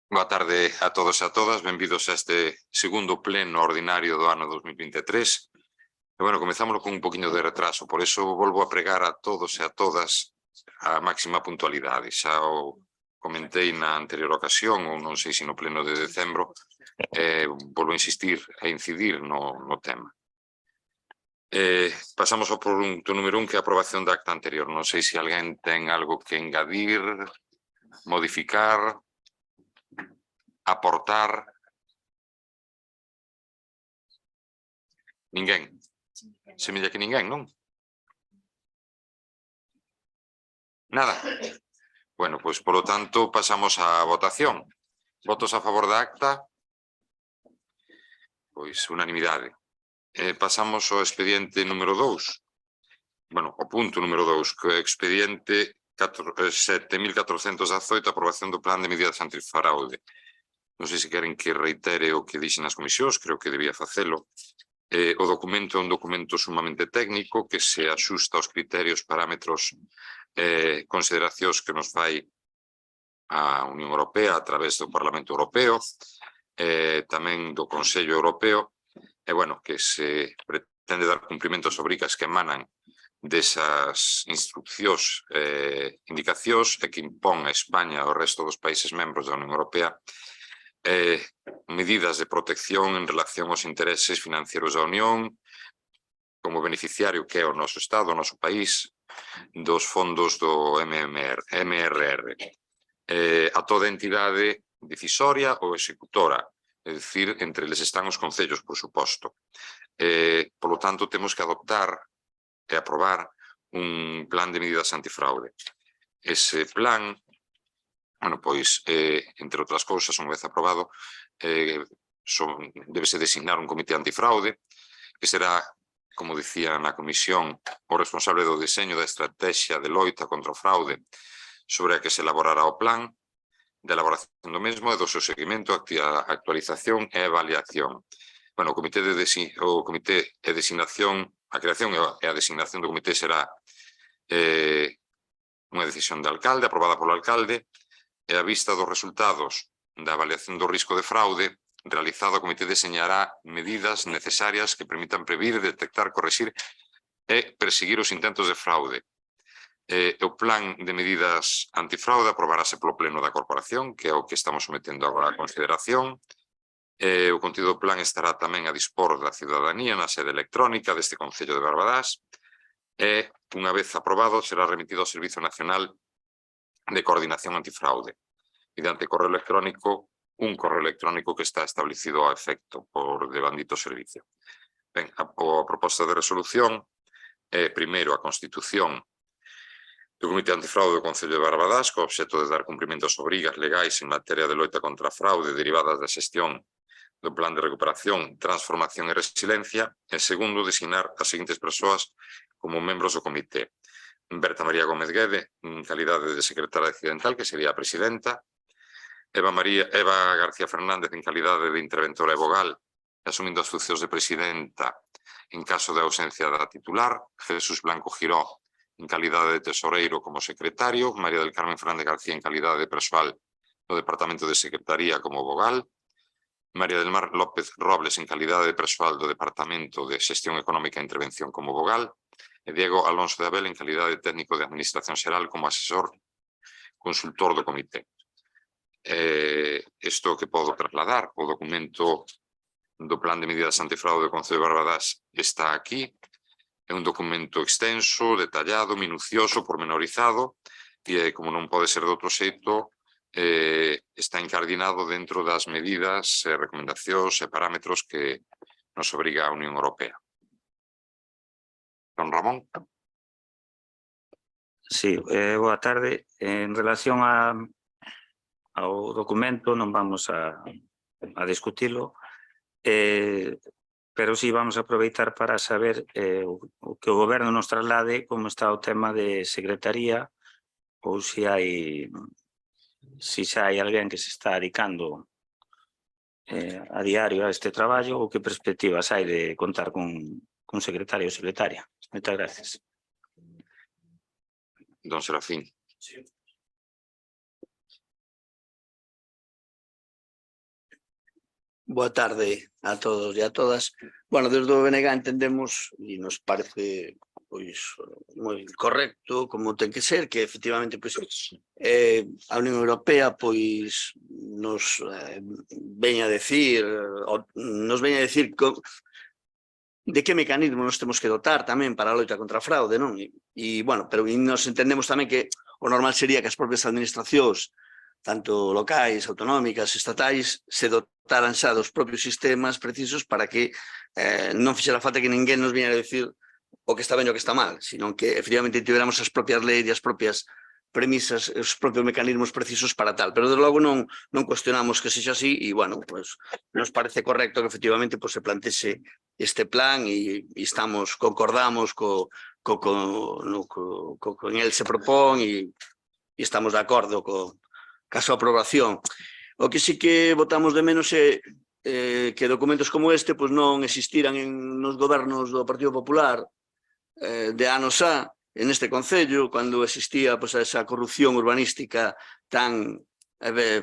Boa tarde a todos e a todas, benvidos a este segundo pleno ordinario do ano 2023. E, bueno, comezamos con un poquinho de retraso, por eso volvo a pregar a todos e a todas a máxima puntualidade. Xa o comentei na anterior ocasión, ou non sei se no pleno de decembro, volvo a insistir e incidir no tema. Pasamos ao punto número 1, que é a aprobación da acta anterior. Non sei se alguén ten algo que engadir, modificar, aportar. Ninguén. Semella que ninguén, non? Nada. Bueno, pois, polo tanto, pasamos á votación. Votos a favor da acta? Pois, unanimidade. Pasamos ao expediente número 2. Bueno, o punto número 2, que é o expediente 7.418, aprobación do plan de medidas antifraude. Non sei se queren que reitere o que dixen nas comisións, creo que debía facelo. O documento é un documento sumamente técnico que se axusta aos criterios, parámetros, consideracións que nos fai a Unión Europea a través do Parlamento Europeo, tamén do Consello Europeo, e, bueno, que se pretende dar cumprimento ás obrigas que emanan desas instruccións, indicacións, e que impón a España e ao resto dos países membros da Unión Europea medidas de protección en relación aos intereses financieros da Unión, como beneficiario que é o noso Estado, o noso país, dos fondos do MRR. A toda entidade decisoria ou executora, é dicir, entre eles están os concellos, por suposto. Polo tanto, temos que adoptar e aprobar un plan de medidas antifraude. Ese plan, bueno, pois, entre outras cousas, unha vez aprobado, débese designar un comité antifraude, que será, como dicía na comisión, o responsable do diseño da estrategia de loita contra o fraude, sobre a que se elaborará o plan, de elaboración do mesmo e do seu seguimento, actualización e avaliación. Bueno, o comité e designación, a creación e a designación do comité será unha decisión de alcalde, aprobada polo alcalde, e a vista dos resultados da avaliación do risco de fraude, realizado, o comité deseñará medidas necesarias que permitan previr, detectar, corrixir e perseguir os intentos de fraude. O plan de medidas antifraude aprobarase polo pleno da corporación, que é o que estamos sometendo agora a consideración. O contido do plan estará tamén a dispor da ciudadanía na sede electrónica deste Concello de Barbadás e, unha vez aprobado, será remitido ao Servicio Nacional de Coordinación Antifraude, mediante correo electrónico, un correo electrónico que está establecido a efecto por devandito servicio. Ben, a proposta de resolución é, primeiro, a constitución do Comité Antifraude do Concello de Barbadás, co obxecto de dar cumprimento ás obrigas legais en materia de loita contra a fraude derivadas da xestión do Plan de Recuperación, Transformación e Resiliencia, e, segundo, designar as seguintes persoas como membros do comité. Berta María Gómez Guede, en calidade de secretaria accidental, que sería a presidenta; Eva García Fernández, en calidade de interventora e vogal, asumindo as funcións de presidenta en caso de ausencia da titular; Jesús Blanco Giró, en calidade de tesoreiro como secretario; María del Carmen Fernández García, en calidade de persoal do Departamento de Secretaría como vogal; María del Mar López Robles, en calidade de persoal do Departamento de Xestión Económica e Intervención como vogal; e Diego Alonso de Abel, en calidade de técnico de Administración Xeral como asesor consultor do comité. Isto que podo trasladar, o documento do plan de medidas antifraude do Concello de Barbadás está aquí. É un documento extenso, detallado, minucioso, pormenorizado, e, como non pode ser de outro xeito, está incardinado dentro das medidas, recomendacións e parámetros que nos obriga a Unión Europea. Don Ramón. Sí, boa tarde. En relación ao documento non vamos a discutilo, pero sí vamos a aproveitar para saber o que o Goberno nos traslade como está o tema de secretaría, ou se xa hai alguén que se está dedicando a diario a este traballo, ou que perspectivas hai de contar con secretario ou secretaria. Moitas gracias. Don Serafín. Sí. Boa tarde a todos e a todas. Bueno, desde o BNG entendemos e nos parece pois moi correcto como ten que ser, que efectivamente pois a Unión Europea pois nos veña a decir de que mecanismo nos temos que dotar tamén para a loita contra a fraude, non? E bueno, pero nos entendemos tamén que o normal sería que as propias administracións, tanto locais, autonómicas, estatais, se dotaran xa dos propios sistemas precisos para que non fixera falta que ninguén nos viñera a decir o que está ben e o que está mal, sino que efectivamente tiveramos as propias leis e as propias premisas, os propios mecanismos precisos para tal. Pero, desde logo, non cuestionamos que sexa así e, bueno, pues, nos parece correcto que efectivamente pues, se plantexe este plan e concordamos con el se propón e estamos de acordo ca súa aprobación. O que sí que votamos de menos é que documentos como este pues, non existiran nos gobernos do Partido Popular de anos xa, en este concello, cando existía pues, esa corrupción urbanística tan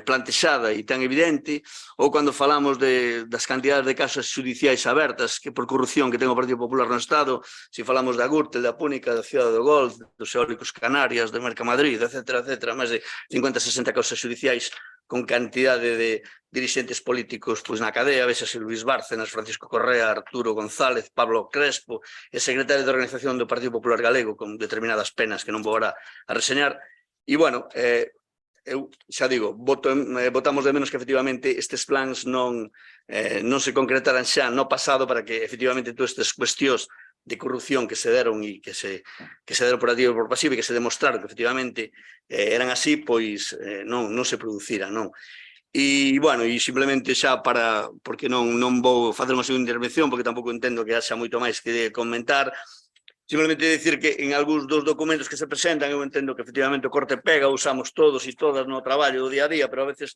plantexada e tan evidente, ou cando falamos das cantidades de casos judiciais abertas que por corrupción que ten o Partido Popular no Estado, se falamos da Gürtel, da Púnica, da Cidade do Golf, dos eólicos Canarias, de Mercamadrid, etc., máis de 50-60 causas judiciais con cantidade de dirixentes políticos pois na cadea, vexase Luis Bárcenas, Francisco Correa, Arturo González, Pablo Crespo, e secretario de Organización do Partido Popular Galego con determinadas penas que non vou agora a reseñar. E, bueno, eu xa digo, votamos de menos que efectivamente estes plans non se concretaran xa no pasado para que efectivamente todas estas cuestións de corrupción que se deron e que se deron por activa e por pasiva e que se demostraron que efectivamente eran así, pois non se produciran, non? E, bueno, e simplemente xa porque non vou facer unha segunda intervención porque tampouco entendo que haxa moito máis que comentar. Simplemente decir que en algúns dos documentos que se presentan eu entendo que efectivamente o corte pega usamos todos e todas no traballo do día a día, pero a veces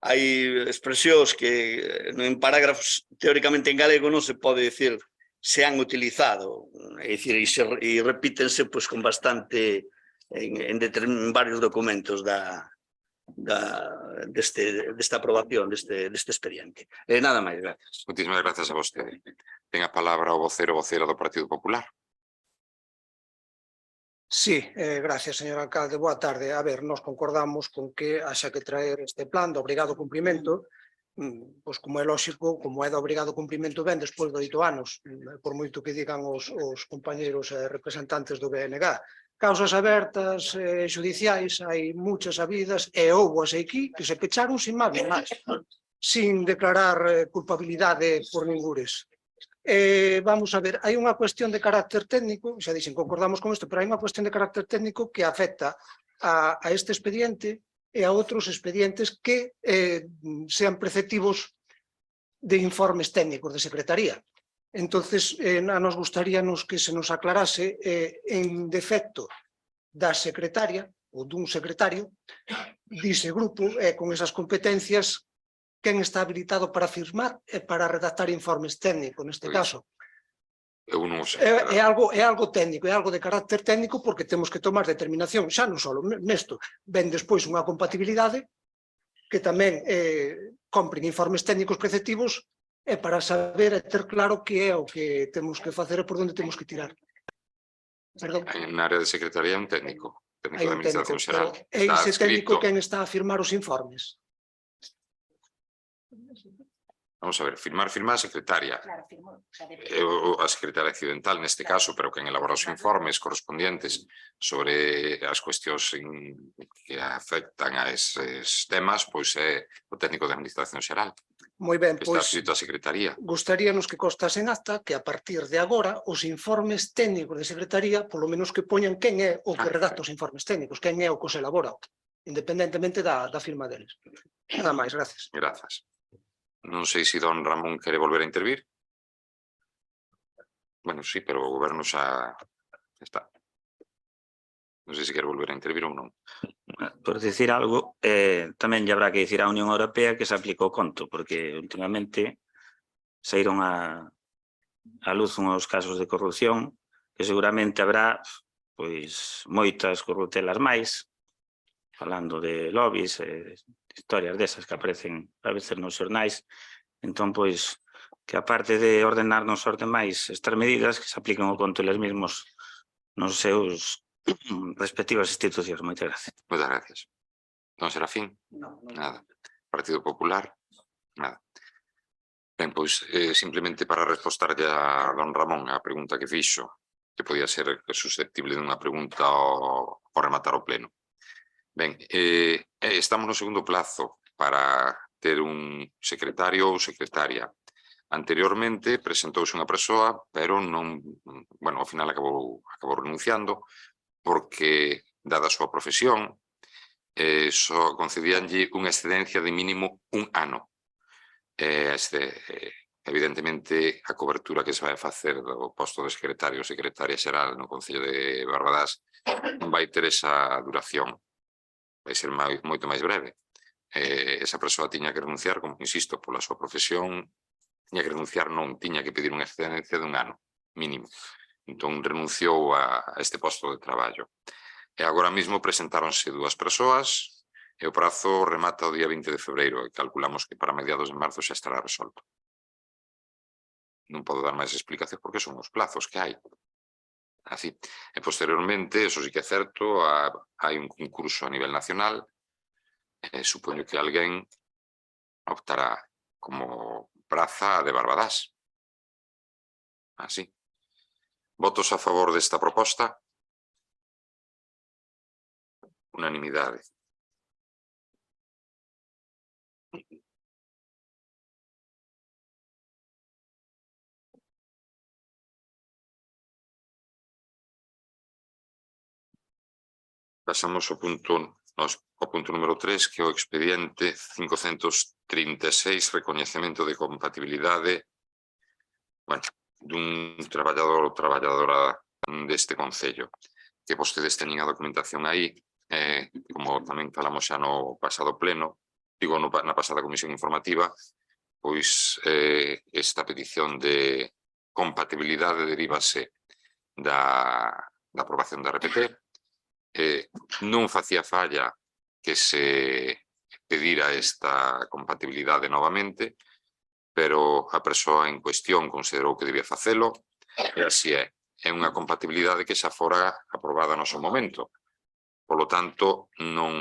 hai expresións que en parágrafos teóricamente en galego non se pode decir se han utilizado, é dicir, e repítense pois, con bastante en varios documentos desta aprobación deste expediente. Nada máis, gracias. Muchísimas gracias a vostede. Ten a palabra o vocera do Partido Popular. Sí, gracias, señor alcalde. Boa tarde. A ver, nos concordamos con que haxa que traer este plan de obrigado cumprimento, pois como é lógico, como é de obrigado cumprimento ben despois de 8 anos, por moito que digan os compañeros representantes do BNG. Causas abertas, judiciais, hai muchas habidas, e houbo aquí que se pecharon sin máis, sin declarar culpabilidade por ningures. Vamos a ver, hai unha cuestión de carácter técnico, xa dixen, concordamos con isto, pero hai unha cuestión de carácter técnico que afecta a este expediente e a outros expedientes que sean preceptivos de informes técnicos de secretaría. Entonces, a nos gustaríanos que se nos aclarase en defecto da secretaria ou dun secretario dise grupo con esas competencias quen está habilitado para firmar e para redactar informes técnicos, neste caso. Eu non sei. É algo técnico, é algo de carácter técnico porque temos que tomar determinación, xa non só nesto, ven despois unha compatibilidade que tamén compren informes técnicos preceptivos e para saber e ter claro que é o que temos que facer e por onde temos que tirar. Perdón. En área de secretaría é un técnico de Administración Xeral. É ese técnico quen está a firmar os informes. Vamos a ver, firmar a secretaria. A secretaria accidental neste caso, pero quen elabora os informes correspondientes sobre as cuestións que afectan a eses temas, pois é o técnico de Administración Xeral. Moi ben, pois está adscrito a secretaría. Gustaríanos que constase en acta que a partir de agora os informes técnicos de secretaría, polo menos que poñan quen é o que redacta os informes técnicos, quen é o que os elabora, independentemente da firma deles. Nada máis, gracias. Grazas. Non sei se don Ramón quere volver a intervir. Bueno, sí, pero o goberno xa está. Non sei se quere volver a intervir ou non. Por dicir algo, tamén lle habrá que dicir á Unión Europea que se aplica o conto, porque últimamente saíron a luz unhos casos de corrupción que seguramente habrá pois moitas corruptelas máis, falando de lobbies, historias desas que aparecen a veces nos xornais. Entón, pois, que aparte de ordenarnos os demais estas medidas, que se apliquen ao conto eles mesmos nos seus respectivas institucións. Moitas gracias. Moitas gracias. Don Serafín? Nada. Partido Popular? Nada. Ben, pois, simplemente para respostarlle a don Ramón a pregunta que fixo, que podía ser susceptible dunha pregunta ao rematar o pleno. Ben, estamos no segundo plazo para ter un secretario ou secretaria. Anteriormente presentouse unha persoa, pero non, bueno, ao final acabou renunciando, porque, dada a súa profesión, só concedíanlle unha excedencia de mínimo un ano. Evidentemente, a cobertura que se vai facer do posto de secretario ou secretaria xeral no Concello de Barbadás vai ter esa duración, vai ser moito máis breve. Esa persoa tiña que renunciar, como insisto, pola súa profesión, tiña que renunciar, non, tiña que pedir unha excedencia de un ano mínimo. Entón renunciou a este posto de traballo. E agora mesmo presentáronse dúas persoas, e o prazo remata o día 20 de febreiro e calculamos que para mediados de marzo xa estará resolto. Non podo dar máis explicacións porque son os plazos que hai. Así. E posteriormente, eso sí que é certo, hai un concurso a nivel nacional e supoño que alguén optará como praza de Barbadás. Así. Votos a favor desta proposta? Unanimidade. Pasamos ao punto número 3, que é o expediente 536, recoñecemento de compatibilidade dun traballador ou traballadora deste Concello. Que vostedes teñen a documentación aí, como tamén falamos xa no pasado pleno, digo, na pasada comisión informativa, pois esta petición de compatibilidade derívase da aprobación da RPT. Non facía falla que se pedira esta compatibilidade novamente, pero a persoa en cuestión considerou que debía facelo, e así é. É unha compatibilidade que xa fora aprobada no seu momento. Por lo tanto, non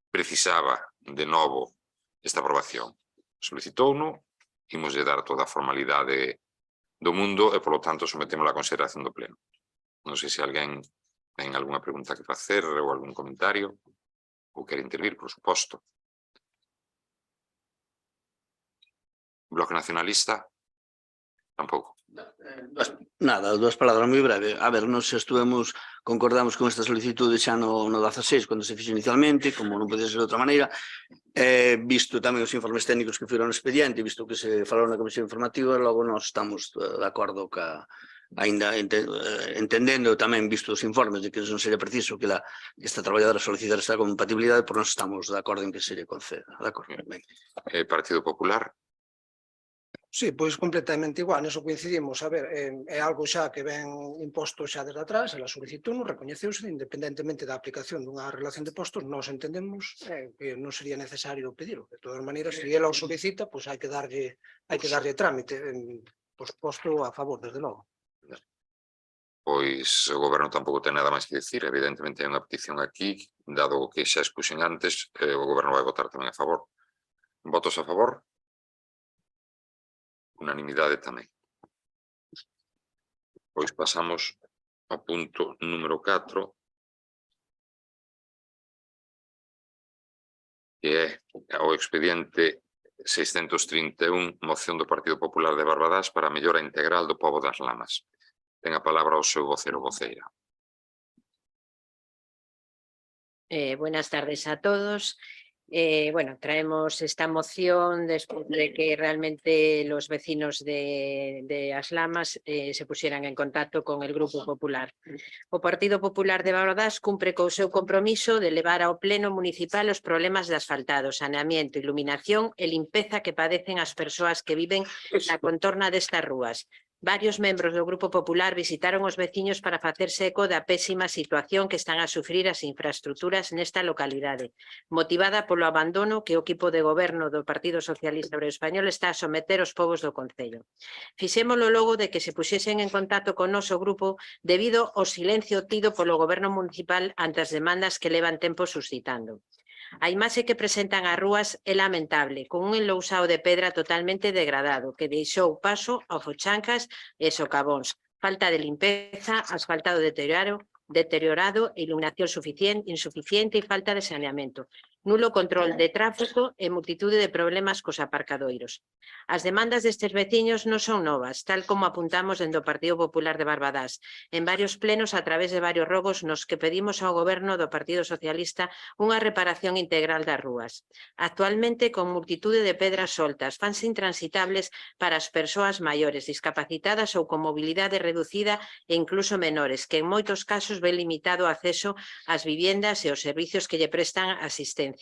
precisaba de novo esta aprobación. Solicitouno, imos dar toda a formalidade do mundo e, por lo tanto, sometémosla a consideración do pleno. Non sei se alguén ten algunha pregunta que facer ou algún comentario ou quere intervir, por suposto. Bloque Nacionalista? Tampouco. Nada, dúas palabras moi breve. A ver, nos concordamos con esta solicitude xa no 16, cando se fixo inicialmente, como non podía ser de outra maneira, visto tamén os informes técnicos que foron no expediente, visto que se falou na comisión informativa, logo nós estamos de acordo ainda entendendo tamén, visto os informes, de que non sería preciso que esta traballadora solicitar esta compatibilidade, por nós estamos de acordo en que se lle conceda. De acordo. Partido Popular? Sí, pois completamente igual, neso coincidimos. A ver, é algo xa que ven imposto xa desde atrás, ela solicitou, recoñeceuse, independentemente da aplicación dunha relación de postos, nós entendemos que non sería necesario pedirlo. De todas maneiras, se ela o solicita, pois hai que darlle trámite, por suposto, a favor, desde logo. Pois o goberno tampouco ten nada máis que dicir, evidentemente hai unha petición aquí, dado que xa expuxen antes, o goberno vai votar tamén a favor. Votos a favor? Unanimidade tamén. Pois pasamos ao punto número 4, que é o expediente 631, moción do Partido Popular de Barbadás para a mellora integral do pobo das Lamas. Ten a palabra o seu vocero voceira. Buenas tardes a todos. Bueno, traemos esta moción después de que realmente los vecinos de As Lamas se pusieran en contacto con el Grupo Popular. O Partido Popular de Barbadás cumpre co seu compromiso de levar ao pleno municipal os problemas de asfaltado, saneamiento, iluminación e limpeza que padecen as persoas que viven na contorna destas rúas. Varios membros do Grupo Popular visitaron os veciños para facerse eco da pésima situación que están a sufrir as infraestructuras nesta localidade, motivada polo abandono que o equipo de goberno do Partido Socialista Obrero Español está a someter os povos do concello. Fixémolo logo de que se puxesen en contacto con noso grupo debido ao silencio tido polo goberno municipal ante as demandas que levan tempo suscitando. A imaxe que presentan as rúas é lamentable, con un enlousao de pedra totalmente degradado que deixou paso a fochancas e socavóns, falta de limpeza, asfaltado deteriorado, iluminación insuficiente e falta de saneamento, nulo control de tráfico e multitude de problemas cos aparcadoiros. As demandas destes veciños non son novas, tal como apuntamos dentro do Partido Popular de Barbadás, en varios plenos a través de varios rogos nos que pedimos ao goberno do Partido Socialista unha reparación integral das rúas. Actualmente, con multitude de pedras soltas, fanse intransitables para as persoas maiores, discapacitadas ou con mobilidade reducida e incluso menores, que en moitos casos ven limitado o acceso ás viviendas e os servicios que lle prestan asistencia.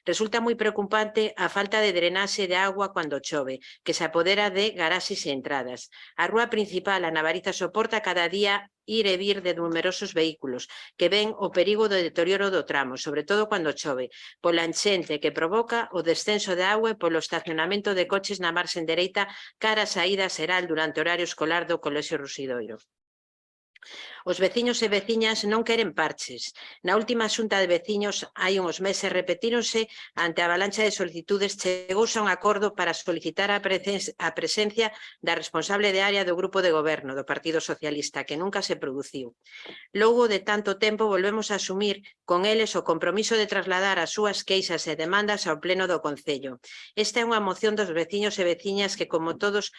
Resulta moi preocupante a falta de drenaxe de agua cando chove, que se apodera de garaxes e entradas. A rúa principal, a Navariza, soporta cada día ir e vir de numerosos vehículos, que ven o perigo do deterioro do tramo, sobre todo cando chove, pola enchente que provoca o descenso de auga e polo estacionamento de coches na marxen dereita cara a saída xeral durante o horario escolar do Colexio Rusidoiro. Os veciños e veciñas non queren parches. Na última xunta de veciños, hai uns meses, repetíronse ante a avalancha de solicitudes, chegouse a un acordo para solicitar a presencia da responsable de área do Grupo de Goberno do Partido Socialista, que nunca se produciu. Logo de tanto tempo, volvemos a asumir con eles o compromiso de trasladar as súas queixas e demandas ao Pleno do Concello. Esta é unha moción dos veciños e veciñas que, como todas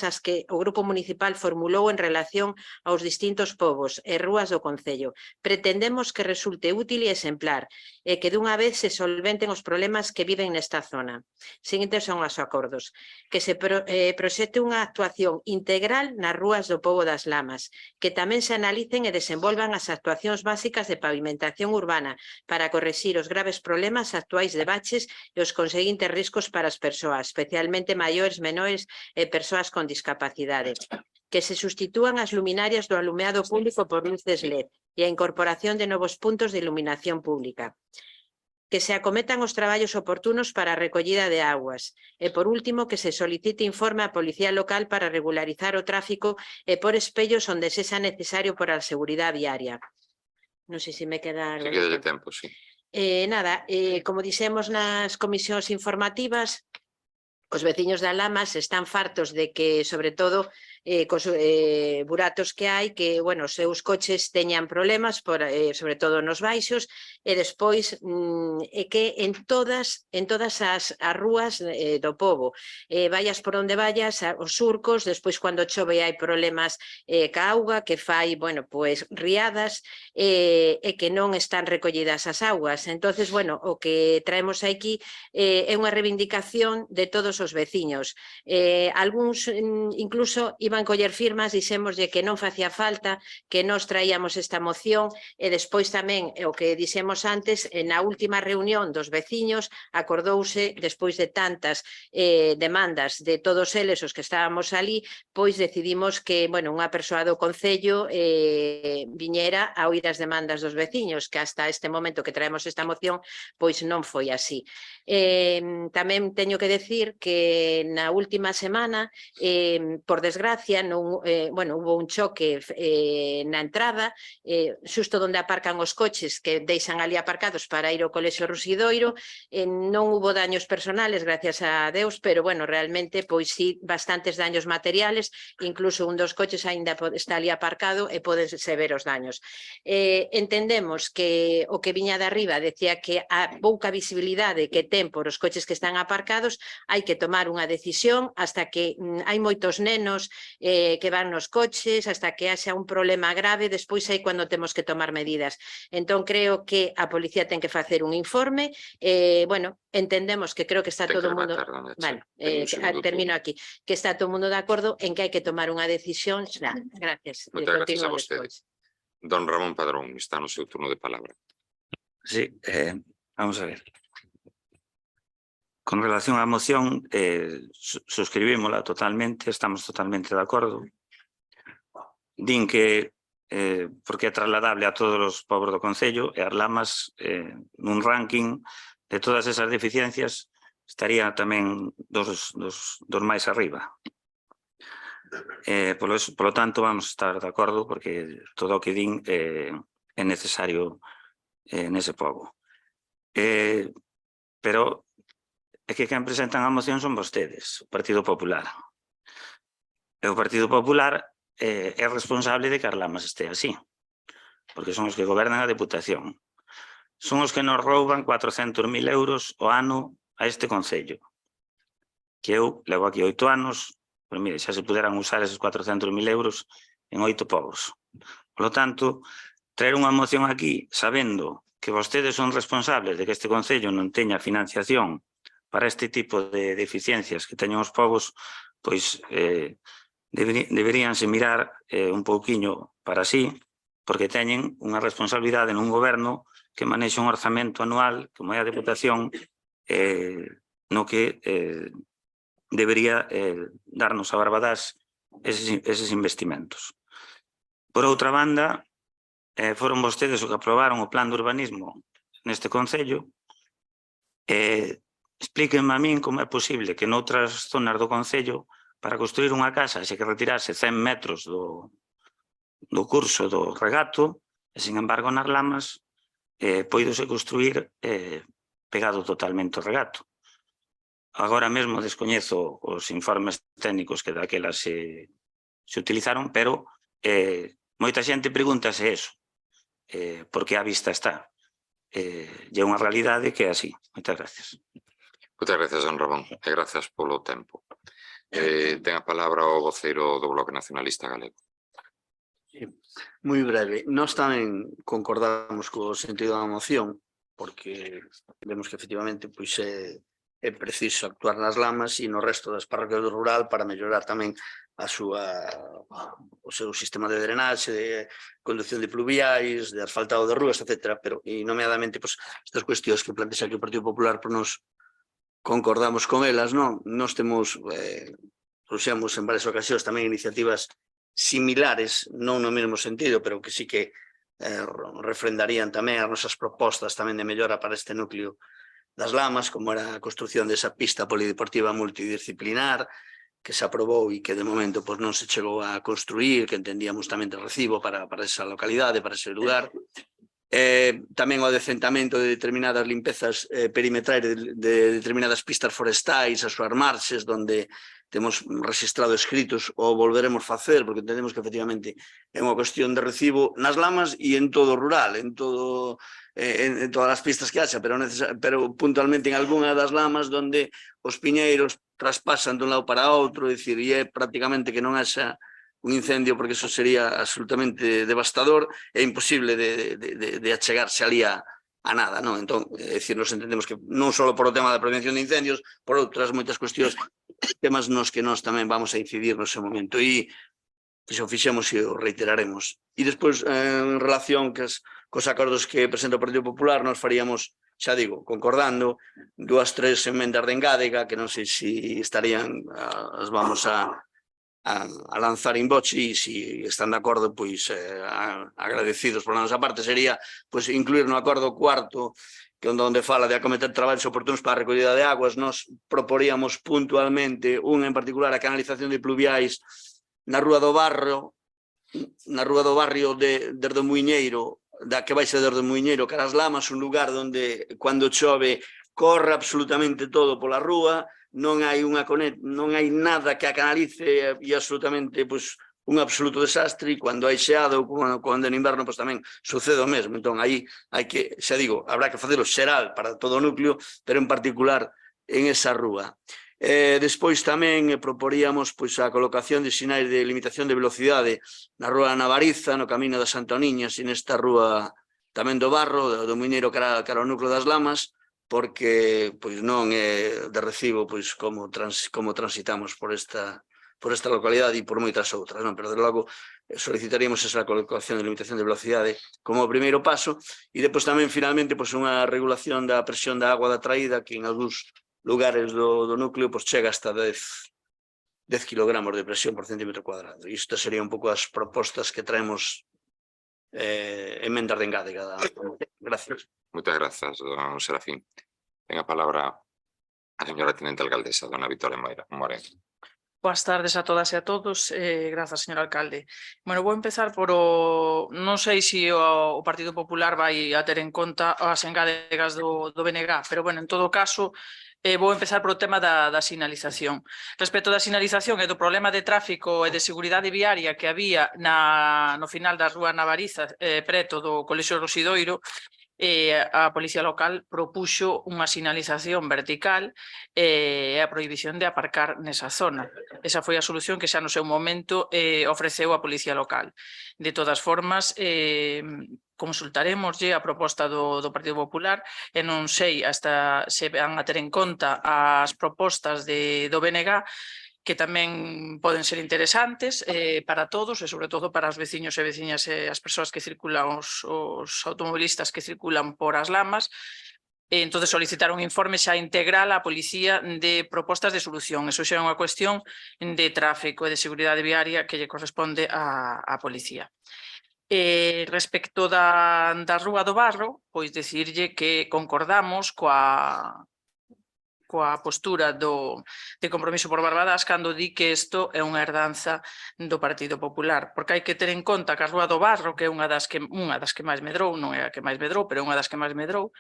as que o Grupo Municipal formulou en relación aos distintos povos e rúas do Concello. Pretendemos que resulte útil e exemplar e que dunha vez se solventen os problemas que viven nesta zona. Seguintes son os acordos. Que se proxecte unha actuación integral nas rúas do pobo das Lamas, que tamén se analicen e desenvolvan as actuacións básicas de pavimentación urbana para correxir os graves problemas actuais de baches e os conseguintes riscos para as persoas, especialmente maiores, menores e persoas con discapacidade. Que se sustitúan as luminarias do alumeado público por luces LED e a incorporación de novos puntos de iluminación pública. Que se acometan os traballos oportunos para a recollida de aguas. E, por último, que se solicite informe á Policía Local para regularizar o tráfico e por espellos onde sexa necesario por a seguridade viaria. Non sei se me queda algo. Que quede de tempo, sí. Nada, como dixemos nas comisións informativas, os veciños da Lamas están fartos de que, sobre todo, cos buratos que hai, que, bueno, os seus coches teñan problemas, sobre todo nos baixos, e despois é que en todas as rúas do pobo, vayas por onde vayas, os surcos, despois cando chove hai problemas ca auga, que fai, bueno, pois riadas, e que non están recollidas as augas. Entonces, bueno, o que traemos aquí é unha reivindicación de todos os veciños. Algúns incluso iban coller firmas, dixémoslle que non facía falta, que nos traíamos esta moción, e despois tamén, o que dixemos antes, na última reunión dos veciños, acordouse, despois de tantas demandas de todos eles os que estábamos ali, pois decidimos que, bueno, unha persoa do Concello viñera a oír as demandas dos veciños, que hasta este momento que traemos esta moción, pois non foi así. Tamén teño que decir que na última semana, por desgracia, hubo un choque na entrada, xusto onde aparcan os coches que deixan ali aparcados para ir ao Colexio Rusidoiro. Non hubo daños personales, gracias a Deus, pero, bueno, realmente, pois sí, bastantes daños materiales, incluso un dos coches aínda está ali aparcado e podense ver os daños. Entendemos que o que viña de arriba decía que a pouca visibilidade que ten por os coches que están aparcados, hai que tomar unha decisión hasta que hai moitos nenos que van nos coches, hasta que haxa un problema grave, despois aí cando temos que tomar medidas. Entón, creo que a policía ten que facer un informe, bueno, entendemos que creo que está todo o mundo... Bueno, termino aquí, que está todo o mundo de acordo en que hai que tomar unha decisión. Gracias. Moitas gracias a vostedes. Don Ramón Padrón, está no seu turno de palabra. Sí, vamos a ver. Con relación á moción, suscribímola totalmente, estamos totalmente de acordo. Din que, porque é trasladable a todos os pobos do Concello, e as Lamas, nun ranking de todas esas deficiencias, estaría tamén dos máis arriba. Polo tanto, vamos a estar de acordo, porque todo o que din é necesario nese pobo. Pero é que quen presentan a moción son vostedes, o Partido Popular. E o Partido Popular é responsable de que as Lamas este así, porque son os que gobernan a Deputación. Son os que nos rouban 400.000 euros o ano a este Concello. Que eu levo aquí 8 anos, pois mire, xa se puderan usar esos 400.000 euros en 8 povos. Por lo tanto, traer unha moción aquí sabendo que vostedes son responsables de que este Concello non teña financiación para este tipo de deficiencias que teñen os povos, pois deberíanse mirar un pouquiño para sí, porque teñen unha responsabilidade nun goberno que manexa un orzamento anual, como é a Deputación, no que debería darnos a Barbadás eses investimentos. Por outra banda, foron vostedes os que aprobaron o plan de urbanismo neste Concello. Explíquenme a min como é posible que noutras zonas do Concello para construir unha casa xe que retirase 100 metros do curso do regato, e, sin embargo, nas Lamas poidose construir pegado totalmente ao regato. Agora mesmo descoñezo os informes técnicos que daquela se utilizaron, pero moita xente pregúntase eso, porque á vista está. E é unha realidade que é así. Moitas gracias. Moitas gracias, don Ramón, e gracias polo tempo. Ten a palabra o voceiro do Bloque Nacionalista Galego. Moi breve. Nós tamén concordamos co sentido da moción, porque vemos que efectivamente pois é preciso actuar nas Lamas e no resto das parroquias do rural para mellorar tamén o seu sistema de drenaxe, de conducción de pluviais, de asfaltado de rúas, etc. Pero, e nomeadamente, estas cuestións que plantexa aquí o Partido Popular, por nos concordamos con elas, non? Nós temos, trouxemos en varias ocasións tamén iniciativas similares, non no mesmo sentido, pero que sí que refrendarían tamén as nosas propostas tamén de mellora para este núcleo das Lamas, como era a construción desa pista polideportiva multidisciplinar que se aprobou e que de momento non se chegou a construir, que entendíamos tamén de recibo para esa localidade, para ese lugar. Tamén o adecentamento de determinadas limpezas perimetrais de determinadas pistas forestais, as súas marxes, donde temos registrado escritos o volveremos facer, porque entendemos que efectivamente é unha cuestión de recibo nas Lamas e en todo o rural, en todas as pistas que haxa, pero puntualmente en algunha das Lamas donde os piñeiros traspasan dun lado para outro, é dicir, e é prácticamente que non haxa un incendio, porque eso sería absolutamente devastador e imposible de achegarse ali a nada, non? Entón, é dicir, nos entendemos que non só por o tema da prevención de incendios, por outras moitas cuestións, temas nos que nós tamén vamos a incidir no seu momento, e se o fixemos e o reiteraremos. E despois, en relación cos acordos que presenta o Partido Popular, nos faríamos, xa digo, concordando, 2, 3 emendas de engádega, que non sei se estarían, as vamos a lanzar in voce, e se están de acordo, pois agradecidos por a nosa parte, sería incluir no acordo cuarto, que onde fala de acometer traballos oportunos para a recollida de aguas. Nos proporíamos puntualmente unha en particular, a canalización de pluviais na Rúa do Barrio, desde o Muiñeiro, que vai ser desde o Muiñeiro cara as Lamas, un lugar onde, cando chove, corre absolutamente todo pola rúa, non hai nada que a canalice, e absolutamente un absoluto desastre, e cando hai xeada ou cando en inverno tamén sucede o mesmo. Entón, aí hai que, xa digo, habrá que facelo xeral para todo o núcleo, pero en particular en esa rúa. Despois tamén proporíamos a colocación de sinais de limitación de velocidade na Rúa da Navariza, no camiño das Antoniñas, e nesta rúa tamén do Barro, do Muiñeiro cara ao núcleo das Lamas, porque non é de recibo como transitamos por esta localidade e por moitas outras, pero desde logo solicitaríamos esa colocación de limitación de velocidade como o primeiro paso, e depois tamén finalmente unha regulación da presión da agua da traída, que en algúns lugares do núcleo, pois chega hasta 10 kilogramos de presión por centímetro cuadrado. E isto sería un pouco as propostas que traemos emendas de engade. Gracias. Moitas grazas, don Serafín. Ten a palabra a señora tenente alcaldesa, dona Victoria Moreno. Boas tardes a todas e a todos. Grazas, señor alcalde. Bueno, vou empezar por o... Non sei se o Partido Popular vai a ter en conta as engadegas do BNG, pero, bueno, en todo caso, vou empezar por o tema da sinalización. Respecto da sinalización e do problema de tráfico e de seguridade viaria que había no final da Rúa Navariza, preto do Colexio Rosidoiro, a Policía Local propuxo unha sinalización vertical e a prohibición de aparcar nesa zona. Esa foi a solución que xa no seu momento ofreceu a Policía Local. De todas formas, consultaremoslle a proposta do Partido Popular e non sei hasta se van a ter en conta as propostas do BNG, que tamén poden ser interesantes para todos e sobre todo para os veciños e veciñas e as persoas que circulan, os automobilistas que circulan por as lamas. Entón, solicitar un informe xa integral á Policía de propostas de solución. Eso xa é unha cuestión de tráfico e de seguridade viaria que lle corresponde á Policía. Respecto da Rúa do Barro, pois dicirlle que concordamos coa postura de Compromiso por Barbadas cando di que isto é unha herdanza do Partido Popular, porque hai que ter en conta que a Rúa do Barro, que é unha das que máis medrou, non é a que máis medrou, pero é unha das que máis medrou,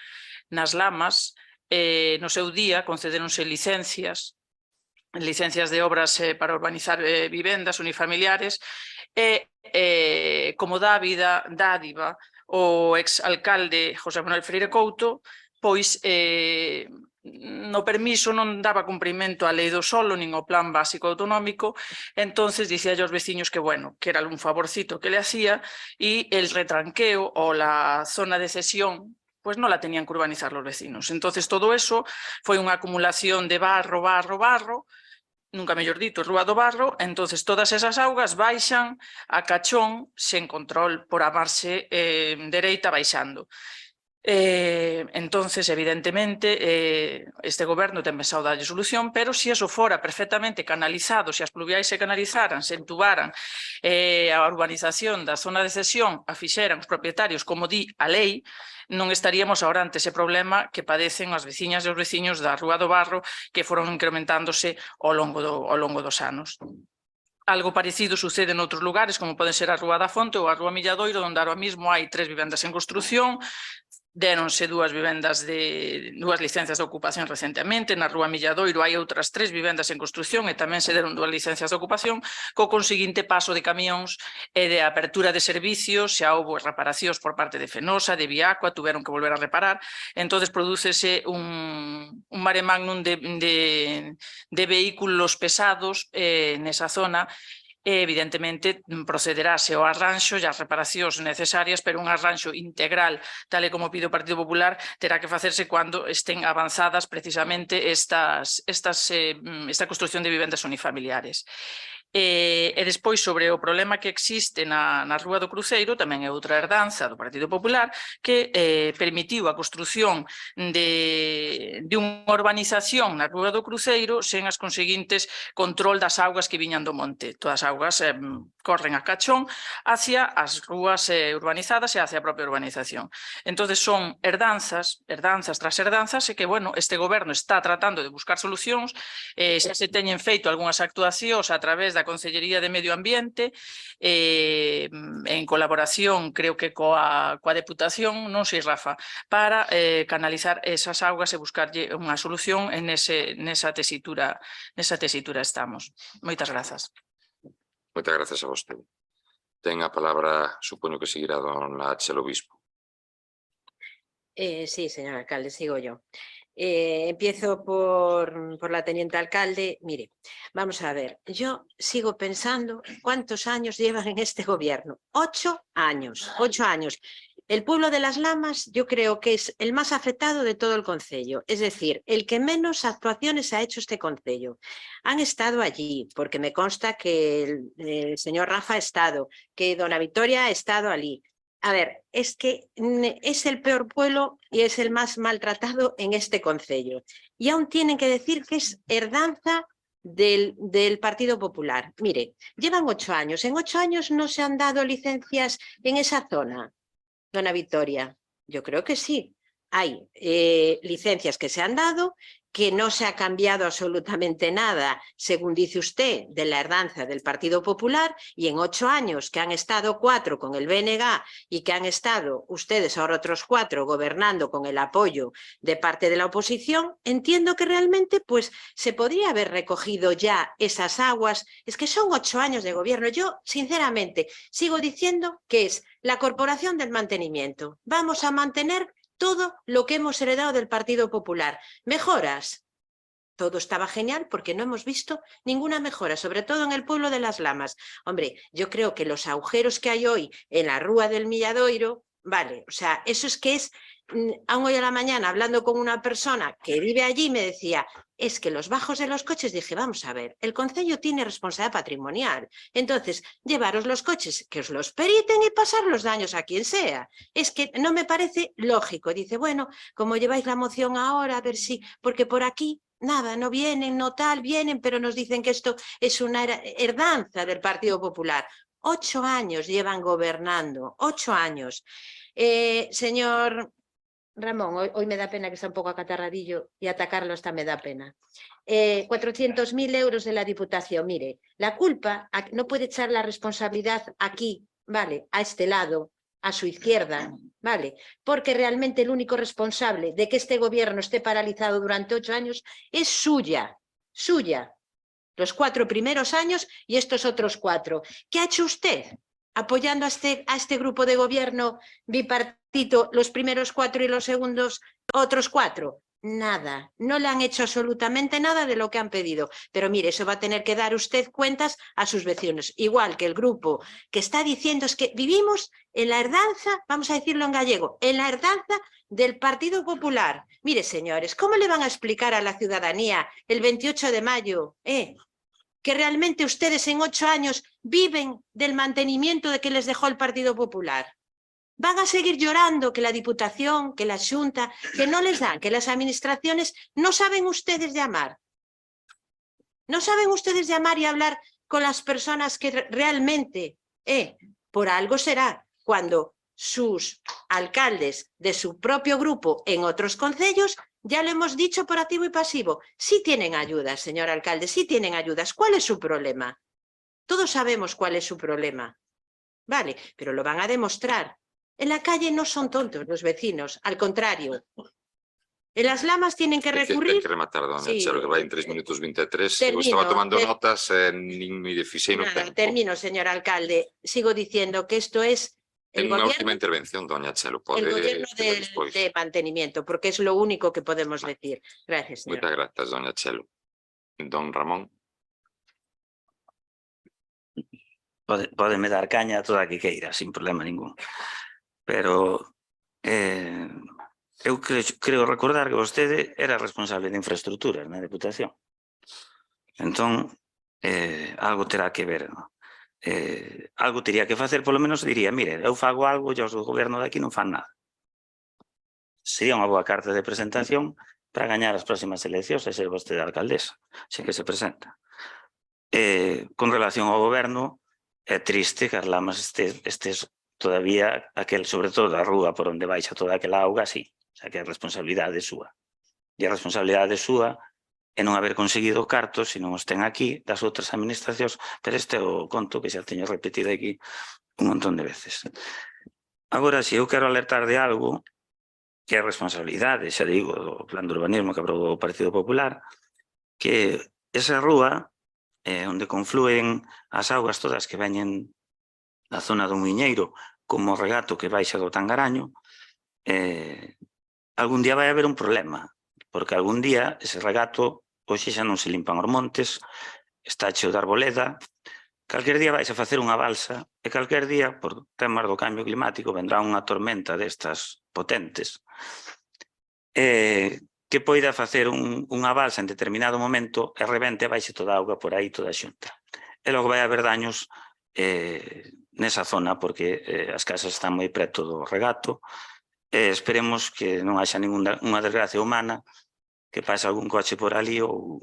nas lamas, no seu día concedéronse licencias de obras para urbanizar vivendas unifamiliares e como dádiva o exalcalde José Manuel Freire Couto, pois no permiso non daba cumprimento á lei do solo nin ao plan básico autonómico, entonces dicía aos veciños que, bueno, que era un favorcito que le hacía e el retranqueo ou la zona de cesión pues no la tenían que urbanizar los vecinos. Entonces todo eso foi unha acumulación de barro, nunca mellor dito, Rúa do Barro, entonces todas esas augas baixan a Cachón sen control por a marxe dereita baixando. Entonces, evidentemente, este goberno ten pensado darlle solución, pero se eso fora perfectamente canalizado, se as pluviais se canalizaran, se entubaran a urbanización da zona de cesión a fixeran os propietarios, como di a lei, non estaríamos agora ante ese problema que padecen as veciñas e os veciños da Rúa do Barro que foron incrementándose ao longo dos anos. Algo parecido sucede noutros lugares, como poden ser a Rúa da Fonte ou a Rúa Milladoiro, onde ahora mismo hai 3 vivendas en construción. Déronse dúas licencias de ocupación recentemente. Na Rúa Milladoiro hai outras 3 vivendas en construción e tamén se deron 2 licencias de ocupación, co conseguinte paso de camións e de apertura de servicios. Xa houve reparacións por parte de Fenosa, de Viacua, tuveron que volver a reparar. Entón, prodúcese un mare magnum de vehículos pesados nesa zona. Evidentemente, procederáse ao arranxo e as reparacións necesarias, pero un arranxo integral, tal e como pide o Partido Popular, terá que facerse cando estén avanzadas precisamente esta construción de vivendas unifamiliares. E despois, sobre o problema que existe na Rúa do Cruceiro, tamén é outra herdanza do Partido Popular, que permitiu a construción de unha urbanización na Rúa do Cruceiro sen as conseguintes control das augas que viñan do monte. Todas as augas corren a Cachón hacia as rúas urbanizadas e hacia a propia urbanización. Entón, son herdanzas tras herdanzas, e que, bueno, este goberno está tratando de buscar solucións. Xa se teñen feito algunhas actuacións a través da Consellería de Medio Ambiente, en colaboración, creo que coa Deputación, non sei, Rafa, para canalizar esas augas e buscarlle unha solución nesa tesitura estamos. Moitas grazas. Moitas grazas a vostede. Ten a palabra, supoño que seguirá don H. Obispo. Sí, señor alcalde, sigo yo. Empiezo por la teniente alcalde. Mire, vamos a ver, yo sigo pensando cuántos años llevan en este gobierno. 8 años. El pueblo de Las Lamas yo creo que es el más afectado de todo el concello, es decir, el que menos actuaciones ha hecho este concello. Han estado allí, porque me consta que el señor Rafa ha estado, que dona Victoria ha estado allí. A ver, es que es el peor pueblo y es el más maltratado en este concello. Y aún tienen que decir que es herdanza del Partido Popular. Mire, llevan 8 años. En 8 años no se han dado licencias en esa zona, dona Victoria. Yo creo que sí. Hay licencias que se han dado, que no se ha cambiado absolutamente nada, según dice usted, de la herdanza del Partido Popular, y en 8 años que han estado 4 con el BNG y que han estado ustedes ahora otros 4 gobernando con el apoyo de parte de la oposición, entiendo que realmente pues se podría haber recogido ya esas aguas. Es que son 8 años de gobierno. Yo, sinceramente, sigo diciendo que es la Corporación del Mantenimiento. Vamos a mantener todo lo que hemos heredado del Partido Popular. Mejoras. Todo estaba genial porque no hemos visto ninguna mejora, sobre todo en el pueblo de Las Lamas. Hombre, yo creo que los agujeros que hay hoy en la Rúa del Milladoiro, vale, o sea, eso es que es, aún hoy a la mañana hablando con una persona que vive allí me decía, es que los bajos de los coches, dije, vamos a ver, el concello tiene responsabilidad patrimonial, entonces llevaros los coches, que os los periten y pasar los daños a quien sea. Es que no me parece lógico. Dice, bueno, como lleváis la moción ahora, a ver si, porque por aquí nada, no vienen, no tal, vienen, pero nos dicen que esto es una herdanza del Partido Popular. 8 años llevan gobernando, 8 años. Señor Ramón, hoy me da pena que está un poco acatarradillo y atacarlo hasta me da pena. 400.000 euros de la Diputación. Mire, la culpa, no puede echar la responsabilidad aquí, ¿vale? A este lado, a su izquierda, ¿vale? Porque realmente el único responsable de que este gobierno esté paralizado durante 8 años es suya. Los 4 primeros años y estos otros 4. ¿Qué ha hecho usted? Apoyando a este grupo de gobierno bipartito los primeros 4 y los segundos otros 4. Nada, no le han hecho absolutamente nada de lo que han pedido. Pero mire, eso va a tener que dar usted cuentas a sus vecinos. Igual que el grupo que está diciendo es que vivimos en la herdanza, vamos a decirlo en gallego, en la herdanza del Partido Popular. Mire, señores, ¿cómo le van a explicar a la ciudadanía el 28 de mayo, que realmente ustedes en 8 años viven del mantenimiento de que les dejó el Partido Popular? Van a seguir llorando que la Diputación, que la Xunta, que no les dan, que las administraciones no saben ustedes llamar. No saben ustedes llamar y hablar con las personas que realmente, por algo será, cuando sus alcaldes de su propio grupo en otros concellos, ya lo hemos dicho por activo y pasivo, sí tienen ayudas, señor alcalde, sí tienen ayudas. ¿Cuál es su problema? Todos sabemos cuál es su problema. Vale, pero lo van a demostrar. En la calle no son tontos los vecinos, al contrario. En Las Lamas tienen que recurrir... Hay que rematar, doña Chelo, que va en 3 minutos 23. Termino, estaba tomando notas, nin me fixei no tempo. Termino, señor alcalde. Sigo diciendo que esto es el En unha gobierno, última intervención, doña Chelo, pode... el gobierno de mantenimiento, porque es lo único que podemos decir. Gracias, señor. Moitas grazas, doña Chelo. Don Ramón. Pódeme dar caña a toda a que queira, sin problema ningún. Pero eu creo recordar que vostede era responsable de infraestructuras na Deputación. Entón, algo terá que ver, non? Algo teria que facer, polo menos diría, mire, eu fago algo e os do goberno daqui non fan nada. Sería unha boa carta de presentación para gañar as próximas eleccións e ser vostede alcaldesa, sen que se presenta. Con relación ao goberno, é triste que As Lamas estes todavía, sobre todo a rúa por onde baixa toda aquela auga, sí, o sea que é responsabilidade súa. E a responsabilidade súa é non haber conseguido cartos, se non os ten aquí, das outras administracións, pero este é o conto que xa teño repetido aquí un montón de veces. Agora, se eu quero alertar de algo, que é responsabilidade, xa digo, do plan de urbanismo que aprobou o Partido Popular, que esa rúa, onde confluen as augas todas que veñen da zona do Muiñeiro, como o regato que baixa do Tangaraño, algún día vai haber un problema, porque algún día ese regato, hoxe xa non se limpan os montes, está cheo de arboleda, calquer día vais a facer unha balsa, e calquer día, por temas do cambio climático, vendrá unha tormenta destas potentes, que poida facer unha balsa en determinado momento e rebente baixe toda a auga por aí, toda xunta. E logo vai haber daños nesa zona porque as casas están moi preto do regato. Esperemos que non haxa ninguna desgracia humana, que pase algún coche por ali ou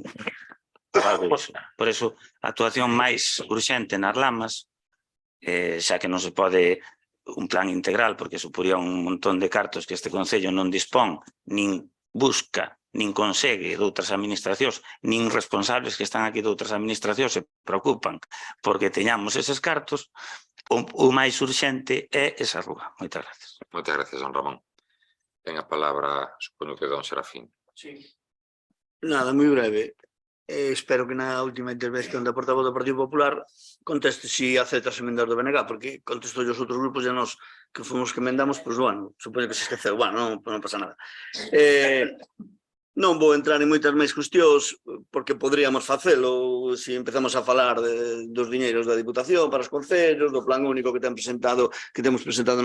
algo disso. Por eso, a actuación máis urxente nas lamas, xa que non se pode un plan integral, porque suporía un montón de cartos que este Concello non dispón, nin busca, nin consegue de outras administracións, nin responsables que están aquí de outras administracións se preocupan porque teñamos eses cartos, o máis urxente é esa rúa. Moitas gracias. Moitas gracias, don Ramón. Ten a palabra, supoño que don Serafín. Sí. Nada, moi breve. Espero que na última intervención da portavoz do Partido Popular conteste si acepta as emendas do BNG, porque contestou os outros grupos e nos que fomos que emendamos, pois, bueno, supoño que se esqueceu, bueno, non pasa nada. Non vou entrar en moitas máis cuestións, porque poderíamos facelo se empezamos a falar dos diñeiros da Diputación para os concellos, do plan único que temos presentado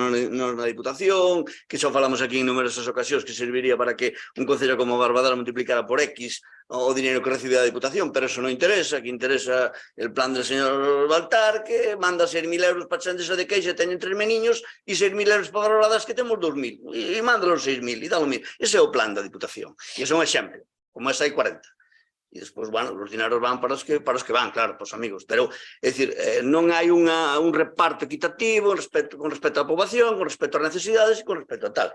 na Diputación, que xa falamos aquí en numerosas ocasións que serviría para que un concello como Barbadara multiplicara por X o diñeiro que recibe a Diputación, pero eso non interesa, que interesa el plan del señor Baltar, que manda 6.000 euros para xentes de queixa, teñen 3 meniños, e 6.000 euros para valoradas que temos 2.000, e manda los 6.000, e dá lo 1.000. Ese é o plan da Diputación, e ese é un exemplo, como esa hai 40. E despois, bueno, os dineros van para os que van, claro, para os amigos, pero, é dicir, non hai un reparto equitativo con respecto á poboación, con respecto ás necesidades e con respecto a tal.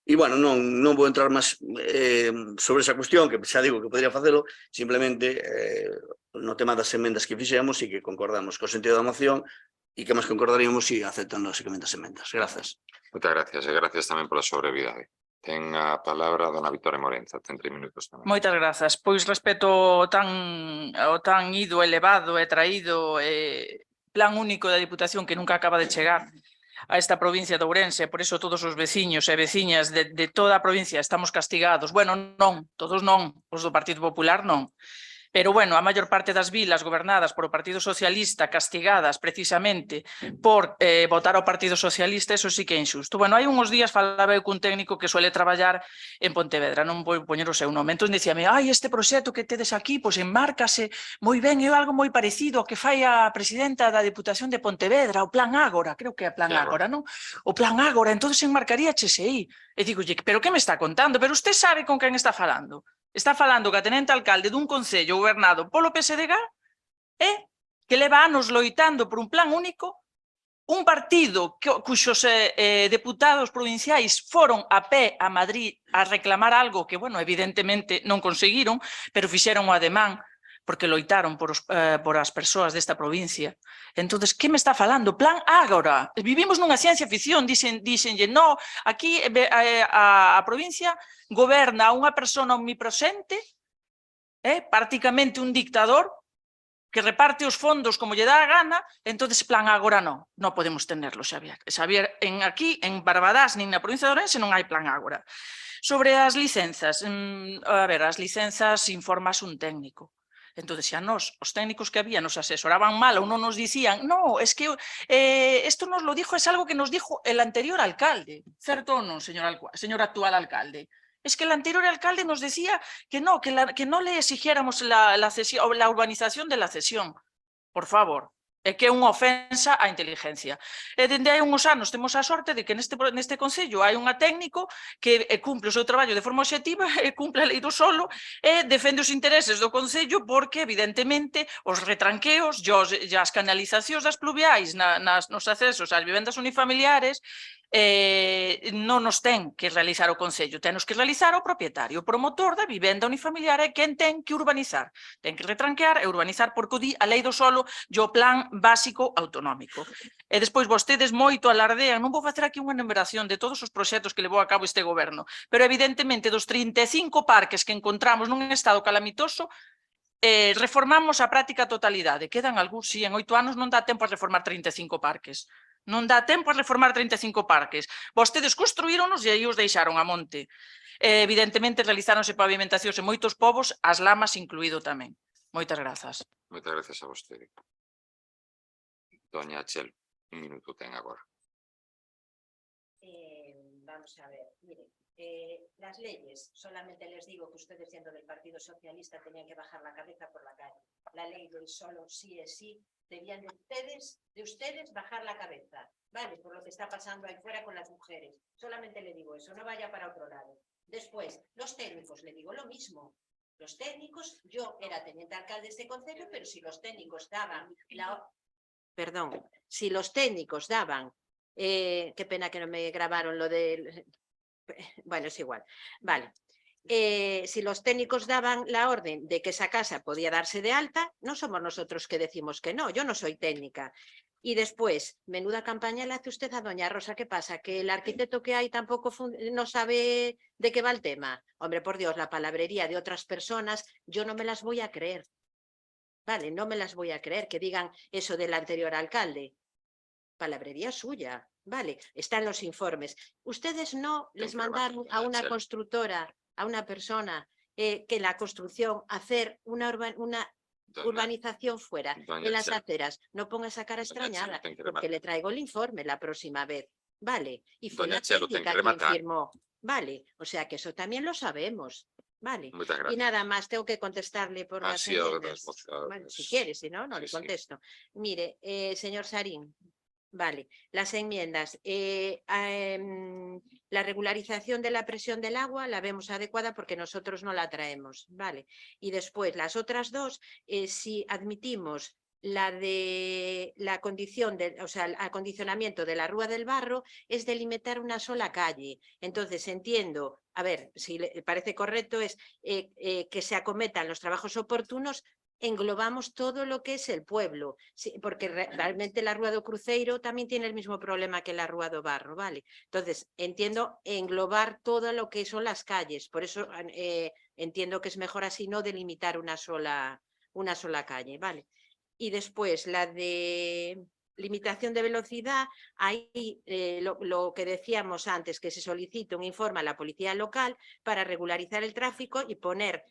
E, bueno, non vou entrar máis sobre esa cuestión, que xa digo que podría facelo, simplemente no tema das emendas que fixemos e que concordamos co sentido da moción e que máis concordaríamos se aceptan lógicamente as emendas. Grazas. Moitas gracias, e gracias tamén pola súa brevidade. Ten a palabra dona Victoria Morenza, ten 3 minutos tamén. Moitas grazas. Pois respecto ao tan ido, elevado e traído plan único da Diputación que nunca acaba de chegar a esta provincia de Ourense, por iso todos os veciños e veciñas de toda a provincia estamos castigados. Bueno, non, todos non, os do Partido Popular non. Pero, bueno, a maior parte das vilas gobernadas por o Partido Socialista, castigadas precisamente por votar ao Partido Socialista, eso sí que é injusto. Bueno, hai uns días falaba eu cun técnico que suele traballar en Pontevedra, non vou poñer o seu nome, entón dicíame, este proxecto que tedes aquí, pois enmárcase moi ben, é algo moi parecido ao que fai a presidenta da Deputación de Pontevedra, o Plan Ágora, creo que é a Plan Ágora, non? O Plan Ágora, entón enmarcaría aí. E digo, pero que me está contando? Pero usted sabe con quen está falando? Está falando que a tenente alcalde dun concello gobernado polo PSDG que leva anos loitando por un plan único, un partido cuxos deputados provinciais foron a pé a Madrid a reclamar algo que, bueno, evidentemente non conseguiron, pero fixeron o ademán porque loitaron por as persoas desta provincia. Entón, que me está falando? Plan Ágora. Vivimos nunha ciencia ficción, díxenlle, no, aquí a provincia goberna unha persona omnipresente, prácticamente un dictador, que reparte os fondos como lle dá a gana, entón, Plan Ágora non podemos tenerlo, Xavier. Aquí, en Barbadás, nin na provincia de Ourense, non hai Plan Ágora. Sobre as licenzas, as licenzas informas un técnico. Entón, xa nos, os técnicos que había nos asesoraban mal ou non nos dicían, no, es que esto nos lo dijo, es algo que nos dijo el anterior alcalde. Certo ou non, señor actual alcalde? Es que el anterior alcalde nos decía que no le exigiéramos la urbanización de la cesión. Por favor. É que é unha ofensa á inteligencia. E dende hai uns anos temos a sorte de que neste Concello hai unha técnico que cumple o seu traballo de forma obxectiva e cumple a lei do solo e defende os intereses do Concello porque, evidentemente, os retranqueos e as canalizacións das pluviais nos accesos ás vivendas unifamiliares non nos ten que realizar o Concello, tenos que realizar o propietario, o promotor da vivenda unifamiliar é quen ten que urbanizar, ten que retranquear e urbanizar porque o di a lei do solo e o plan básico autonómico. E despois vostedes moito alardean, non vou facer aquí unha enumeración de todos os proxectos que levou a cabo este goberno, pero evidentemente dos 35 parques que encontramos nun estado calamitoso, reformamos a práctica totalidade, quedan algúns, si en 8 anos non dá tempo a reformar 35 parques. Non dá tempo a reformar 35 parques. Vostedes construíronos e aí os deixaron a monte. Evidentemente, realizáronse pavimentacións en moitos povos, as lamas incluído tamén. Moitas grazas. Moitas grazas a vostede. Doña Chel, un minuto ten agora. Vamos a ver, miren, las leyes, solamente les digo que ustedes siendo del Partido Socialista tenían que bajar la cabeza por la calle. La ley del solo sí es sí debían de ustedes bajar la cabeza, ¿vale? Por lo que está pasando ahí fuera con las mujeres. Solamente le digo eso, no vaya para otro lado. Después, los técnicos, le digo lo mismo. Los técnicos, yo era teniente alcalde de este concello, pero si los técnicos daban Perdón, si los técnicos daban, qué pena que no me grabaron lo del... Bueno, es igual, vale. Si los técnicos daban la orden de que esa casa podía darse de alta, no somos nosotros que decimos que no, yo no soy técnica. Y después, menuda campaña le hace usted a doña Rosa, ¿qué pasa? ¿Que el arquitecto que hay tampoco no sabe de qué va el tema? Hombre, por Dios, la palabrería de otras personas, yo no me las voy a creer. Vale, no me las voy a creer que digan eso del anterior alcalde. Palabrería suya, vale, están los informes. Ustedes no les mandaron a una constructora, a una persona, que la construcción, hacer una urbanización fuera, en las aceras. No ponga esa cara extrañada, porque le traigo el informe la próxima vez. Vale, y fue la técnica quien firmó. Vale, o sea que eso también lo sabemos. Vale, y nada más, tengo que contestarle por las enmiendas. Bueno, si quiere, si no, no le contesto. Mire, señor Sarín, vale, las enmiendas. La regularización de la presión del agua la vemos adecuada porque nosotros no la traemos, vale. Y después, las otras dos, si admitimos la de la condición, o sea, el acondicionamiento de la Rúa del Barro, es delimitar una sola calle. Entonces, entiendo, a ver, si le parece correcto, es que se acometan los trabajos oportunos, englobamos todo lo que es el pueblo, sí, porque realmente la Rúa do Cruceiro también tiene el mismo problema que la Rúa do Barro, ¿vale? Entonces, entiendo englobar todo lo que son las calles, por eso entiendo que es mejor así no delimitar una sola calle, ¿vale? Y después la de limitación de velocidad, ahí lo que decíamos antes, que se solicita un informe a la policía local para regularizar el tráfico y poner,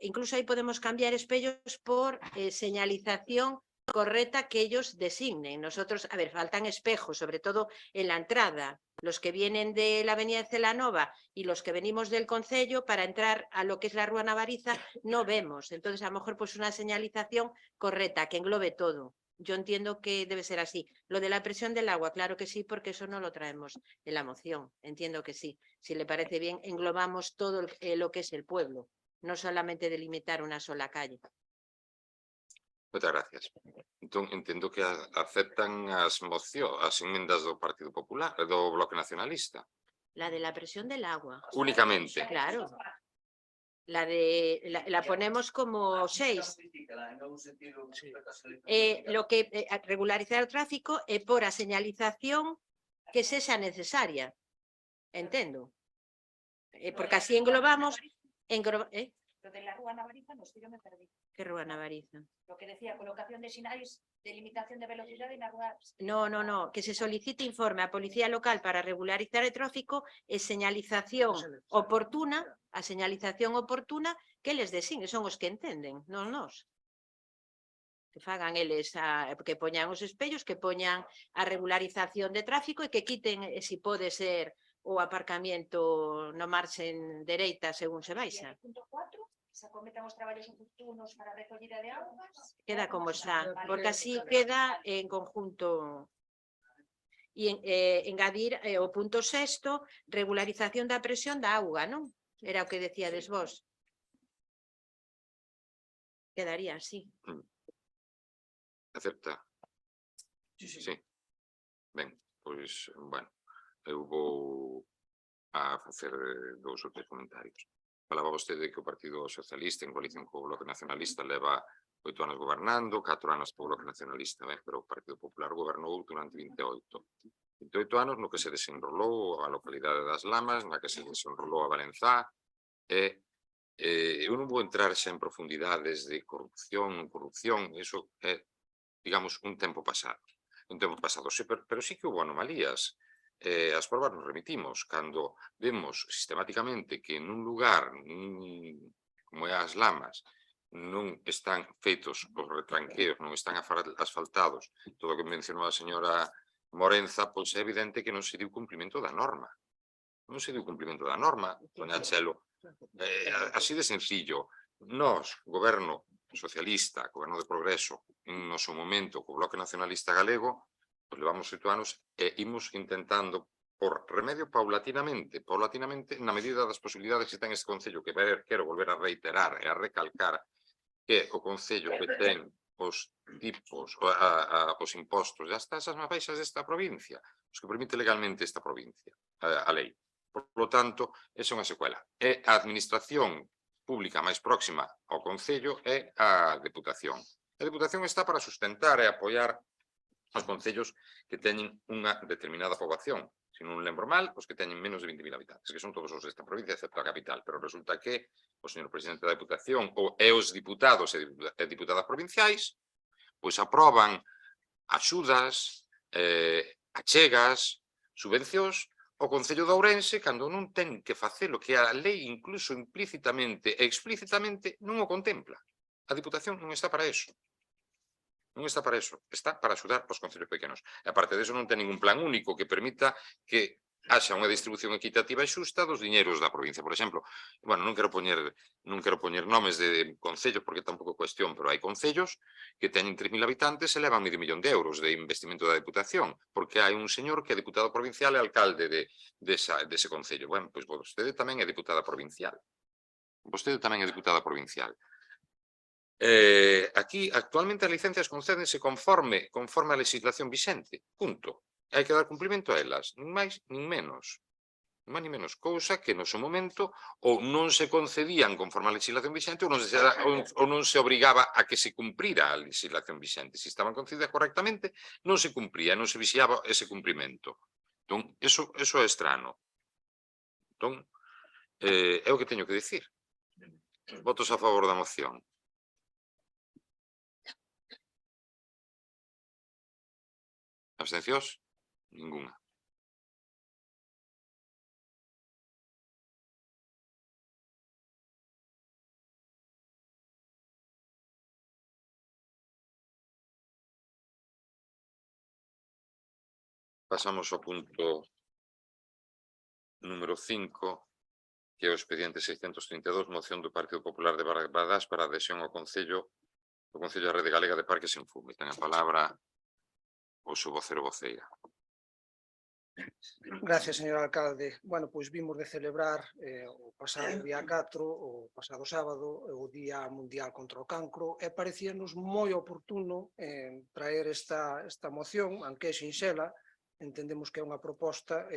incluso ahí podemos cambiar espellos por señalización correcta que ellos designen. Nosotros, a ver, faltan espejos, sobre todo en la entrada, los que vienen de la avenida de Celanova y los que venimos del concello, para entrar a lo que es la Rúa Navariza, no vemos. Entonces, a lo mejor, pues una señalización correcta, que englobe todo. Yo entiendo que debe ser así. Lo de la presión del agua, claro que sí, porque eso no lo traemos en la moción. Entiendo que sí. Si le parece bien, englobamos todo lo que es el pueblo, no solamente delimitar una sola calle. Moitas gracias. Entón, entendo que aceptan as enmendas do Partido Popular, do Bloque Nacionalista. La de la presión del agua. Únicamente. Claro. La ponemos como 6. Lo que regularizar o tráfico é por a señalización que sexa necesaria. Entendo. Porque así englobamos... Lo de la Rúa Navariza, no sé, yo me perdí. ¿Qué Rúa Navariza? Lo que decía, colocación de señales de limitación de velocidad en la Rúa... No, que se solicite informe a Policía Local para regularizar el tráfico e señalización oportuna, a señalización oportuna que les designe, son os que entenden, non nos. Que fagan eles, que poñan os espellos, que poñan a regularización de tráfico e que quiten, si pode ser, o aparcamiento no marxen dereita según se baixa. E punto 4, se acometan os traballos oportunos para a recollida de augas. Queda como está, porque así queda en conjunto. E engadir o punto 6, regularización da presión da auga, non? Era o que decíades vos. Quedaría así. Acepta? Sí. Ben, pois, bueno, eu vou a facer 2 ou 3 comentarios. Falaba vostede que o Partido Socialista, en coalición co Bloque Nacionalista, leva 8 anos gobernando, 4 anos co Bloque Nacionalista, pero o Partido Popular gobernou durante 28 anos no que se desenrolou a localidade das Lamas, na que se desenrolou a Valenzá, eu non vou entrar xa en profundidades de corrupción, iso é, digamos, un tempo pasado, sí, pero sí que houve anomalías. As probas nos remitimos cando vemos sistemáticamente que nun lugar como é as Lamas non están feitos os retranqueos, non están asfaltados, todo o que mencionou a señora Morenza, pois é evidente que non se diu cumprimento da norma. Non se diu cumprimento da norma, doña Chelo. Así de sencillo. Nós, goberno socialista, goberno de progreso, no seu momento, co Bloque Nacionalista Galego, pois levamos 8 anos e imos intentando por remedio paulatinamente, na medida das posibilidades que ten este Concello, que quero volver a reiterar e a recalcar, que o Concello que ten os tipos, os impostos e as tasas máis baixas desta provincia, os que permite legalmente esta provincia, a lei. Por lo tanto, esa é unha secuela. É a administración pública máis próxima ao Concello é a Deputación. A Deputación está para sustentar e apoiar os concellos que teñen unha determinada poboación. Se non lembro mal, os que teñen menos de 20.000 habitantes, que son todos os desta provincia, excepto a capital. Pero resulta que o señor presidente da Deputación e os diputados e diputadas provinciais pois aproban axudas, achegas, subvencións ao Concello de Ourense cando non ten que facelo, que a lei incluso implícitamente e explícitamente non o contempla. A Diputación non está para eso. Non está para eso, está para axudar aos concellos pequenos. E aparte disso non ten ningún plan único que permita que haxa unha distribución equitativa e xusta dos diñeiros da provincia. Por exemplo, bueno, non quero poñer nomes de concellos porque tampouco é cuestión, pero hai concellos que teñen 3.000 habitantes e levan medio millón de euros de investimento da Deputación, porque hai un señor que é diputado provincial e alcalde dese concello. Bueno, pois vostede tamén é diputada provincial. Vostede tamén é diputada provincial. Aquí, actualmente, as licencias concédense conforme a legislación vixente. Punto. Hai que dar cumprimento a elas, nin máis nin menos. Nin máis nin menos. Cousa que no seu momento ou non se concedían conforme a legislación vixente ou non se obrigaba a que se cumprira a legislación vixente. Se estaban concedidas correctamente, non se cumpría, non se vixiaba ese cumprimento. Entón, eso é estrano. Entón, é o que teño que dicir. Votos a favor da moción. Abstencións? Ninguna. Pasamos ao punto número 5, que é o expediente 632, moción do Partido Popular de Barbadás para adhesión ao Concello da Rede Galega de Parques en Fume. Ten a palabra o seu vocero voceira. Gracias, señor alcalde. Bueno, pois vimos de celebrar o pasado día 4, o pasado sábado, o Día Mundial contra o Cancro, e parecíanos moi oportuno traer esta moción, aunque é sinxela. Entendemos que é unha proposta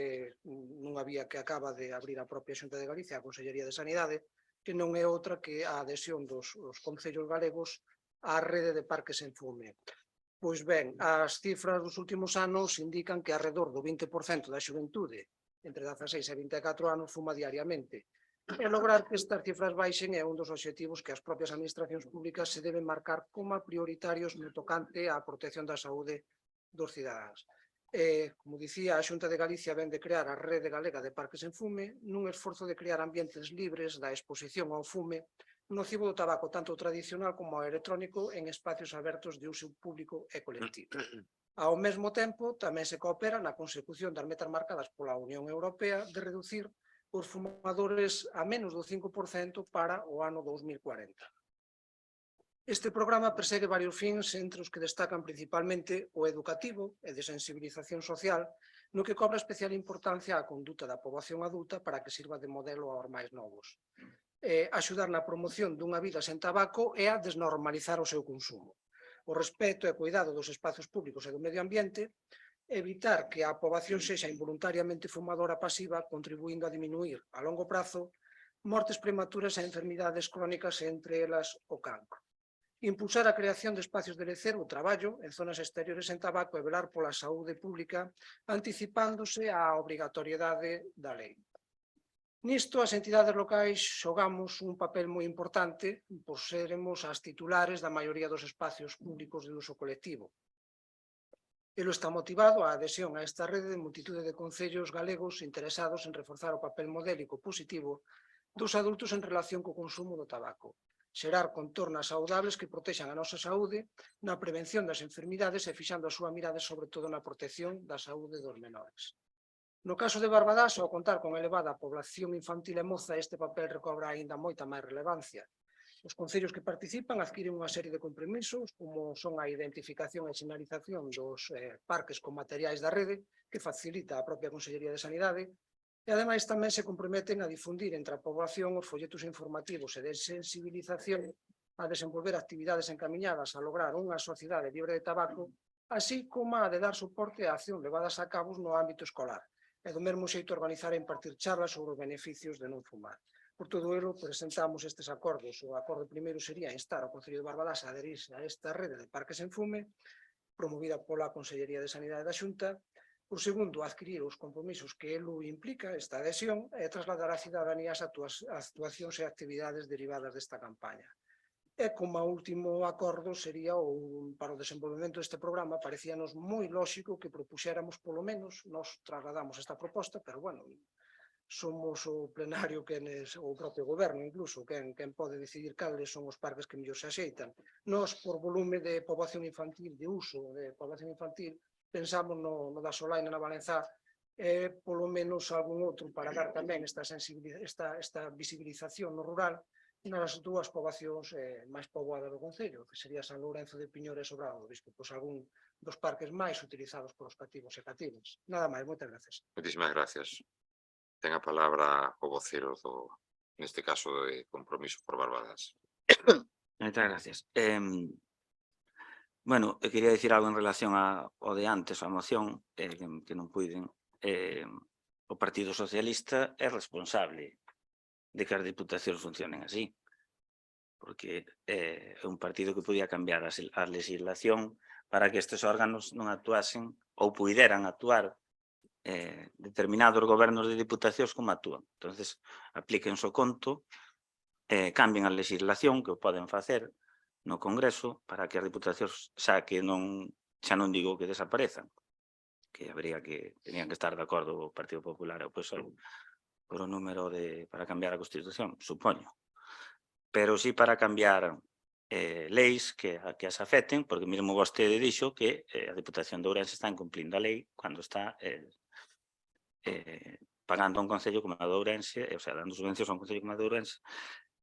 nunha vía que acaba de abrir a propia Xunta de Galicia, a Consellería de Sanidade, que non é outra que a adhesión dos concellos galegos á rede de parques en fume. Pois ben, as cifras dos últimos anos indican que alrededor do 20% da xuventude entre 16 e 24 anos fuma diariamente. E lograr que estas cifras baixen é un dos obxectivos que as propias administracións públicas se deben marcar como prioritarios no tocante á protección da saúde dos cidadáns. Como dicía, a Xunta de Galicia ven de crear a Rede Galega de Parques en Fume nun esforzo de crear ambientes libres da exposición ao fume nocivo do tabaco, tanto tradicional como electrónico, en espacios abertos de uso público e colectivo. Ao mesmo tempo, tamén se coopera na consecución das metas marcadas pola Unión Europea de reducir os fumadores a menos do 5% para o ano 2040. Este programa persegue varios fins, entre os que destacan principalmente o educativo e de sensibilización social, no que cobra especial importancia á conduta da poboación adulta para que sirva de modelo aos máis novos. Axudar na promoción dunha vida sen tabaco e a desnormalizar o seu consumo. O respeto e cuidado dos espacios públicos e do medio ambiente, evitar que a poboación sexa involuntariamente fumadora pasiva, contribuindo a diminuir a longo prazo mortes prematuras e enfermidades crónicas, entre elas o cancro. Impulsar a creación de espacios de lecer ou traballo en zonas exteriores sen tabaco e velar pola saúde pública, anticipándose á obrigatoriedade da lei. Nisto, as entidades locais xogamos un papel moi importante por seremos as titulares da maioría dos espacios públicos de uso colectivo. Elo está motivado a adhesión a esta rede de multitude de concellos galegos interesados en reforzar o papel modélico positivo dos adultos en relación co consumo do tabaco, xerar contornas saudables que protexan a nosa saúde na prevención das enfermidades e fixando a súa mirada sobre todo na protección da saúde dos menores. No caso de Barbadás, ao contar con elevada población infantil e moza, este papel recobra aínda moita máis relevancia. Os concellos que participan adquiren unha serie de compromisos, como son a identificación e sinalización dos parques con materiais da rede, que facilita a propia Consellería de Sanidade, e ademais tamén se comprometen a difundir entre a poboación os folletos informativos e de sensibilización a desenvolver actividades encamiñadas a lograr unha sociedade libre de tabaco, así como a de dar soporte á acción levadas a cabo no ámbito escolar, e do mesmo xeito organizar e impartir charlas sobre os beneficios de non fumar. Por todo ello, presentamos estes acordos. O acordo primeiro sería instar ao Concello de Barbadás a aderirse a esta rede de parques en fume, promovida pola Consellería de Sanidade da Xunta. Por segundo, adquirir os compromisos que elo implica, esta adhesión, e trasladar á cidadanía as actuacións e actividades derivadas desta campaña. E como último acordo sería para o desenvolvemento deste programa, parecíanos moi lóxico que propuxéramos, polo menos, nos trasladamos esta proposta, pero bueno, somos o plenario o propio goberno incluso, quen pode decidir cales son os parques que mellor se axeitan. Nós, por volume de poboación infantil, de uso de poboación infantil, pensamos no da Solaina na Valenzá, e polo menos algún outro para dar tamén esta visibilización no rural nas dúas poboacións máis poboadas do concello, que sería San Lourenzo de Piñor e Sobrado do Bispo, pois algún dos parques máis utilizados polos cativos e cativas. Nada máis, moitas gracias. Moitísimas gracias. Ten a palabra o vocero neste caso de Compromiso por Barbadás. Moitas gracias. Bueno, eu quería dicir algo en relación ao de antes, a moción, que non puiden. O Partido Socialista é responsable de que as diputacións funcionen así, porque é un partido que podía cambiar a legislación para que estes órganos non actuasen ou puideran actuar determinados gobernos de diputacións como actúan. Entonces, aplíquense o conto, cambien a legislación, que o poden facer no Congreso, para que as diputacións xa non digo que desaparezan, que tenían que estar de acordo o Partido Popular e o PSOE por o número para cambiar a Constitución, supoño. Pero sí para cambiar leis que as afecten, porque mesmo vostede dixo que a Diputación de Ourense está incumplindo a lei cando está pagando a un concello como a de Ourense, o sea, dando subvencións a un concello como a de Ourense,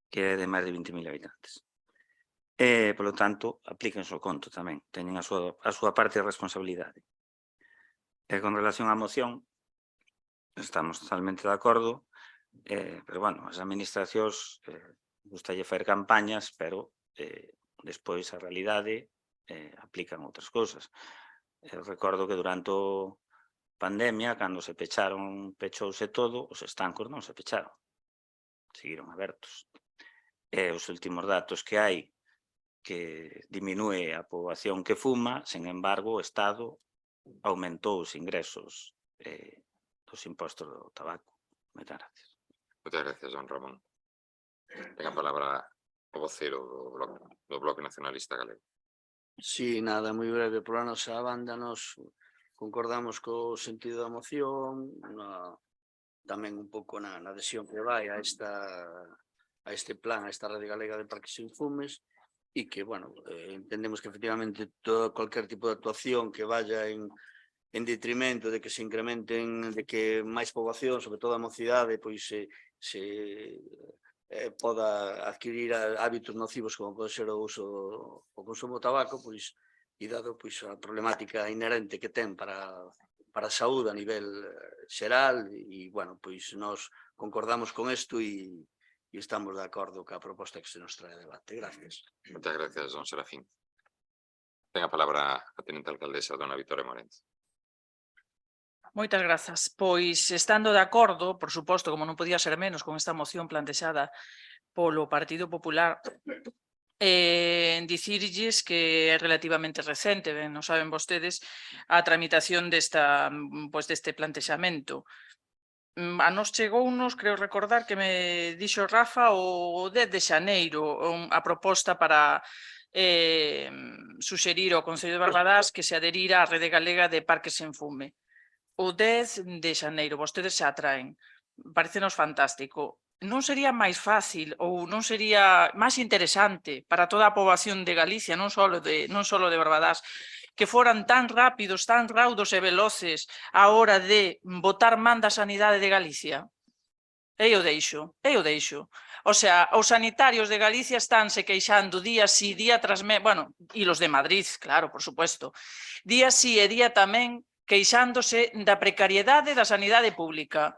que é de máis de 20.000 habitantes. Por lo tanto, aplíquense o conto tamén, teñen a súa parte de responsabilidade. Con relación á moción, estamos totalmente de acordo, pero, bueno, as administracións gustalle facer campañas, pero despois a realidade aplican outras cousas. Recordo que durante a pandemia, cando pechouse todo, os estancos non se pecharon, seguiron abertos. Os últimos datos que hai, que diminúe a poboación que fuma, sen embargo, o Estado aumentou os ingresos dos impostos do tabaco. Moitas gracias. Moitas gracias, don Ramón. Ten a palabra o vocero do Bloque Nacionalista Galego. Sí, nada, moi breve. Por a nosa banda, nos concordamos co sentido da moción, tamén un pouco na adhesión que vai a este plan, a esta Rede Galega de Parques Sin Fumes, e que, bueno, entendemos que efectivamente cualquier tipo de actuación que vaya en detrimento de que se incrementen, de que máis poboación, sobre todo a mocidade, pois se poda adquirir hábitos nocivos como pode ser o consumo do tabaco, pois, e dado a problemática inherente que ten para a saúde a nivel xeral, e, bueno, pois nos concordamos con isto e estamos de acordo ca proposta que se nos trae a debate. Gracias. Moitas gracias, don Serafín. Ten a palabra a tenente alcaldesa, dona Victoria Morenz. Moitas grazas. Pois, estando de acordo, por suposto, como non podía ser menos con esta moción plantexada polo Partido Popular, dicirlles que é relativamente recente, ben, non saben vostedes, a tramitación deste plantexamento. A nos chegounos, creo recordar que me dixo Rafa o 10 de xaneiro a proposta para suxerir ao Concello de Barbadás que se adherira á Rede Galega de Parques Sen Fume. O 10 de xaneiro, vostedes xa traen. Parecenos fantástico. Non sería máis fácil ou non sería máis interesante para toda a poboación de Galicia, non só de Barbadás, que foran tan rápidos, tan raudos e veloces a hora de botar man da sanidade de Galicia? E eu deixo. O sea, os sanitarios de Galicia estánse queixando día sí, día tras mes, bueno, e los de Madrid, claro, por supuesto, día sí e día tamén queixándose da precariedade da sanidade pública.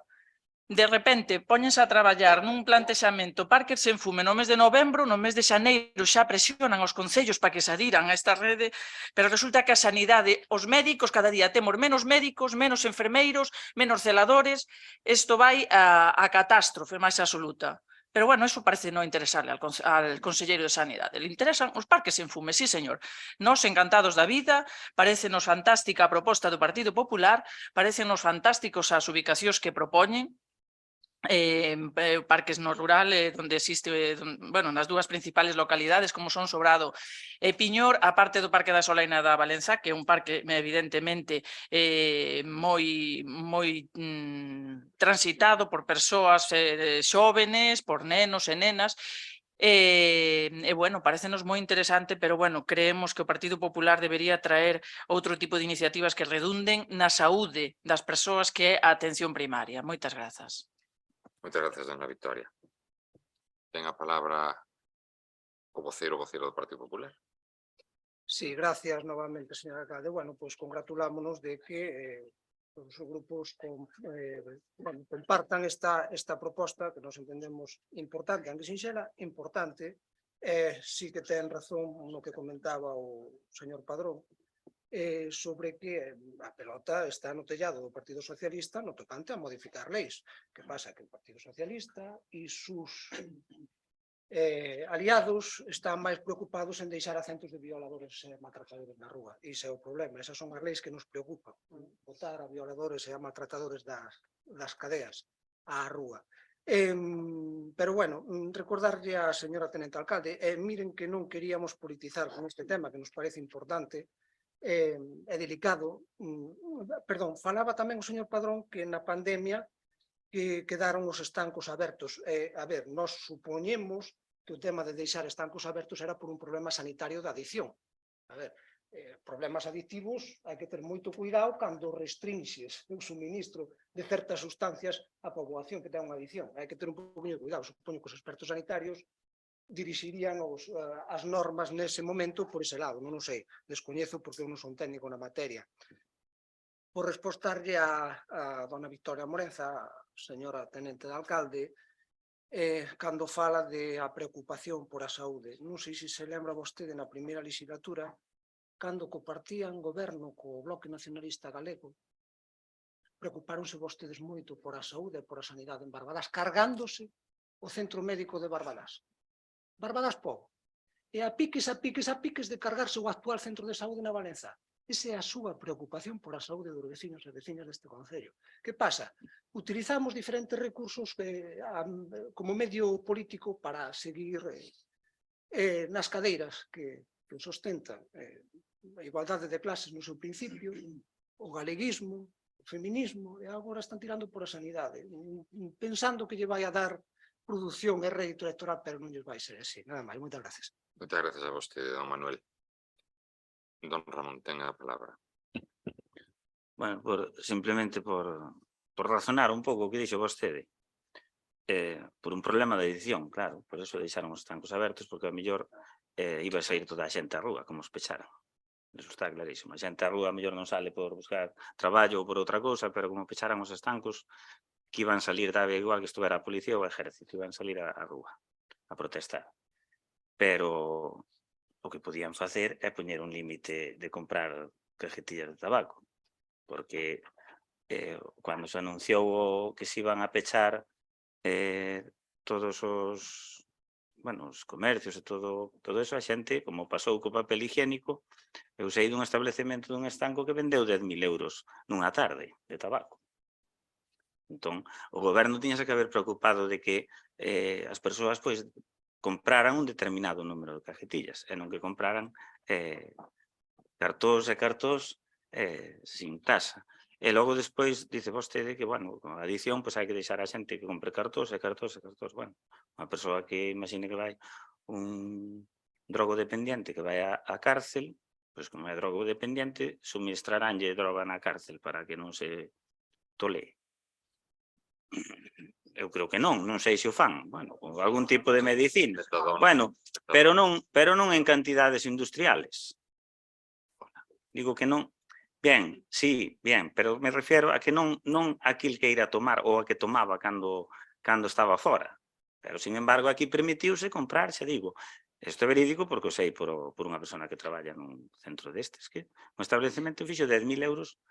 De repente, póñense a traballar nun plantexamento parques sen fume no mes de novembro, no mes de xaneiro xa presionan os concellos para que se adiran a esta rede, pero resulta que a sanidade, os médicos, cada día temos menos médicos, menos enfermeiros, menos celadores, isto vai a catástrofe máis absoluta. Pero bueno, eso parece non interesarle al consellero de Sanidade. Le interesan os parques sen fume, sí, señor. Nos encantados da vida, parecenos fantástica a proposta do Partido Popular, parecenos fantásticos as ubicacións que propoñen, parques no rural, donde existe, bueno, nas dúas principales localidades, como son Sobrado e Piñor, a parte do Parque da Solaina da Valenza, que é un parque evidentemente moi transitado por persoas xóvenes, por nenos e nenas, bueno, parecenos moi interesante, pero bueno, creemos que o Partido Popular debería traer outro tipo de iniciativas que redunden na saúde das persoas, que é a atención primaria. Moitas grazas. Moitas gracias, dona Victoria. Ten a palabra o vocero do Partido Popular. Sí, gracias novamente, señor alcalde. Bueno, pues congratulámonos de que os grupos compartan esta proposta, que nos entendemos importante, aunque sinxela, importante. Sí que ten razón no que comentaba o señor Padrón, sobre que a pelota está no tellado do Partido Socialista no tocante a modificar leis. Que pasa? Que o Partido Socialista e sus aliados están máis preocupados en deixar a centos de violadores e maltratadores na rúa. Ese é o problema, esas son as leis que nos preocupan, botar a violadores e a maltratadores das cadeas á rúa. Pero bueno, recordarlle á señora tenente alcalde, miren que non queríamos politizar con este tema, que nos parece importante, é delicado. Perdón, falaba tamén o señor Padrón que na pandemia que quedaron os estancos abertos. A ver, nós supoñemos que o tema de deixar estancos abertos era por un problema sanitario de adicción. A ver, problemas adictivos hai que ter moito cuidado cando restrinxes o suministro de certas sustancias á poboación que ten unha adicción. Hai que ter un poquinho de cuidado. Supoño que os expertos sanitarios dirixirían as normas nese momento por ese lado, non o sei, descoñezo porque eu non son técnico na materia. Por respostarlle a dona Victoria Morenza, a señora tenente de alcalde, cando fala de a preocupación por a saúde. Non sei se se lembra vostede na primeira legislatura, cando compartían goberno co Bloque Nacionalista Galego, preocupáronse vostedes moito por a saúde e por a sanidade en Barbadás, cargándose o centro médico de Barbadás. Barbadás Pobo, e a piques de cargarse o actual centro de saúde na Valenza. Esa é a súa preocupación por a saúde dos vecinos e veciñas deste concello. Que pasa? Utilizamos diferentes recursos como medio político para seguir nas cadeiras que sustentan a igualdade de clases no seu principio, o galeguismo, o feminismo, e agora están tirando por a sanidade, pensando que lle vai a dar produción e rédito electoral, pero non lles vai ser así. Nada máis, moitas gracias. Moitas gracias a vostede, don Manuel. Don Ramón, ten a palabra. Bueno, simplemente por razonar un pouco o que dixo vostede. Por un problema de edición, claro, por eso deixaron os estancos abertos, porque a mellor iba a sair toda a xente á rúa, como os pecharon. Eso está clarísimo. A xente á rúa a mellor non sale por buscar traballo ou por outra cousa, pero como pecharan os estancos, que iban salir, daba igual que estuvera a policía ou o exército, iban salir á rúa a protestar. Pero o que podían facer é poñer un límite de comprar cajetillas de tabaco, porque cando se anunciou que se iban a pechar todos os comercios e todo eso, a xente, como pasou co papel higiénico, eu sei dun establecemento dun estanco que vendeu 10.000 euros nunha tarde de tabaco. Entón, o goberno tiñase que haber preocupado de que as persoas compraran un determinado número de cajetillas e non que compraran cartós sin tasa. E logo despois dice vostede que, bueno, con a adición hai que deixar a xente que compre cartós e cartós e cartós. Bueno, unha persoa que imagine que vai un drogodependiente que vai á cárcel, pois como é drogodependiente, suministraránlle droga na cárcel para que non se tolee. Eu Eu creo que non sei se o fan. Bueno, con algún tipo de medicina. Metadona. Bueno, pero non en cantidades industriales. Digo que non. Bien, sí, bien, pero me refiero a que non aquil que ir a tomar ou a que tomaba cando estaba fora. Pero, sin embargo, aquí permitiuse comprar, xa digo, isto é verídico porque o sei por unha persona que traballa nun centro destes, que un establecemento fixo 10.000 euros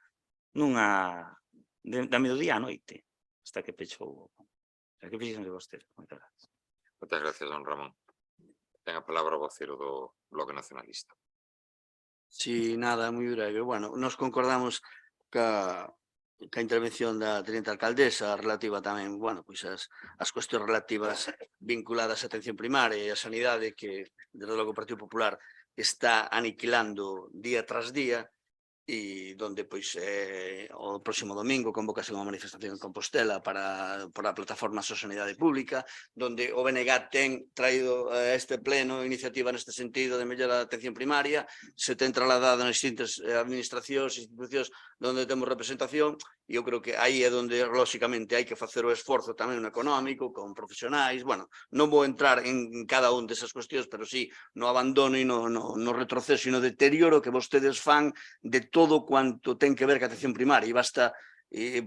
da mediodía á noite, hasta que pechou. Que fixen de vostedes. Moitas gracias. Moitas gracias, don Ramón. Ten a palabra o vocero do Bloque Nacionalista. Si, nada, moi breve. Bueno, nos concordamos ca intervención da teniente alcaldesa relativa tamén, bueno, pois as cuestións relativas vinculadas á atención primaria e á sanidade que, desde logo, o Partido Popular está aniquilando día tras día e donde, pois, o próximo domingo convocase unha manifestación en Compostela por a plataforma So Sanidade Pública, donde o BNG ten traído a este pleno iniciativa neste sentido de mellora da atención primaria, se ten trasladado nas distintas administracións e institucións donde temos representación, e eu creo que aí é onde, lóxicamente, hai que facer o esforzo tamén no económico, con profesionais. Bueno, non vou entrar en cada un desas cuestións, pero sí no abandono e no retroceso e no deterioro que vostedes fan de todo cuanto ten que ver ca atención primaria. E basta,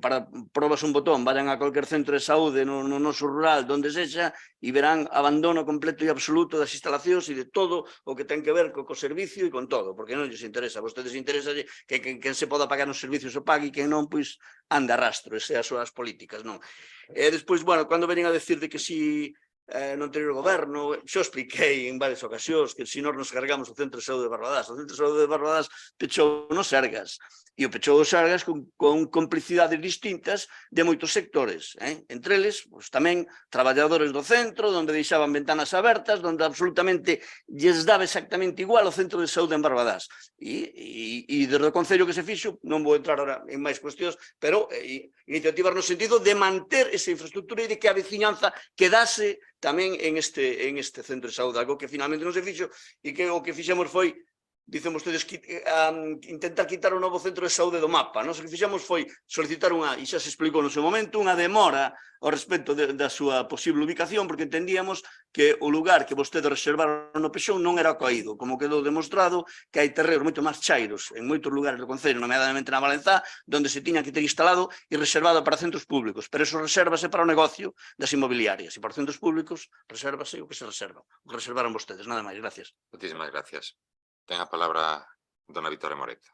para probas un botón, vayan a cualquier centro de saúde no noso rural, donde sexa, e verán abandono completo e absoluto das instalacións e de todo o que ten que ver co servicio e con todo, porque non lles interesa. A vostedes interesa que quen se poda pagar os servicios o pague e quen non, pois, anda a rastro, ese as súas políticas, non? E despois, bueno, cando venen a decir de que si no anterior goberno, xo expliquei en varias ocasións que se nós nos cargamos o Centro de Saúde de Barbadás, o Centro de Saúde de Barbadás pechou nos Sergas, e o pechou os Sergas con complicidades distintas de moitos sectores, entre eles, pues, tamén traballadores do centro, onde deixaban ventanas abertas, onde absolutamente lles daba exactamente igual o Centro de Saúde en Barbadás. E desde o Concello que se fixo, non vou entrar ahora en máis cuestións, pero iniciativas no sentido de manter esa infraestructura e de que a veciñanza quedase tamén en este centro de saúde, algo que finalmente non se fixo e que o que fixemos foi, dicen vostedes, intentar quitar o novo centro de saúde do mapa. Nós o que fixemos foi solicitar e xa se explicou no seu momento, unha demora ao respecto da súa posible ubicación, porque entendíamos que o lugar que vostedes reservaron no Pexón non era o caído, como quedou demostrado que hai terreos moito máis chairos en moitos lugares do Concello, nomeadamente na Valenzá, donde se tiña que ter instalado e reservado para centros públicos, pero eso resérvase para o negocio das inmobiliarias, e para centros públicos resérvase o que se reserva, o que reservaron vostedes. Nada máis, gracias. Moitísimas gracias. Ten a palabra dona Victoria Moreto.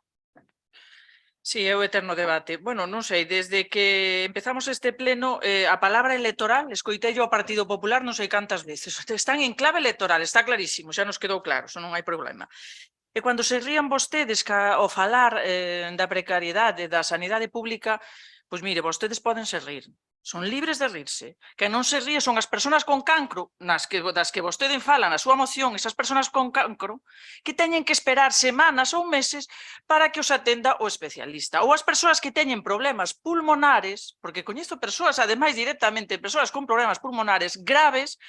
Sí, é o eterno debate. Bueno, non sei, desde que empezamos este pleno, a palabra electoral, escoitei ao Partido Popular non sei cantas veces. Están en clave electoral, está clarísimo, xa nos quedou claro, eso non hai problema. E cando se rían vostedes ao falar da precariedade da sanidade pública, pois mire, vostedes podense rir. Son libres de rirse. Que non se ríe son as persoas con cancro, das que vostede fala na súa moción, esas persoas con cancro, que teñen que esperar semanas ou meses para que os atenda o especialista. Ou as persoas que teñen problemas pulmonares, porque coñezo persoas, ademais directamente, persoas con problemas pulmonares graves,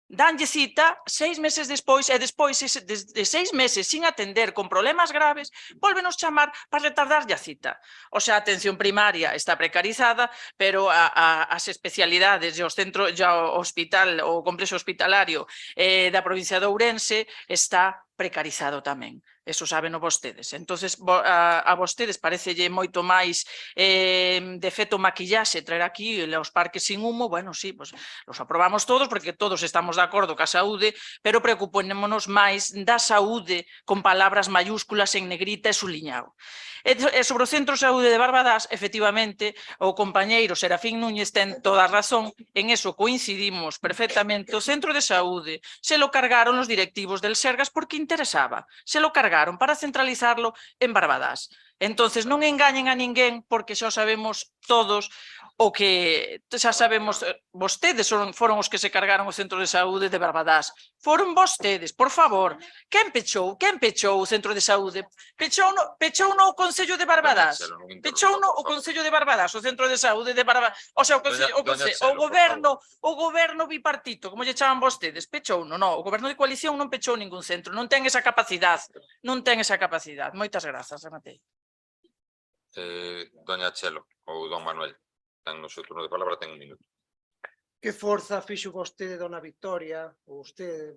danlle cita 6 meses despois, e despois de 6 meses sin atender con problemas graves, volvenos chamar para retardarlle a cita. O sea, a atención primaria está precarizada, pero as especialidades e os centros, o hospital, o complexo hospitalario da provincia de Ourense está precarizado tamén. Eso saben vostedes. Entonces, a vostedes parecelle moito máis de feto maquillaxe traer aquí os parques sin humo. Bueno, sí, pues los aprobamos todos porque todos estamos de acordo ca saúde, pero preocupémonos máis da saúde con palabras mayúsculas en negrita e suliñado. E sobre o Centro de Saúde de Barbadás, efectivamente, o compañeiro Serafín Núñez ten toda a razón, en eso coincidimos perfectamente. O Centro de Saúde se lo cargaron os directivos del Sergas porque interesaba, se lo cargaron para centralizarlo en Barbadás. Entonces non engañen a ninguén porque xa sabemos todos o que xa sabemos, vostedes foron os que se cargaron o Centro de Saúde de Barbadás. Foron vostedes, por favor. Quen pechou o Centro de Saúde? Pechou no o Concello de Barbadás. Pechou no o Concello de Barbadás, o Centro de Saúde de Barbadás. O sea, o goberno bipartito, como lle chaman vostedes, pechou no. O goberno de coalición non pechou ningún centro, non ten esa capacidade. Non ten esa capacidade. Moitas grazas, rematei. Doña Chelo ou don Manuel, ten no seu turno de palabra, ten un minuto. Que forza fixo vostede, dona Victoria, ou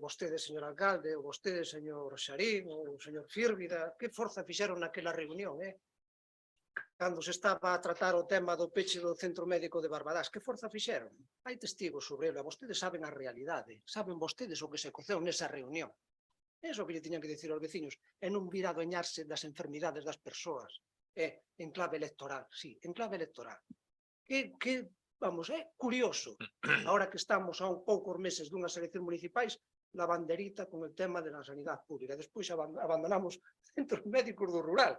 vostede, señor alcalde, ou vostede, señor Xarín, ou señor Fírvida, que forza fixeron naquela reunión, cando se estaba a tratar o tema do peche do Centro Médico de Barbadás? Que forza fixeron? Hai testigos sobre ele, vostedes saben a realidade, saben vostedes o que se coceu nesa reunión. Eso que lle tiñan que dicir aos veciños, e non vir a adueñarse das enfermidades das persoas. En clave electoral, sí, en clave electoral. Vamos, é curioso, ahora que estamos a un poucos meses dunhas eleccións municipais, la banderita con el tema de la sanidade pública. Despois abandonamos centros médicos do rural.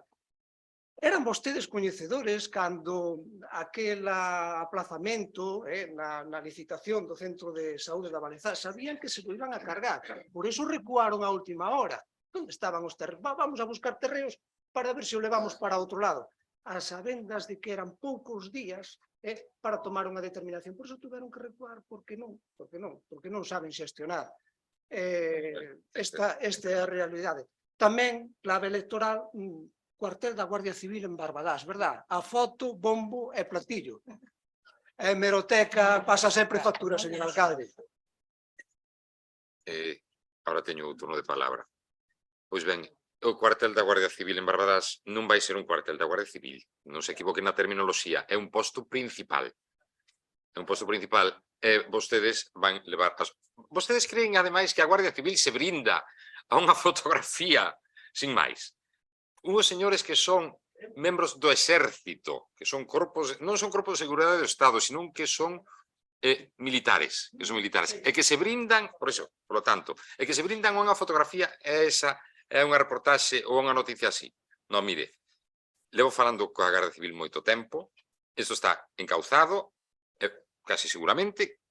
Eran vostedes coñecedores cando aquel aplazamento na licitación do Centro de Saúde da Valezá, sabían que se lo iban a cargar, por eso recuaron a última hora. Onde estaban os terreos? Vamos a buscar terreos para ver se o levamos para outro lado. As sabendas de que eran poucos días para tomar unha determinación. Por iso tiveron que recuar, porque non saben xestionar. Esta é a realidade. Tamén, clave electoral, cuartel da Guardia Civil en Barbadás, verdad? A foto, bombo e platillo. A hemeroteca pasa sempre factura, señor alcalde. Ahora teño o turno de palabra. Pois ben, o cuartel da Guardia Civil en Barbadás non vai ser un cuartel da Guardia Civil. Non se equivoquen na terminoloxía. É un posto principal. É un posto principal e vostedes van levar... Vostedes creen, ademais, que a Guardia Civil se brinda a unha fotografía sin máis. Unhos señores que son membros do exército, que son corpos... Non son corpos de seguridade do Estado, sino que son militares, e que se brindan, por iso, por lo tanto, e que se brindan unha fotografía esa... É unha reportaxe ou unha noticia así. Non, mire, levo falando coa Garda Civil moito tempo, isto está encauzado, e casi seguramente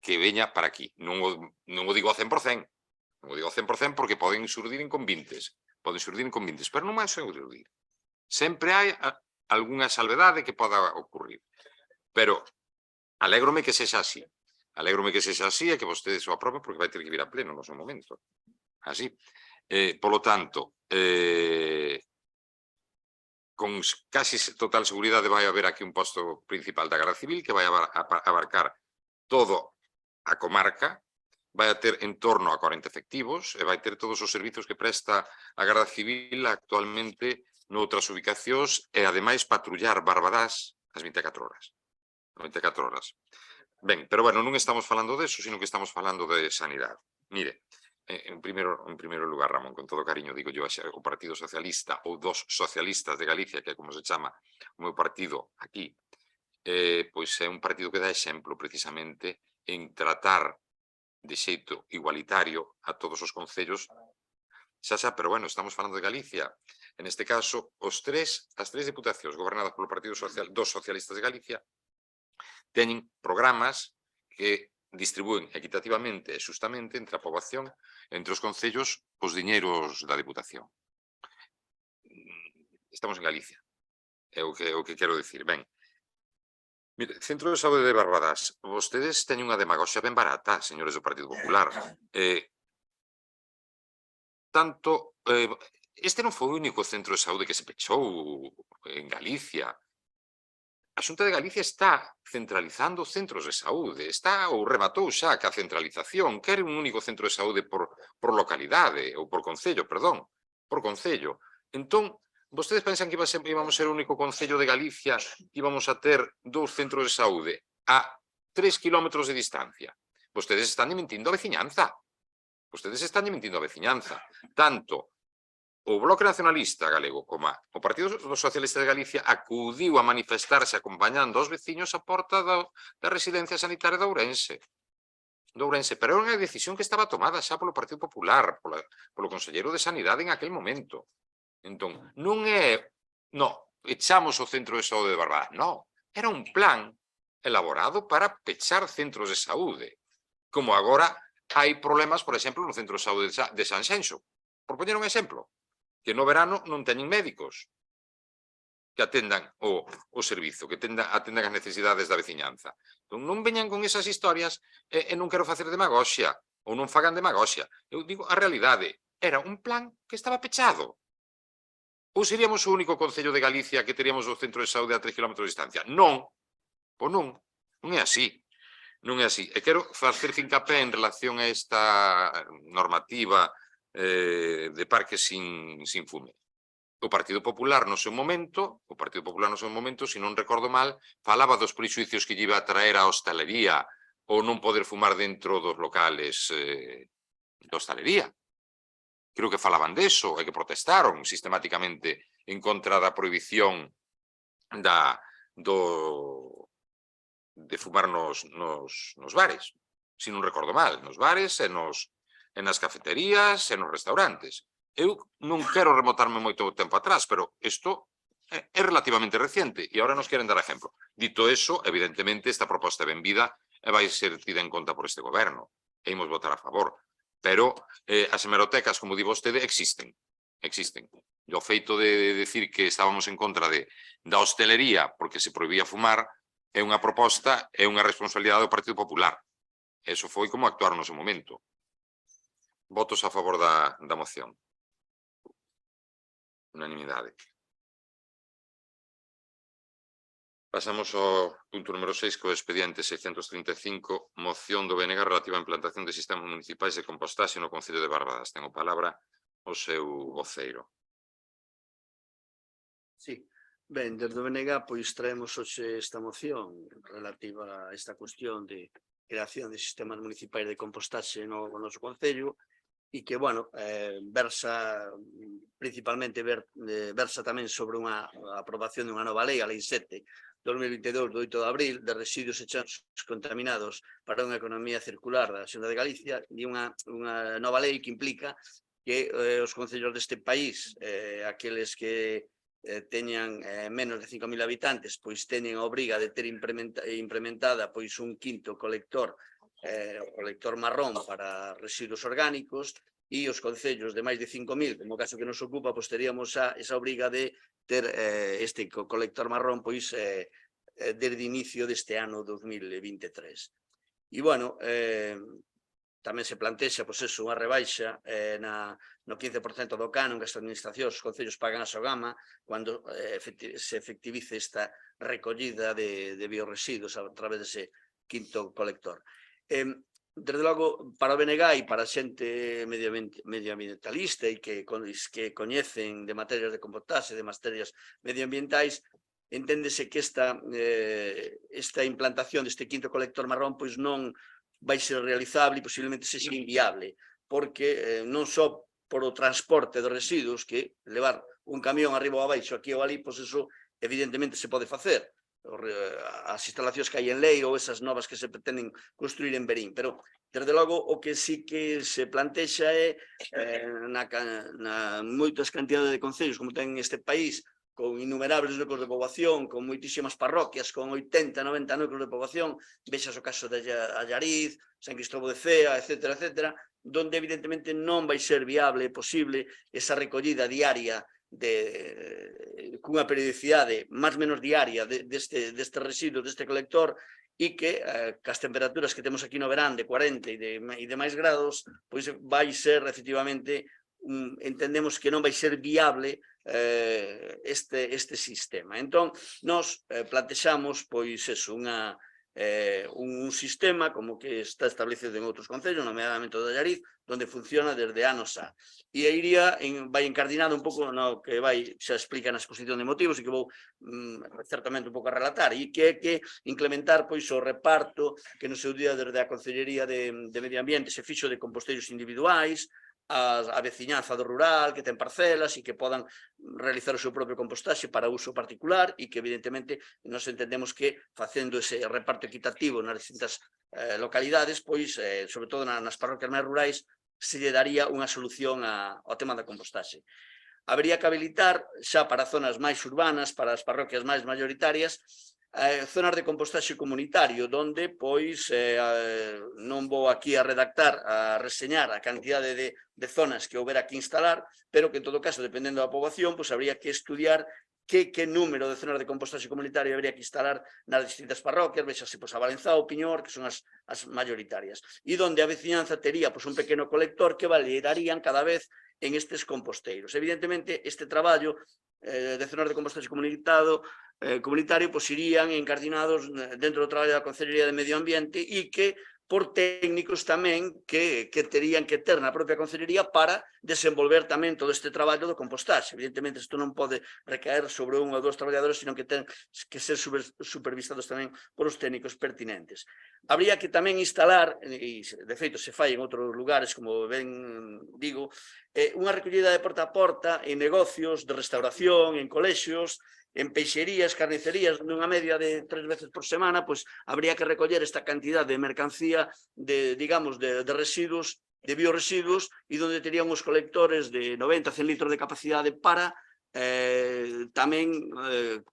que veña para aquí. Non o digo ao 100%, non o digo ao 100% porque poden xurdir inconvintes, pero non vai xurdir. Sempre hai algunha salvedade que poda ocurrir. Pero alégrome que sexa así. E que vostedes o aproben porque vai ter que vir a pleno no seu momento. Así. Por lo tanto, con casi total seguridade vai haber aquí un posto principal da Garda Civil que vai abarcar todo a comarca, vai a ter en torno a 40 efectivos e vai ter todos os servizos que presta a Garda Civil actualmente noutras ubicacións e, ademais, patrullar Barbadás as 24 horas. Ben, pero, bueno, non estamos falando deso, sino que estamos falando de sanidade. Mire, en primeiro lugar, Ramón, con todo cariño, digo yo, o Partido Socialista ou dos socialistas de Galicia, que é como se chama o meu partido aquí, pois é un partido que dá exemplo precisamente en tratar de xeito igualitario a todos os concellos, pero bueno, estamos falando de Galicia. En este caso, as tres diputacións gobernadas polo Partido dos Socialistas de Galicia teñen programas que distribúen equitativamente e xustamente entre a poboación, entre os concellos, os diñeiros da Diputación. Estamos en Galicia, é o que quero dicir. Ben, mire, Centro de Saúde de Barbadás, vostedes teñen unha demagoxia ben barata, señores do Partido Popular. Este non foi o único centro de saúde que se pechou en Galicia. A Xunta de Galicia está centralizando centros de saúde, ou rematou xa que a centralización, quere un único centro de saúde por localidade, ou por concello, perdón, por concello. Entón, vostedes pensan que íbamos ser o único concello de Galicia que íbamos a ter 2 centros de saúde a 3 kilómetros de distancia. Vostedes están mentindo a veciñanza. Tanto o Bloque Nacionalista Galego como o Partido dos Socialistas de Galicia acudiu a manifestarse acompañando aos veciños a porta da residencia sanitaria de Ourense. Pero era unha decisión que estaba tomada xa polo Partido Popular, polo Conselleiro de Sanidade en aquel momento. Entón, non echamos o centro de saúde de Barbadás, non. Era un plan elaborado para pechar centros de saúde. Como agora hai problemas, por exemplo, no centro de saúde de Sanxenxo. Por poñer un exemplo, que no verano non teñen médicos que atendan o servizo, que atendan as necesidades da veciñanza. Entón, non veñan con esas historias e non quero facer demagoxia, ou non fagan demagoxia. Eu digo a realidade. Era un plan que estaba pechado. Ou seríamos o único concello de Galicia que teríamos o centro de saúde a 3 km de distancia? Non. Non é así. Non é así. E quero facer fincapé en relación a esta normativa de parques sin fume. O Partido Popular no seu momento, se non recordo mal, falaba dos prexuicios que lle iba a traer a hostalería ou non poder fumar dentro dos locales de hostalería. Creo que falaban deso e que protestaron sistemáticamente en contra da prohibición de fumar nos bares, se non recordo mal, nos bares e nas cafeterías e nos restaurantes. Eu non quero remotarme moito tempo atrás, pero isto é relativamente reciente e agora nos queren dar exemplo. Dito eso, evidentemente, esta proposta é benvida e vai ser tida en conta por este goberno e imos votar a favor. Pero as hemerotecas, como di vostede, existen. E o feito de decir que estábamos en contra da hostelería porque se prohibía fumar é unha proposta, é unha responsabilidade do Partido Popular. Eso foi como actuar no seu momento. Votos a favor da moción. Unanimidade. Pasamos ao punto número 6, co expediente 635, moción do BNG relativa á implantación de sistemas municipais de compostaxe no Concello de Barbadas. Ten a palabra o seu voceiro. Sí. Ben, desde o BNG, pois traemos hoxe esta moción relativa a esta cuestión de creación de sistemas municipais de compostaxe no noso Concello e que, bueno, versa principalmente versa tamén sobre unha aprobación de unha nova lei, a Lei 7, 2022, do 8 de abril, de residuos e chans contaminados para unha economía circular da Xunta de Galicia, e unha nova lei que implica que os concellos deste país, aqueles que teñan menos de 5.000 habitantes, pois teñen a obriga de ter implementada pois un quinto colector, o colector marrón para residuos orgánicos, e os concellos de máis de 5.000, como o caso que nos ocupa, pois teríamos esa obriga de ter este colector marrón pois desde inicio deste ano 2023. E, bueno, tamén se plantexa pois eso, unha rebaixa no 15% do canon que as administracións, os concellos pagan a Sogama cando se efectivice esta recollida de biorresiduos a través dese quinto colector. Desde logo, para o BNG e para a xente medioambientalista e que coñecen de materias de compostaxe, de materias medioambientais, enténdese que esta implantación deste quinto colector marrón pois non vai ser realizable e posiblemente sexa inviable, porque non só por o transporte de residuos, que levar un camión arriba ou abaixo, aquí ou ali, pois eso evidentemente se pode facer, as instalacións que hai en Lei ou esas novas que se pretenden construir en Berín, pero desde logo o que sí que se plantexa é na moitas cantidades de concellos como ten este país, con innumerables núcleos de poboación, con moitísimas parroquias, con 80, 90 núcleos de poboación, vexas o caso de Allariz, San Cristóbal de Cea, etc., donde evidentemente non vai ser viable, posible, esa recollida diaria cunha periodicidade máis menos diaria deste residuo, deste colector, e que cas temperaturas que temos aquí no verán de 40 e de máis grados, pois vai ser, efectivamente, entendemos que non vai ser viable este sistema. Entón, nós plantexamos, pois, eso, un sistema como que está establecido en outros concellos, nomeadamente o de Allariz, onde funciona desde anos xa. E vai encardinado un pouco no que xa explica na exposición de motivos e que vou certamente un pouco a relatar, e que é que implementar pois o reparto que no seu día desde a Consellería de Medio Ambiente se fixo de composteiros individuais, a veciñanza do rural que ten parcelas e que podan realizar o seu propio compostaxe para uso particular e que evidentemente nos entendemos que facendo ese reparto equitativo nas distintas localidades, pois, sobre todo nas parroquias máis rurais, se lle daría unha solución ao tema da compostaxe. Habería que habilitar xa para zonas máis urbanas, para as parroquias máis mayoritarias, zonas de compostaxe comunitario, donde, pois, non vou aquí a redactar, a reseñar a cantidade de zonas que houbera que instalar, pero que, en todo caso, dependendo da poboación, pois, habría que estudiar que número de zonas de compostaxe comunitario habría que instalar nas distintas parroquias, vexase, pois, a Valenzao, o Piñor, que son as mayoritarias, e donde a veciñanza tería, pois, un pequeno colector que validarían cada vez en estes composteiros. Evidentemente, este traballo de zonas de compostaxe comunitario comunitario, pois irían encardinados dentro do traballo da Consellería de Medio Ambiente e que por técnicos tamén que terían que ter na propia Consellería para desenvolver tamén todo este traballo do compostaxe. Evidentemente, isto non pode recaer sobre un ou dous traballadores, sino que ten que ser supervisados tamén por os técnicos pertinentes. Habría que tamén instalar, e de feito se fai en outros lugares, como ben digo, unha recollida de porta a porta en negocios de restauración, en colexios, en peixerías, carnicerías, nunha media de 3 veces por semana, pois habría que recoller esta cantidad de mercancía de, digamos, de residuos, de bioresiduos, e onde terían os colectores de 90-100 litros de capacidade para tamén,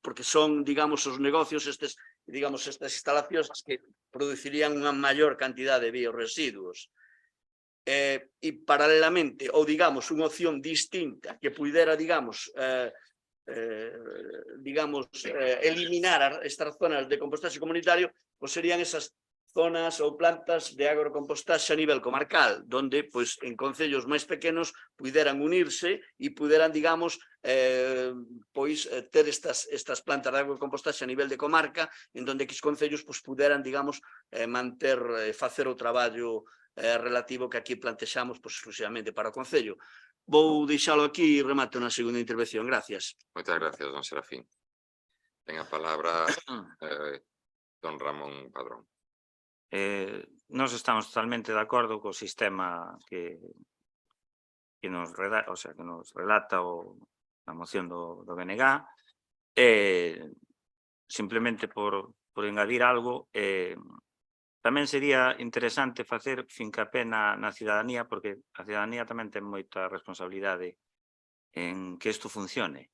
porque son, digamos, os negocios, estas instalacións que producirían unha maior cantidad de bioresiduos. E paralelamente, ou digamos, unha opción distinta que pudera, digamos, eliminar estas zonas de compostaxe comunitario, pois serían esas zonas ou plantas de agrocompostaxe a nivel comarcal, donde pois en concellos máis pequenos puderan unirse e puderan, digamos, pois ter estas plantas de agrocompostaxe a nivel de comarca, en donde X concellos pois puderan, digamos, manter, facer o traballo relativo que aquí plantexamos pois exclusivamente para o concello. Vou deixalo aquí e remato na segunda intervención. Gracias. Moitas gracias, don Serafín. Ten a palabra don Ramón Padrón. Nós estamos totalmente de acordo co sistema que nos relata a moción do BNG. Simplemente por engadir algo, tamén sería interesante facer fincapé na cidadanía, porque a cidadanía tamén ten moita responsabilidade en que isto funcione.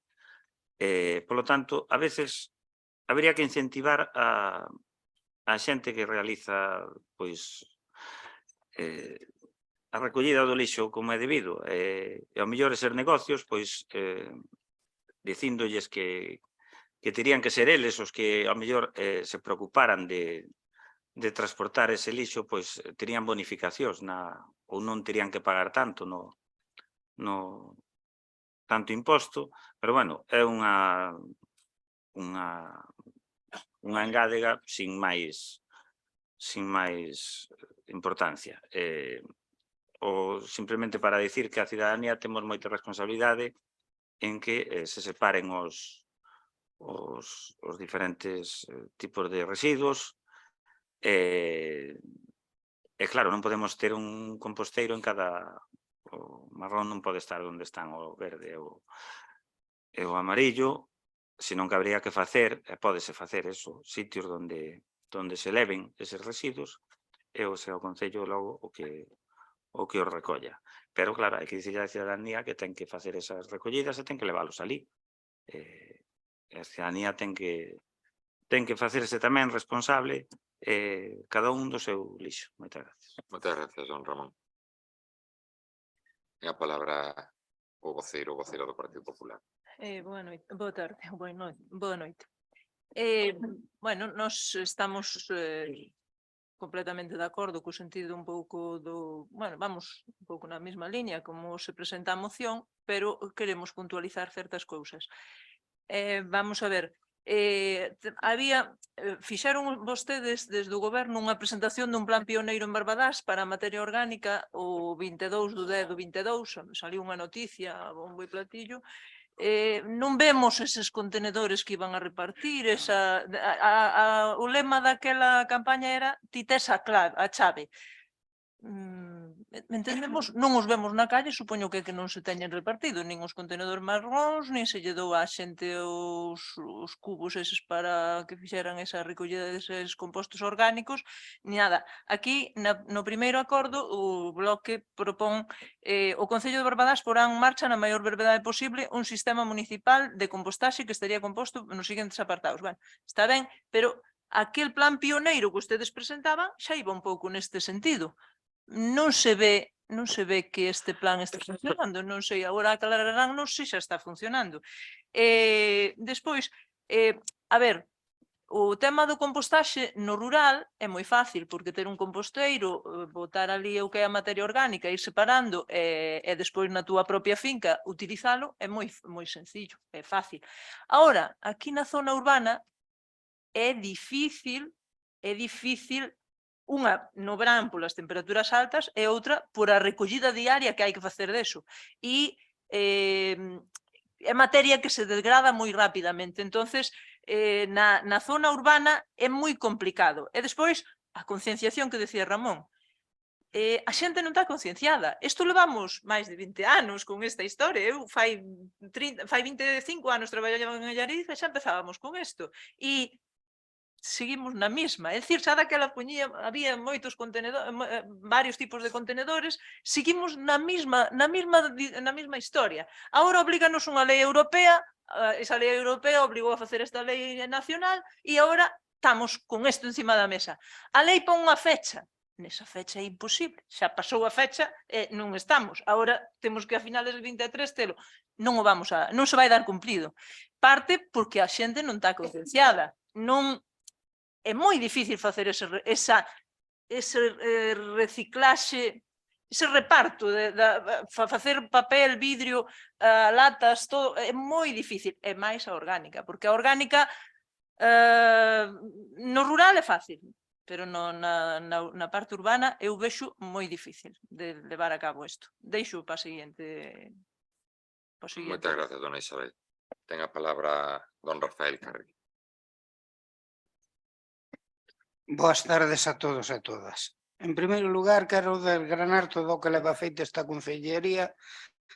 Por lo tanto, a veces habría que incentivar a xente que realiza pois a recollida do lixo como é debido. E ao mellor ser negocios, pois dicíndolles que terían que ser eles os que ao mellor se preocuparan de transportar ese lixo, pois terían bonificacións ou non terían que pagar tanto tanto imposto, pero bueno, é unha engádega sin máis importancia. Simplemente para dicir que a cidadanía temos moita responsabilidade en que se separen os diferentes tipos de residuos. Claro, non podemos ter un composteiro en cada... O marrón non pode estar onde están o verde e o amarillo, senón que habría que facer, e pódese facer eso, sitios onde se leven eses residuos e o sea o Concello logo o que os recolla. Pero claro, hai que dicir a cidadanía que ten que facer esas recollidas e ten que leválos alí. A cidadanía ten que facerse tamén responsable cada un do seu lixo. Moitas gracias. Moitas gracias, don Ramón. Ten a palabra o voceiro do Partido Popular. Boa noite, boa tarde, boa noite. Bueno, nós estamos completamente de acordo co sentido un pouco do... Bueno, vamos un pouco na mesma liña como se presenta a moción, pero queremos puntualizar certas cousas. Vamos a ver, fixeron vostedes desde o goberno unha presentación dun plan pioneiro en Barbadás para a materia orgánica o 22 do 10 do 22, saliu unha noticia a bombo e platillo. Non vemos eses contenedores que iban a repartir, o lema daquela campaña era ti tes a chave. Entendemos, non os vemos na calle, supoño que non se teñen repartido, nin os contenedores marróns, nin se lle dou á xente os cubos eses para que fixeran esa recollida deses compostos orgánicos, ni nada. Aquí, no primeiro acordo, o Bloque propón o Concello de Barbadás porá en marcha na maior brevedade posible un sistema municipal de compostaxe que estaría composto nos seguintes apartados. Bueno, está ben, pero aquel plan pioneiro que ustedes presentaban xa iba un pouco neste sentido. Non se ve que este plan está funcionando, non sei, agora aclararánnos se xa está funcionando. Despois, a ver, O tema do compostaxe no rural é moi fácil, porque ter un composteiro, botar ali o que é a materia orgánica, ir separando e despois na túa propia finca utilizalo é moi sencillo, é fácil. Agora, aquí na zona urbana é difícil, unha no verán polas temperaturas altas e outra por a recollida diaria que hai que facer deso. E é materia que se degrada moi rapidamente, entonces na zona urbana é moi complicado. E despois, a concienciación que decía Ramón. A xente non está concienciada. Isto levamos máis de 20 anos con esta historia. Eu fai 25 anos traballaba en Allariz e xa empezábamos con isto. E seguimos na mesma. É dicir, xa daquela había moitos contenedores, varios tipos de contenedores, seguimos na mesma historia. Agora oblíganos unha lei europea, esa lei europea obligou a facer esta lei nacional e agora estamos con isto encima da mesa. A lei pon unha fecha. Nesa fecha é imposible. Xa pasou a fecha e non estamos. Agora temos que a finales del 23 telo. Non se vai dar cumprido. Parte porque a xente non está concienciada. Non é moi difícil facer ese reciclaxe, ese reparto, facer papel, vidrio, latas, todo, é moi difícil. É máis a orgánica, porque a orgánica no rural é fácil, pero na parte urbana eu vexo moi difícil de levar a cabo isto. Deixo para a seguinte. Moitas gracias, dona Isabel. Ten a palabra don Rafael Carri. Boas tardes a todos e a todas. En primeiro lugar, quero desgranar todo o que leva feito esta concellería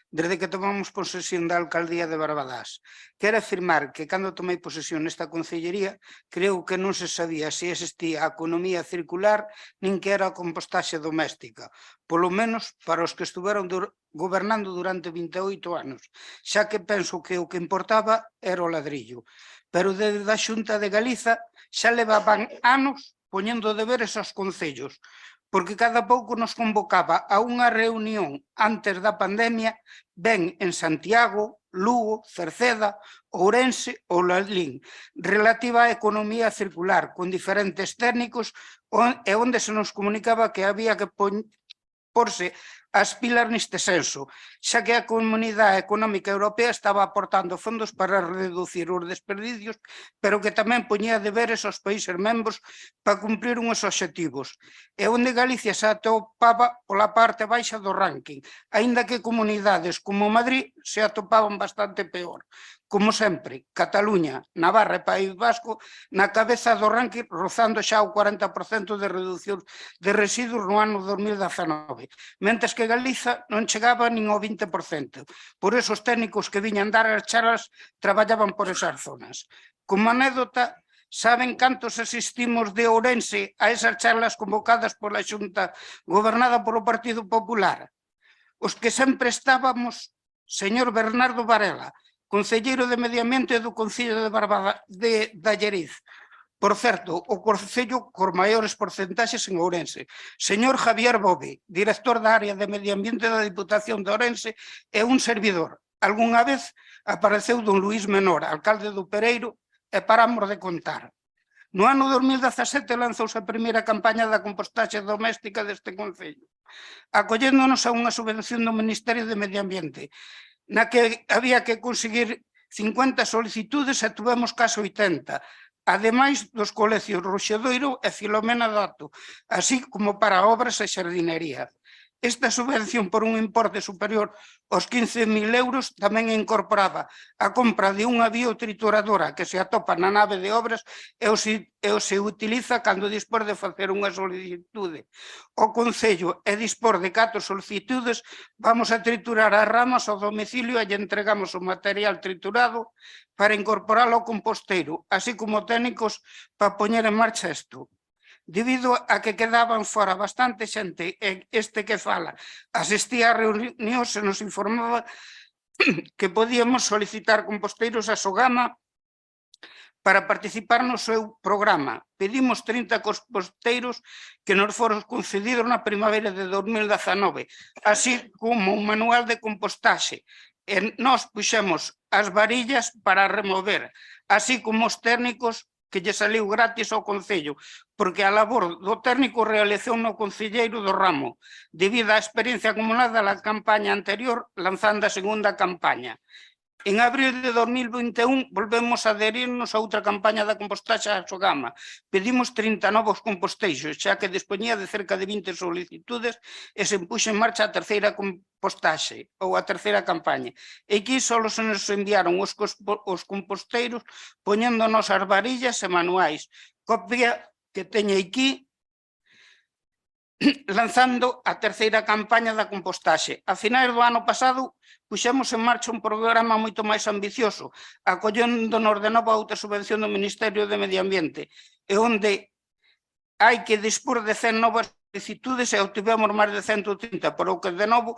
desde que tomamos posesión da alcaldía de Barbadás. Quero afirmar que cando tomei posesión nesta concellería, creo que non se sabía se existía a economía circular nin que era a compostaxe doméstica, polo menos para os que estuveron gobernando durante 28 anos, xa que penso que o que importaba era o ladrillo. Pero desde a Xunta de Galiza xa levaban anos poñendo deberes aos concellos, porque cada pouco nos convocaba a unha reunión antes da pandemia, ben en Santiago, Lugo, Cerceda, Ourense ou Lalín, relativa á economía circular, con diferentes técnicos, e onde se nos comunicaba que había que porse as pilas neste senso, xa que a Comunidade Económica Europea estaba aportando fondos para reducir os desperdicios, pero que tamén poñía deberes aos países membros para cumprir uns obxectivos, e onde Galicia se atopaba pola parte baixa do ranking, aínda que comunidades como Madrid se atopaban bastante peor. Como sempre, Cataluña, Navarra e País Vasco na cabeza do ranking, rozando xa o 40% de reducción de residuos no ano 2019, mentres que Galiza non chegaba nin ao 20%. Por eso os técnicos que viñan dar as charlas traballaban por esas zonas. Como anécdota, saben cantos asistimos de Ourense a esas charlas convocadas pola Xunta gobernada polo Partido Popular? Os que sempre estábamos, señor Bernardo Varela, concelleiro de Medio Ambiente do Concello de Allariz. Por certo, o concello cos maiores porcentaxes en Ourense. Señor Javier Bove, director da área de Medio Ambiente da Diputación de Ourense, e un servidor. Algúnha vez apareceu don Luís Menor, alcalde do Pereiro, e paramos de contar. No ano 2017 lanzouse a primeira campaña da compostaxe doméstica deste concello, acolléndonos a unha subvención do Ministerio de Medio Ambiente, na que había que conseguir 50 solicitudes e tuvemos case 80, ademais dos colegios Roxedoiro e Filomena Dato, así como para obras e xardinería. Esta subvención por un importe superior aos 15.000 euros tamén incorporaba a compra de unha biotrituradora que se atopa na nave de obras e se utiliza cando dispor de facer unha solicitude. O Concello é dispor de 4 solicitudes, vamos a triturar as ramas ao domicilio e lle entregamos o material triturado para incorporalo ao composteiro, así como técnicos para poñer en marcha isto. Debido a que quedaban fora bastante xente, este que fala asistía a reunións e nos informaba que podíamos solicitar composteiros a Sogama para participar no seu programa. Pedimos 30 composteiros que nos foron concedidos na primavera de 2019, así como un manual de compostaxe. E nós puxemos as varillas para remover, así como os técnicos que lle saliu gratis ao Concello, porque a labor do técnico realizou no concelleiro do ramo, debido á experiencia acumulada na campaña anterior, lanzando a segunda campaña. En abril de 2021 volvemos a adherirnos a outra campaña da compostaxe a Sogama. Pedimos 30 novos composteixos, xa que dispoñía de cerca de 20 solicitudes e se puxo en marcha a terceira compostaxe ou a terceira campaña. E aquí só se nos enviaron os composteiros poñéndonos as varillas e manuais. Copia que teño aquí lanzando a terceira campaña da compostaxe. A finais do ano pasado, puxemos en marcha un programa moito máis ambicioso, acolléndonos de novo a outra subvención do Ministerio de Medio Ambiente, e onde hai que dispor de 100 novas solicitudes e obtivemos máis de 130, por o que de novo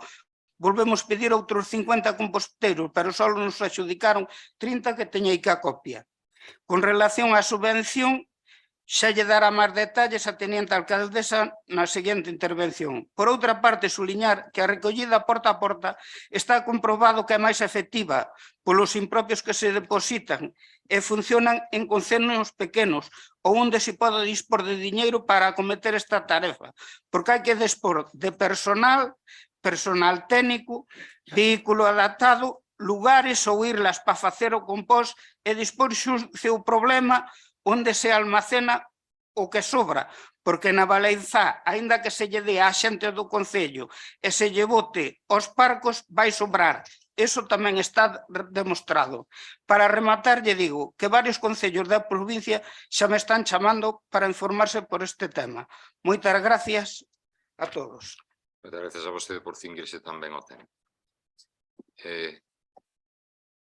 volvemos pedir outros 50 composteiros, pero só nos adxudicaron 30 que teño aí que a copia. Con relación á subvención, xa lle dará máis detalles a teniente alcaldesa na seguinte intervención. Por outra parte, suliñar que a recollida porta a porta está comprobado que é máis efectiva polos impropios que se depositan e funcionan en concellos pequenos ou onde se pode dispor de diñeiro para acometer esta tarefa, porque hai que dispor de personal técnico, vehículo adaptado, lugares ou irlas para facer o compost e dispor o problema onde se almacena o que sobra, porque na Valenzá, aínda que se lle dé á xente do Concello e se lle bote aos parcos, vai sobrar. Eso tamén está demostrado. Para rematar, lle digo que varios concellos da provincia xa me están chamando para informarse por este tema. Moitas gracias a todos. Moitas gracias a vostede por cinguirse tamén ao tema.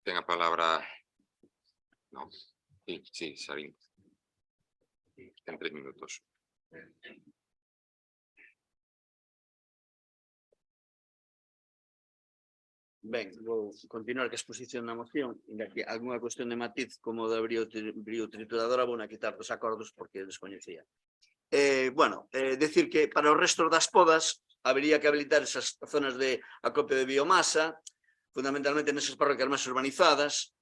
Ten a palabra... No. Sí, Sarín. En 3 minutos. Ben, vou continuar que a exposición na moción, ainda que algunha cuestión de matiz como da biotrituradora vou na quitar dos acordos porque descoñecía. Decir que para o resto das podas habería que habilitar esas zonas de acopio de biomasa, fundamentalmente nesas parroquias máis urbanizadas,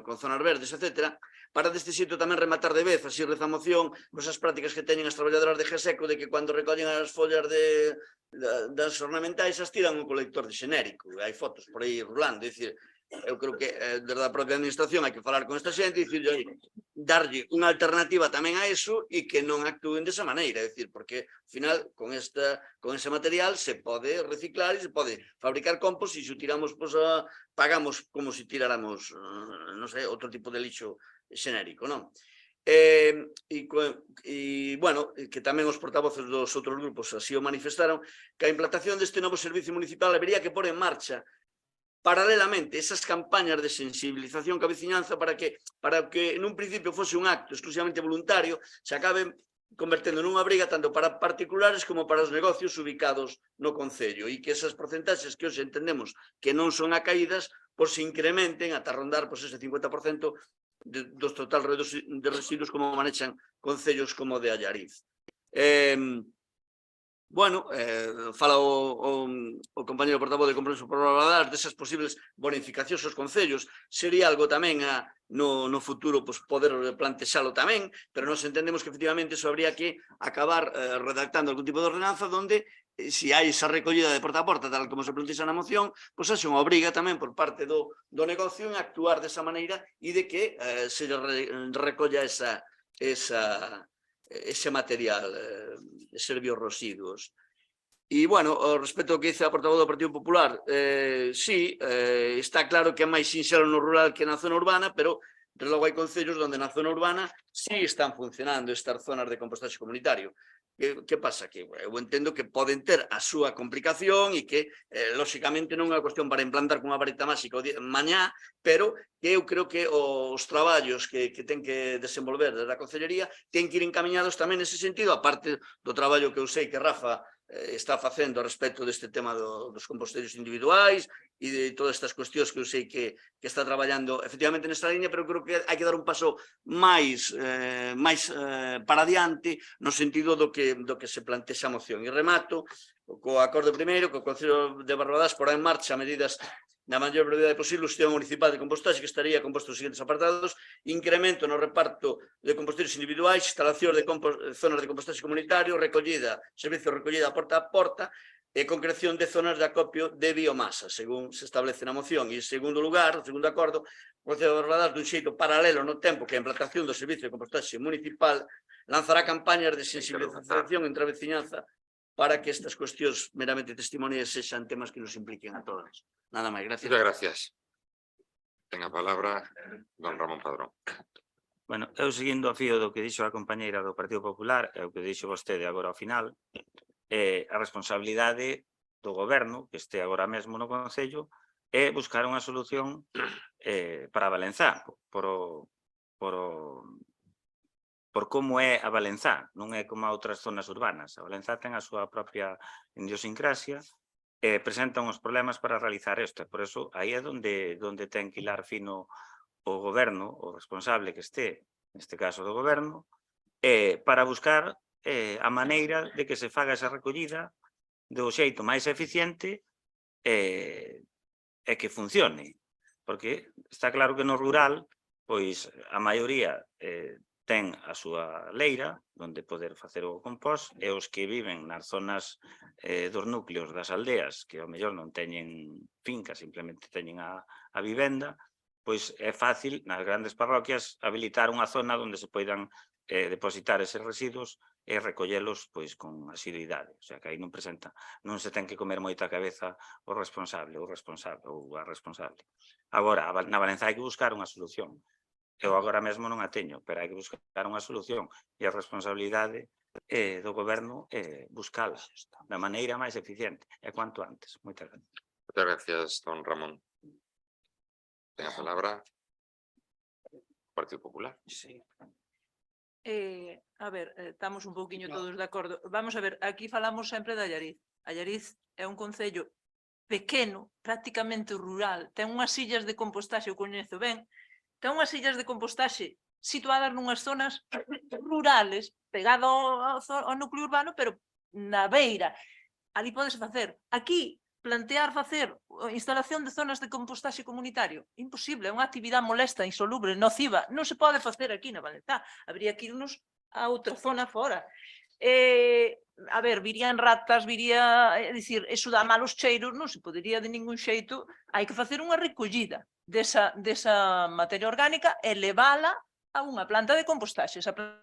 con zonas verdes, etc. Para deste xeito tamén rematar de vez, así reza a moción, cosas prácticas que teñen as traballadoras de GESECO de que cando recollen as follas das ornamentais as tiran un colector de xenérico. Hai fotos por aí rulando, é dicir, eu creo que desde a propia administración hai que falar con esta xente e dicirlle, darlle unha alternativa tamén a eso e que non actúen desa maneira, é dicir, porque ao final con ese material se pode reciclar e se pode fabricar compost e se o tiramos, pagamos como se tiráramos, non sei, outro tipo de lixo xenérico, non? Que tamén os portavoces dos outros grupos así o manifestaron, que a implantación deste novo servicio municipal habería que pôr en marcha paralelamente esas campañas de sensibilización ca veciñanza para que nun principio fose un acto exclusivamente voluntario, se acabe convertendo nunha obriga tanto para particulares como para os negocios ubicados no concello e que esas porcentaxes que hoxe entendemos que non son acaídas, se incrementen ata rondar ese 50% dos total de residuos como manexan concellos como de Allariz. Fala o compañero portavoz de Compromiso por Barbadás desas posibles bonificacións aos concellos. Sería algo tamén no futuro poder plantexalo tamén, pero nos entendemos que efectivamente eso habría que acabar redactando algún tipo de ordenanza donde se hai esa recollida de porta a porta, tal como se plantexa na moción, haxe unha obriga tamén por parte do negocio en actuar desa maneira e de que se recolla ese material, eses biorresiduos. E, respecto ao que dice a portavoz do Partido Popular, sí, está claro que é máis sinxelo no rural que na zona urbana, pero desde logo hai concellos onde na zona urbana sí están funcionando estas zonas de compostaxe comunitario. Que pasa? Que eu entendo que poden ter a súa complicación e que, lóxicamente, non é unha cuestión para implantar con unha varita máxica mañá, pero que eu creo que os traballos que ten que desenvolver desde a Concellería ten que ir encaminhados tamén nese sentido, aparte do traballo que eu sei que Rafa está facendo a respecto deste tema dos composteiros individuais e de todas estas cuestións que eu sei que está traballando efectivamente nesta liña, pero creo que hai que dar un paso máis para adiante no sentido do que se plantexa a moción. E remato co acordo primeiro, que o Concello de Barbadás porá en marcha medidas na maior brevidade posible o sistema municipal de compostaxe, que estaría composto os seguintes apartados: incremento no reparto de composteiros individuais, instalación de zonas de compostaxe comunitario, recollida, servicio de recollida porta a porta, e concreción de zonas de acopio de biomasa, según se establece na moción. E, en segundo lugar, o segundo acordo, o Concello de Barbadás, dun xeito paralelo no tempo que a implantación do servicio de compostaxe municipal, lanzará campañas de sensibilización entre a veciñanza para que estas cuestións meramente testimoniais sexan temas que nos impliquen a todos. Nada máis, gracias. Muchas gracias. Ten a palabra don Ramón Padrón. Bueno, eu seguindo a fío do que dixo a compañeira do Partido Popular, e o que dixo vostede agora ao final, a responsabilidade do goberno, que este agora mesmo no Concello, é buscar unha solución para Valenzá, por como é a Valenzá, non é como a outras zonas urbanas. A Valenzá ten a súa propia idiosincrasia e presenta uns problemas para realizar isto. Por eso, aí é onde ten que hilar fino o goberno, o responsable que este, neste caso do goberno, para buscar a maneira de que se faga esa recollida do xeito máis eficiente e que funcione. Porque está claro que no rural, pois a maioría ten a súa leira onde poder facer o compost, e os que viven nas zonas dos núcleos das aldeas, que ao mellor non teñen finca, simplemente teñen a vivenda, pois é fácil nas grandes parroquias habilitar unha zona onde se poidan depositar eses residuos e recollelos pois con asiduidade. O sea, que aí non se ten que comer moita cabeza o responsable ou a responsable. Agora, na Valenzá hai que buscar unha solución. Eu agora mesmo non a teño, pero hai que buscar unha solución e a responsabilidade do goberno é buscala da maneira máis eficiente e cuanto antes. Moitas gracias. Muchas gracias, don Ramón. Ten a palabra o Partido Popular. Sí. A ver, estamos un pouquiño todos de acordo. Vamos a ver, aquí falamos sempre de Allariz. Allariz é un concello pequeno, prácticamente rural, ten unhas illas de compostaxe, eu coñezo ben, ten unhas illas de compostaxe situadas nunhas zonas rurales, pegado ao núcleo urbano, pero na beira. Ali podes facer. Aquí, plantear facer instalación de zonas de compostaxe comunitario, imposible, é unha actividade molesta, insoluble, nociva, non se pode facer aquí na Valenzá, habría que irnos a outra zona fora. A ver, virían ratas, viría, é dicir, eso dá malos cheiros, non se podería de ningún xeito, hai que facer unha recollida desa materia orgánica e levala a unha planta de compostaxe. Esa planta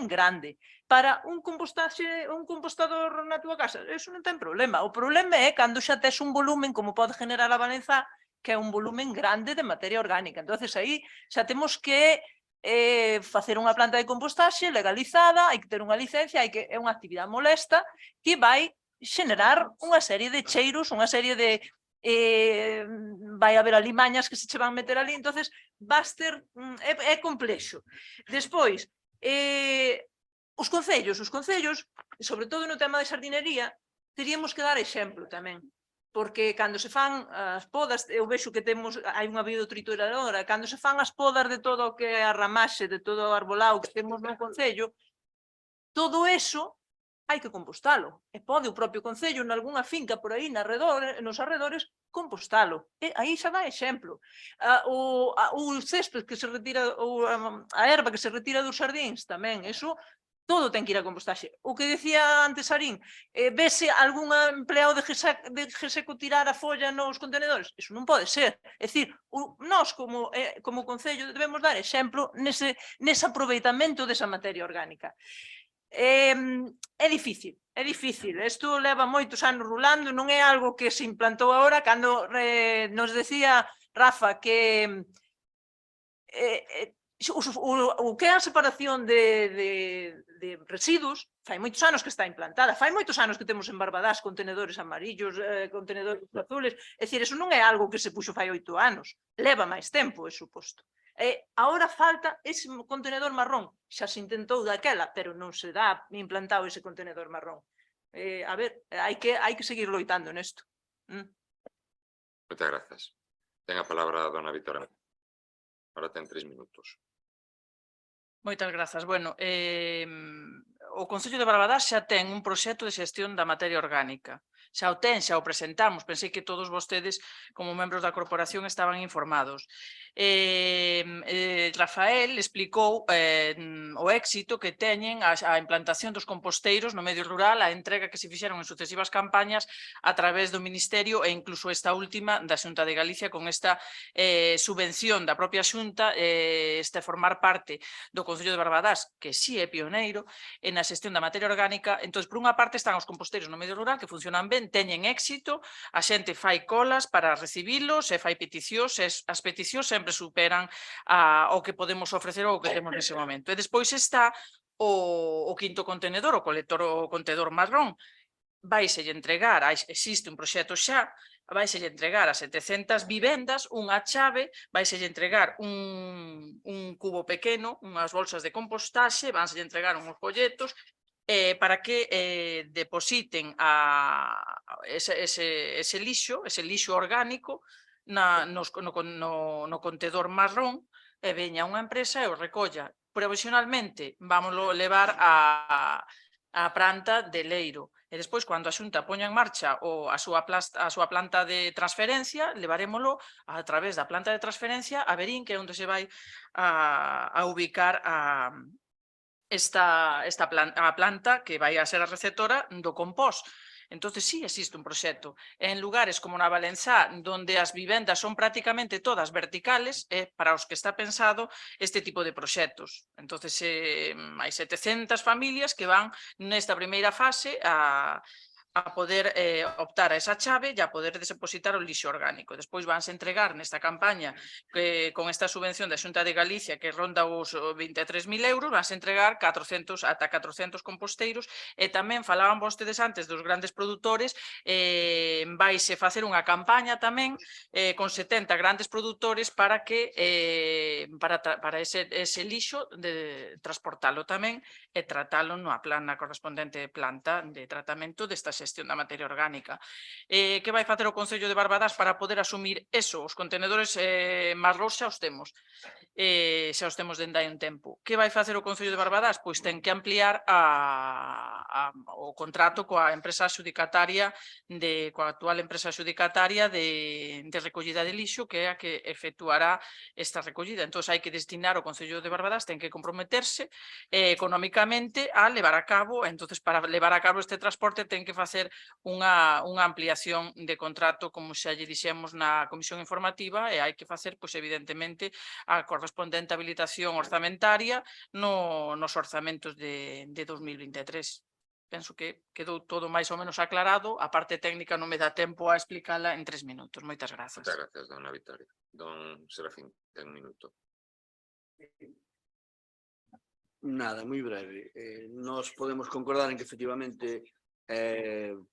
grande. Para un compostador na túa casa, eso non ten problema. O problema é cando xa tes un volumen, como pode generar a Valenzá, que é un volumen grande de materia orgánica. Entonces aí xa temos que facer unha planta de compostaxe legalizada, hai que ter unha licencia, é unha actividade molesta que vai xenerar unha serie de cheiros, unha serie de vai haber alimañas que se che van meter ali, entonces é complexo. Despois, os concellos, sobre todo no tema de sardinería, teríamos que dar exemplo tamén, porque cando se fan as podas, eu vexo que hai unha biotrituradora, cando se fan as podas de todo o que é a ramaxe, de todo o arbolado que temos no concello, todo eso hai que compostalo. E pode o propio concello, nalgúna finca por aí nos arredores, compostalo. E aí xa dá exemplo. O césped que se retira, a erva que se retira dos xardíns tamén, eso todo ten que ir a compostaxe. O que decía antes Sarín, vese algún empleado de GESECO tirar a folla nos contenedores? Eso non pode ser. É dicir, nós como concello debemos dar exemplo nese aproveitamento desa materia orgánica. É difícil. Isto leva moitos anos rulando, non é algo que se implantou agora. Cando nos decía Rafa que o que é a separación de residuos, fai moitos anos que está implantada, fai moitos anos que temos en Barbadás contenedores amarillos, contenedores azules, é dicir, eso non é algo que se puxo fai 8 anos, leva máis tempo, é suposto. Agora falta ese contenedor marrón, xa se intentou daquela, pero non se dá implantado ese contenedor marrón. A ver, hai que seguir loitando nesto. Moitas gracias. Ten a palabra a dona Vitória. Ahora ten 3 minutos. Moitas grazas. Bueno, o o Concello de Barbadás xa ten un proxecto de xestión da materia orgánica. Xa o ten, xa o presentamos. Pensei que todos vostedes, como membros da corporación, estaban informados. Rafael explicou o éxito que teñen a implantación dos composteiros no medio rural, a entrega que se fixeron en sucesivas campañas a través do Ministerio e incluso esta última da Xunta de Galicia con esta subvención da propia Xunta, formar parte do Concello de Barbadás, que sí é pioneiro en a xestión da materia orgánica. Entón, por unha parte están os composteiros no medio rural que funcionan ben, teñen éxito, a xente fai colas para recibilos e fai peticións, e as peticións sempre superan o que podemos ofrecer ou o que temos nese momento. E despois está o quinto contenedor, o contedor marrón. Vaiselle entregar, existe un proxecto xa, vaiselle entregar a 700 vivendas unha chave, vaiselle entregar un cubo pequeno, unhas bolsas de compostaxe, vanselle entregar uns folletos para que depositen ese lixo orgánico no contedor marrón e veña unha empresa e o recolla. Provisionalmente, vámoslo levar a planta de Leiro. E despois, cando a Xunta poña en marcha a súa planta de transferencia, levarémolo a través da planta de transferencia a Verín, que é onde se vai a ubicar a planta que vai a ser a receptora do compost. Entón, sí, existe un proxecto. En lugares como na Valenzá, donde as vivendas son prácticamente todas verticales, é para os que está pensado este tipo de proxectos. Entón, hai 700 familias que van nesta primeira fase a poder optar a esa chave e a poder depositar o lixo orgánico. Despois vanse entregar nesta campaña con esta subvención da Xunta de Galicia que ronda os 23.000 euros, vanse entregar ata 400 composteiros e tamén falaban vostedes antes dos grandes produtores, vaise facer unha campaña tamén con 70 grandes produtores para que para ese lixo de transportalo tamén e tratalo na correspondente planta de tratamento desta xestión da materia orgánica. Que vai facer o Concello de Barbadás para poder asumir eso? Os contenedores marrós xa os temos. Xa os temos dende hai un tempo. Que vai facer o Concello de Barbadás? Pois ten que ampliar o contrato coa empresa adxudicataria coa actual empresa adxudicataria de recollida de lixo, que é a que efectuará esta recollida. Entón, hai que destinar o Concello de Barbadás, ten que comprometerse económicamente a levar a cabo, entón, para levar a cabo este transporte ten que facer unha ampliación de contrato, como xa lle dixemos na comisión informativa, e hai que facer, pois, evidentemente, a correspondente habilitación orzamentaria nos orzamentos de 2023. Penso que quedou todo máis ou menos aclarado. A parte técnica non me dá tempo a explicala en 3 minutos. Moitas grazas. Moitas gracias, dona Victoria. Don Serafín, ten un minuto. Nada, moi breve. Nós podemos concordar en que efectivamente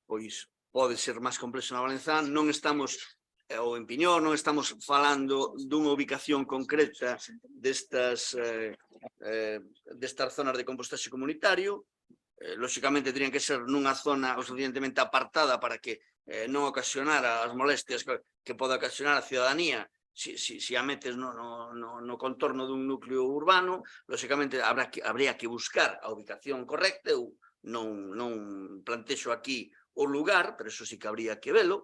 pois pode ser máis complexo na Valenzá. Non estamos, ou en Piñor, non estamos falando dunha ubicación concreta destas zonas de compostaxe comunitario. Lóxicamente, terían que ser nunha zona o suficientemente apartada para que non ocasionara as molestias que pode ocasionar a ciudadanía si a metes no contorno dun núcleo urbano. Lóxicamente, habría que buscar a ubicación correcta. Eu non plantexo aquí o lugar, pero eso sí que habría que velo.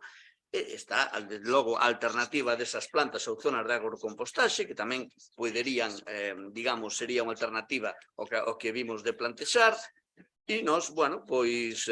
Está, logo, a alternativa desas plantas ou zonas de agrocompostaxe, que tamén poderían, digamos, sería unha alternativa ao que vimos de plantexar. E nós, bueno, pois,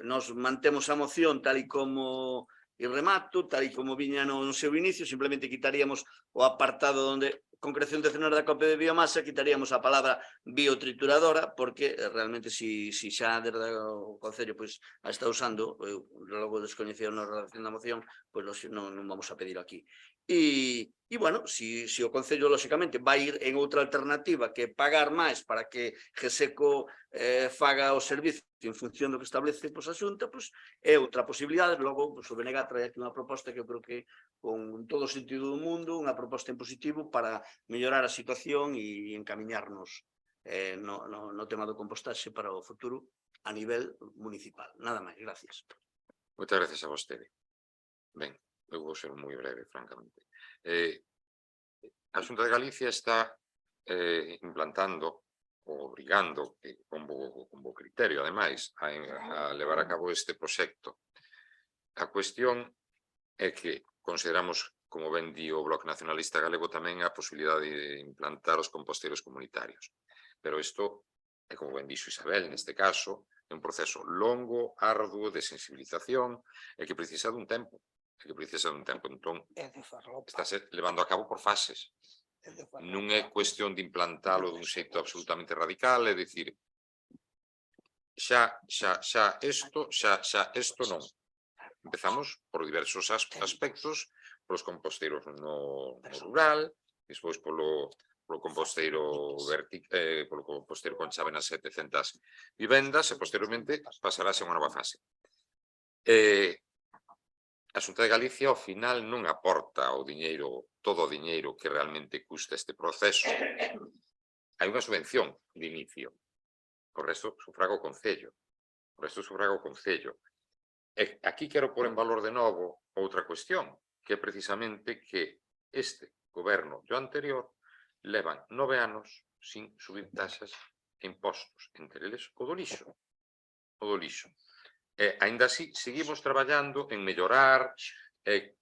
nos mantemos a moción tal e como e remato, tal e como viña no seu inicio. Simplemente quitaríamos o apartado onde concreción de zonas de acopio de biomasa, quitaríamos a palabra biotrituradora, porque realmente si xa desde o Concello pois a está usando, eu logo descoñecido na redacción da moción, pois non vamos a pedir aquí. E bueno, si o Concello lóxicamente vai ir en outra alternativa que pagar máis para que GESECO faga o servicio en función do que establece a Xunta, é outra posibilidade. Logo, o BNG trae aquí unha proposta que eu creo que con todo o sentido do mundo, unha proposta en positivo para mellorar a situación e encamiñarnos no tema do compostaxe para o futuro a nivel municipal. Nada máis, gracias. Moitas gracias a vostede. Ben, eu vou ser moi breve, francamente. A Xunta de Galicia está implantando obrigando, con bo criterio, ademais, a levar a cabo este proxecto. A cuestión é que consideramos, como ben di o Bloque Nacionalista Galego, tamén a posibilidade de implantar os composteiros comunitarios. Pero isto é, como ben dixo Isabel, neste caso, é un proceso longo, arduo, de sensibilización, e que precisa dun tempo. Entón, está levando a cabo por fases. Non é cuestión de implantalo dun xeito absolutamente radical, é dicir, xa isto non. Empezamos por diversos aspectos, polos composteiros no rural, despois polo composteiro con chave nas 700 vivendas, e posteriormente pasarase a unha nova fase. A Xunta de Galicia, ao final, non aporta o diñeiro, todo o diñeiro que realmente custa este proceso. Hai unha subvención de inicio. O resto sufraga o Concello. E aquí quero pôr en valor de novo outra cuestión, que é precisamente que este goberno e o anterior levan 9 anos sin subir taxas e impostos, entre eles o do lixo. E, aínda así, seguimos traballando en mellorar e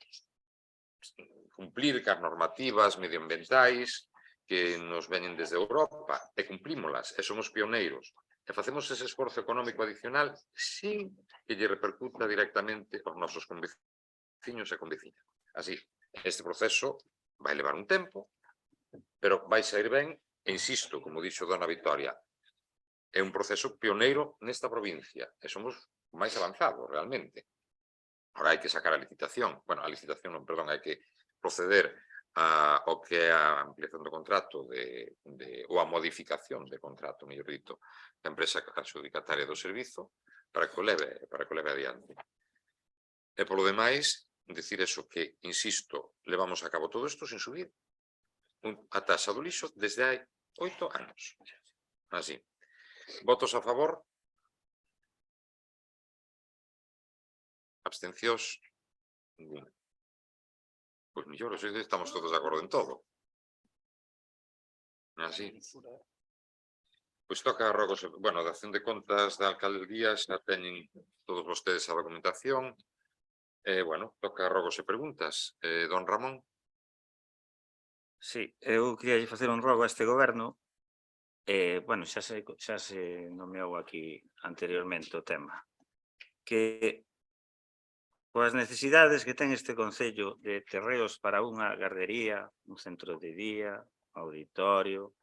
cumplir cas normativas medioambientais que nos veñen desde Europa, e cumprímolas, e somos pioneiros. E facemos ese esforzo económico adicional sin que lle repercuta directamente aos nosos conveciños e conveciñas. Así, este proceso vai levar un tempo, pero vai sair ben, e insisto, como dixo Dona Victoria, é un proceso pioneiro nesta provincia, e somos máis avanzados, realmente. Agora hai que sacar a licitación, hai que proceder ao que é a ampliación do contrato ou a modificación de contrato, mellor dito, da empresa adxudicataria do servizo, para que o leve adiante. E polo demais, decir eso que, insisto, levamos a cabo todo isto sin subir a taxa do lixo desde hai 8 anos. Así. Votos a favor? Abstencións? Ninguna. Pois mellor, estamos todos de acordo en todo. Así. Pois toca a rogos, bueno, da acción de contas da alcaldía xa teñen todos vostedes a documentación. Bueno, toca a rogos e preguntas. Don Ramón. Sí, eu queria facer un rogo a este goberno. Bueno, xa se nomeou aquí anteriormente o tema. Que coas necesidades que ten este concello de terreos para unha gardería, un centro de día, auditorio,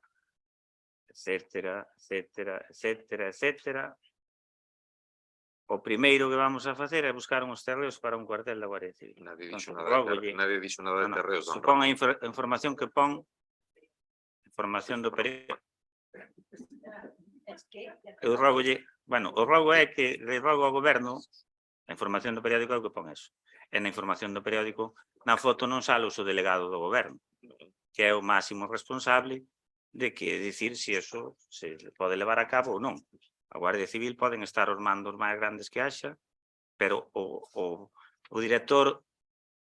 etcétera, o primeiro que vamos a facer é buscar uns terreos para un cuartel da Guardia Civil. Nadie dixo nada de terreos. Supón a información que pon, información do periódico. Eu rogolle, bueno, o rogo é que le rogo ao goberno, a información do periódico é o que pon eso. E na información do periódico, na foto non sale o delegado do goberno, que é o máximo responsable de que dicir se eso se pode levar a cabo ou non. A Guardia Civil poden estar os mandos máis grandes que haxa, pero o director,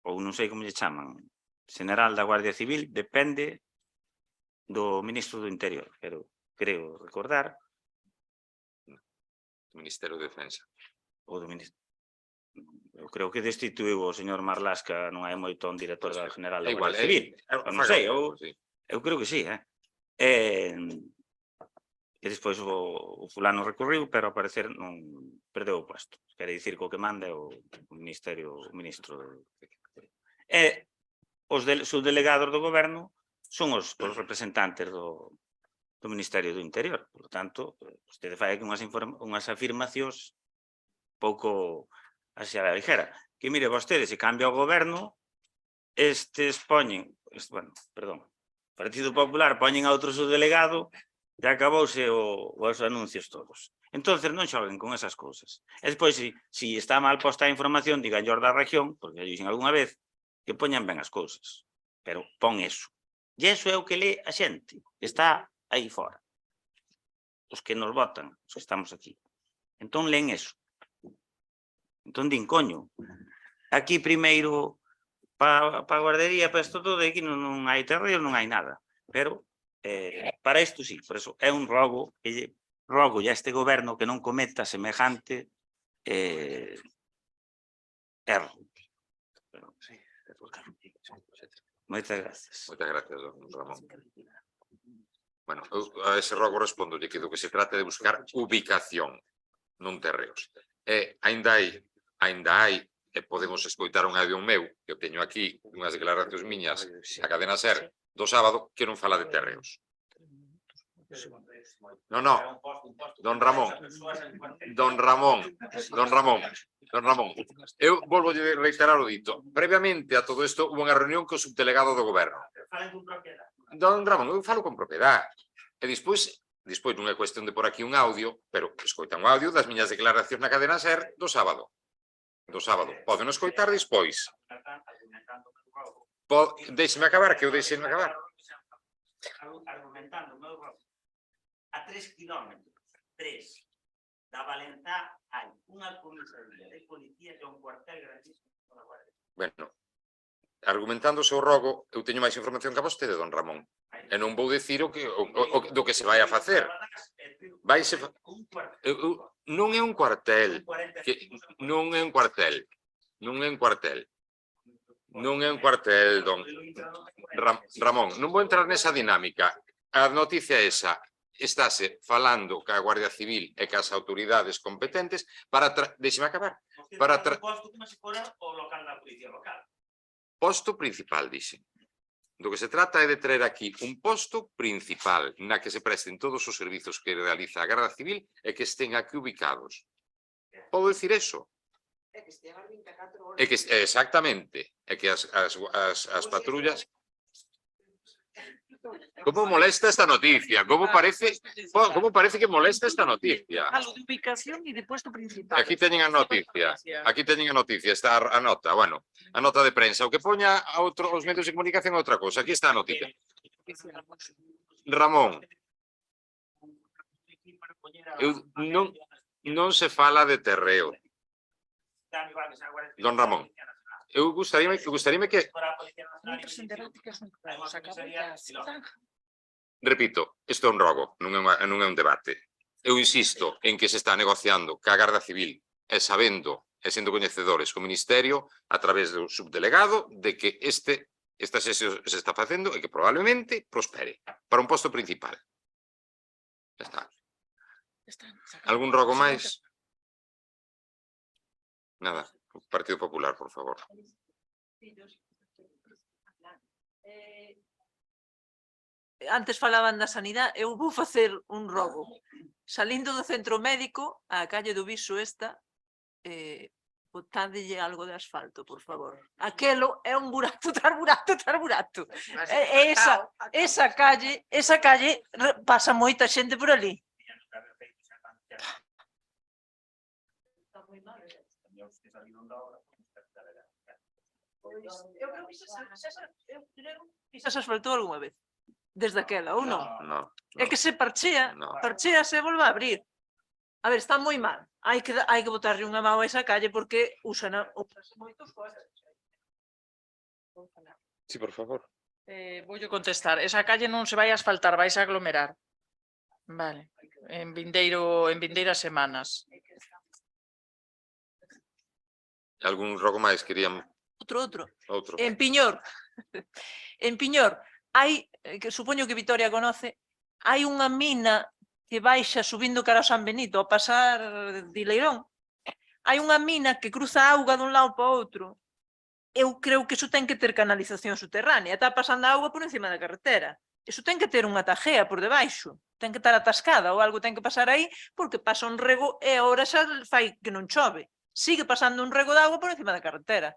ou non sei como lle chaman, general da Guardia Civil, depende do ministro do Interior, pero creo recordar. Ministerio de Defensa. O do ministro. Eu creo que destituiu o señor Marlasca non hai moito un director general da Guardia Civil. Non sei, eu creo que sí, E despois o fulano recorriu, pero ao parecer non perdeu o puesto. Quere dicir que o que manda é o ministro. E os subdelegados do goberno son os representantes do Ministerio do Interior. Por lo tanto, vostede fai aquí unhas afirmacións pouco así a la ligera. Que mire, vostede, se cambia o goberno, estes poñen, bueno, perdón, o Partido Popular poñen a outro subdelegado, e acabouse os anuncios todos. Entonces non xoguen con esas cousas. E despois, se está mal posta a información, digan da región, porque xa dixen algunha vez, que poñan ben as cousas. Pero pon eso. E eso é o que lê a xente, que está aí fora. Os que nos votan, os que estamos aquí. Entón leen eso. Entón din, coño, aquí primeiro para a guardería, para isto todo, aquí non hai terreo, non hai nada. Pero Para isto sí, por eso é un rogo a este goberno que non cometa semejante erro. Moitas gracias. Moitas gracias, don Ramón. Bueno, eu a ese rogo respondo que do que se trata de buscar ubicación, non terreos. E ainda hai, e podemos escoitar un audio meu, que eu teño aquí, unhas declaracións miñas, a cadena SER, do sábado, que non fala de terreos. Non, don Ramón, eu volvo a reiterar o dito. Previamente a todo isto, hubo unha reunión co subdelegado do goberno. Don Ramón, eu falo con propiedade. E despois non é cuestión de por aquí un audio, pero escoitan o audio das miñas declaracións na cadena SER do sábado. Poden escoitar despois. Deixeme acabar, que eu deixeme acabar. Argumentando o meu rogo. A 3 kilómetros, da Valentá hai unha comisaría de policía e un cuartel grandísimo na Guardia. Bueno, argumentando o seu rogo, eu teño máis información que a vostede, don Ramón. E non vou dicir do que se vai a facer. Non é un cuartel. Non é un cuartel, don Ramón. Non vou entrar nesa dinámica. A noticia é esa. Estáse falando ca Guardia Civil e cas autoridades competentes para... Deixeme acabar. Para... Posto principal, dixen. Do que se trata é de traer aquí un posto principal na que se presten todos os servizos que realiza a Garda Civil e que estén aquí ubicados. Podo dicir eso? É que estén as 24 horas. Exactamente. É que as patrullas... Como molesta esta noticia? Como parece que molesta esta noticia? Algo de ubicación e de puesto principal. Aquí teñen a noticia. Está a nota, bueno, a nota de prensa. O que poña os medios de comunicación é outra cosa. Aquí está a noticia. Ramón, non se fala de terreo. Don Ramón, eu gustaríame que... Repito, isto é un rogo, non é un debate. Eu insisto en que se está negociando ca Garda Civil e sabendo e sendo coñecedores co Ministerio a través do subdelegado de que esta sesión se está facendo e que probablemente prospere para un posto principal. Ya está. Algún rogo máis? Nada. Partido Popular, por favor. Antes falaban da sanidade, eu vou facer un rogo. Salindo do centro médico, a calle do Viso esta, botádelle algo de asfalto, por favor. Aquelo é un burato, tar burato. Esa calle pasa moita xente por ali. Eu creo que se asfaltou algunha vez. Desde aquela, ou non? Non. É que se parchea se volve a abrir. A ver, está moi mal. Hai que botarlle unha mão a esa calle porque usan moitos coches. Sí, por favor. Voulle contestar. Esa calle non se vai a asfaltar, vais a aglomerar. Vale. En vindeiras semanas. Algún rogo máis querían? Outro. Outro. En Piñor, hai, que supoño que Vitoria conoce, hai unha mina que baixa subindo cara ao San Benito, ao pasar de Leirón. Hai unha mina que cruza a auga dun lado para outro. Eu creo que iso ten que ter canalización subterránea, está pasando a auga por encima da carretera. Iso ten que ter unha tajea por debaixo, ten que estar atascada ou algo ten que pasar aí, porque pasa un rego e agora xa fai que non chove. Sigue pasando un rego de auga por encima da carretera.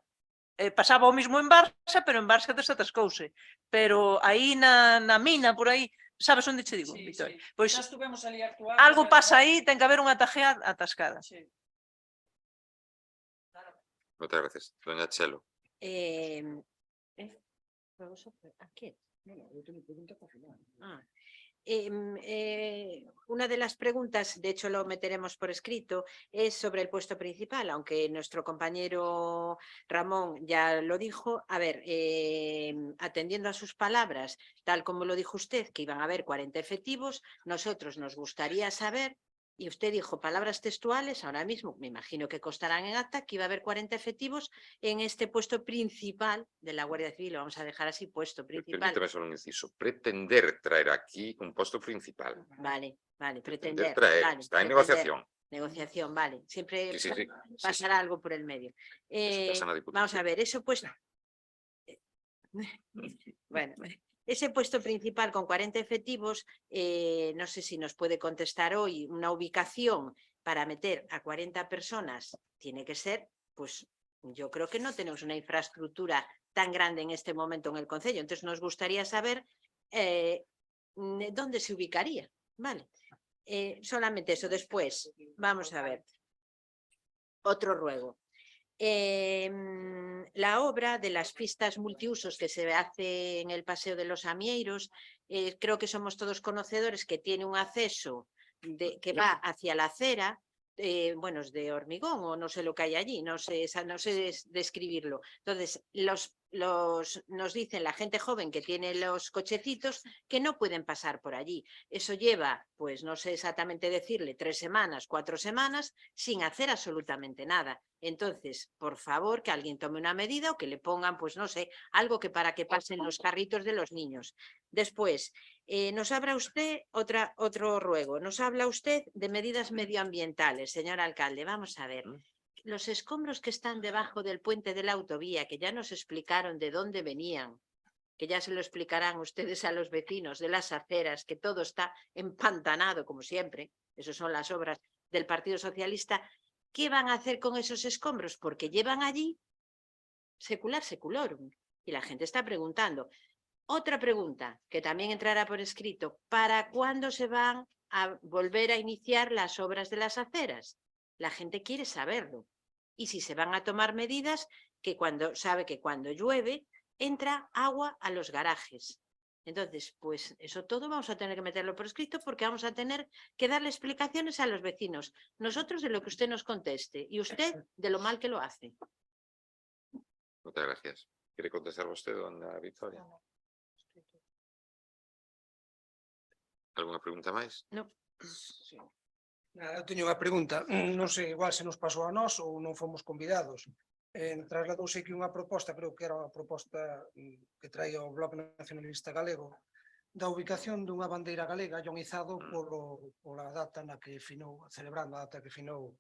Pasaba o mismo en Barxa, pero en Barxa desatascouse. Pero aí na mina, por aí, sabes onde che digo, Vitoria? Pois algo pasa aí, ten que haber unha tajea atascada. Moitas gracias. Doña Chelo. Una de las preguntas, de hecho lo meteremos por escrito, es sobre el puesto principal, aunque nuestro compañero Ramón ya lo dijo. A ver, atendiendo a sus palabras, tal como lo dijo usted, que iban a haber 40 efectivos, nosotros nos gustaría saber, y usted dijo palabras textuales, ahora mismo me imagino que constarán en acta, que iba a haber 40 efectivos en este puesto principal de la Guardia Civil. Lo vamos a dejar así, puesto principal. Permíteme solo un inciso. Pretender traer aquí un puesto principal. Vale, pretender. Traer, Vale, está en pretender. negociación. Negociación, vale. Siempre Sí. pasará algo por el medio. Pasa en la Diputación. Vamos a ver, eso pues... Bueno, ese puesto principal con 40 efectivos, no sé si nos puede contestar hoy una ubicación para meter a 40 personas. Tiene que ser, pues yo creo que no tenemos una infraestructura tan grande en este momento en el concello. Entonces nos gustaría saber dónde se ubicaría. Vale. Solamente eso. Después, vamos a ver. Otro ruego. La obra de las pistas multiusos que se hace en el Paseo de los Amieiros, creo que somos todos conocedores que tiene un acceso que va hacia la acera, bueno, es de hormigón o no sé lo que hay allí, no sé describirlo. Entonces, nos dicen la gente joven que tiene los cochecitos que no pueden pasar por allí. Eso lleva, pues no sé exactamente decirle, 3 semanas, 4 semanas, sin hacer absolutamente nada. Entonces, por favor, que alguien tome una medida o que le pongan, pues no sé, algo que para que pasen los carritos de los niños. Después, nos habla usted, otro ruego, nos habla usted de medidas medioambientales, señor alcalde. Vamos a ver. Los escombros que están debajo del puente de la autovía, que ya nos explicaron de dónde venían, que ya se lo explicarán ustedes a los vecinos de las aceras, que todo está empantanado, como siempre, esas son las obras del Partido Socialista. ¿Qué van a hacer con esos escombros? Porque llevan allí secular seculorum. Y la gente está preguntando. Otra pregunta, que también entrará por escrito. ¿Para cuándo se van a volver a iniciar las obras de las aceras? La gente quiere saberlo. Y si se van a tomar medidas, que sabe que cuando llueve entra agua a los garajes. Entonces, pues eso todo vamos a tener que meterlo por escrito porque vamos a tener que darle explicaciones a los vecinos. Nosotros de lo que usted nos conteste y usted de lo mal que lo hace. Muchas gracias. ¿Quiere contestar usted, dona Victoria? ¿Alguna pregunta máis? No. Eu teño unha pregunta, non sei, igual se nos pasou a nós ou non fomos convidados. Trasladouse aquí unha proposta, creo que era unha proposta que traía o Bloque Nacionalista Galego, da ubicación dunha bandeira galega ionizado pola data na que finou, celebrando a data que finou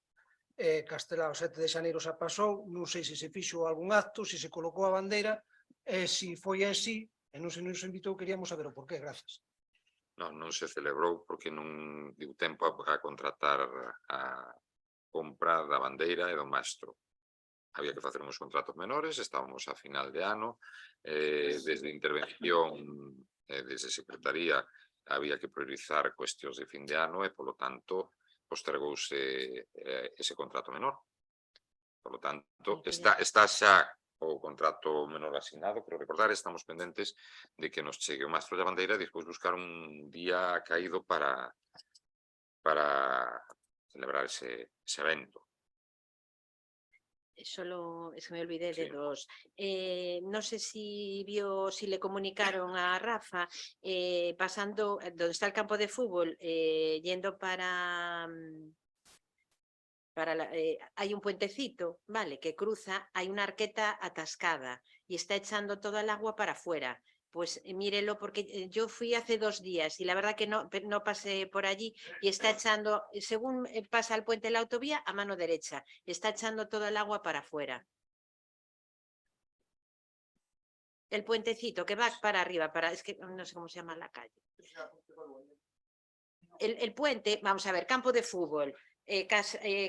Castelao. 7 de xaneiro xa pasou, non sei se se fixo algún acto, se se colocou a bandeira, e se foi así, e non se nos invitou, queríamos saber o porqué. Gracias. Non se celebrou porque non deu tempo a contratar a compra da bandeira e do mastro. Había que facer uns contratos menores, estábamos a final de ano, desde intervención, desde Secretaría, había que priorizar cuestións de fin de ano e, polo tanto, postergouse ese contrato menor. Por lo tanto, está xa o contrato menor asignado, pero recordar, estamos pendentes de que nos chegue o mastro da bandeira e despois buscar un día caído para celebrar ese evento. Solo es que me olvidé de dos. No sé si le comunicaron a Rafa, pasando donde está el campo de fútbol, yendo para hay un puentecito, ¿vale? Que cruza, hay una arqueta atascada y está echando todo el agua para afuera. Pues mírelo, porque yo fui hace 2 días y la verdad que no pasé por allí y está echando, según pasa el puente de la autovía, a mano derecha, está echando todo el agua para afuera. El puentecito que va para arriba, es que no sé cómo se llama la calle. El puente, vamos a ver, campo de fútbol.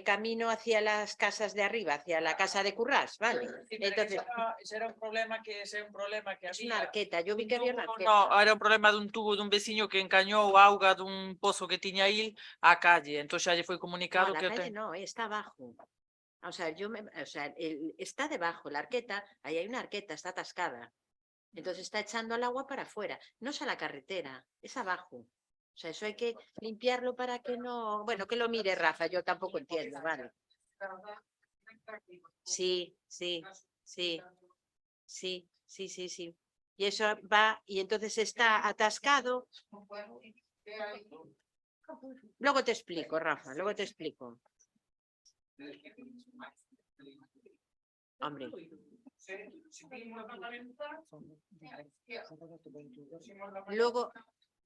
Camino hacia las casas de arriba, hacia la casa de Currás, ¿vale? Entonces, ese era un problema que había. Es una arqueta, yo vi que había una arqueta. No, era un problema dun tubo dun veciño que encañou auga dun pozo que tiña aí á calle, entón xa lle foi comunicado No, que... la calle no, está abajo. O sea, está debajo la arqueta, ahí hay una arqueta, está atascada. Entonces está echando el agua para afuera, no es a la carretera, es abajo. O sea, eso hay que limpiarlo para que no... Bueno, que lo mire Rafa, yo tampoco entiendo, vale. Sí, sí, sí, sí, sí, sí, sí. Y eso va, y entonces está atascado. Luego te explico, Rafa, luego te explico. Hombre.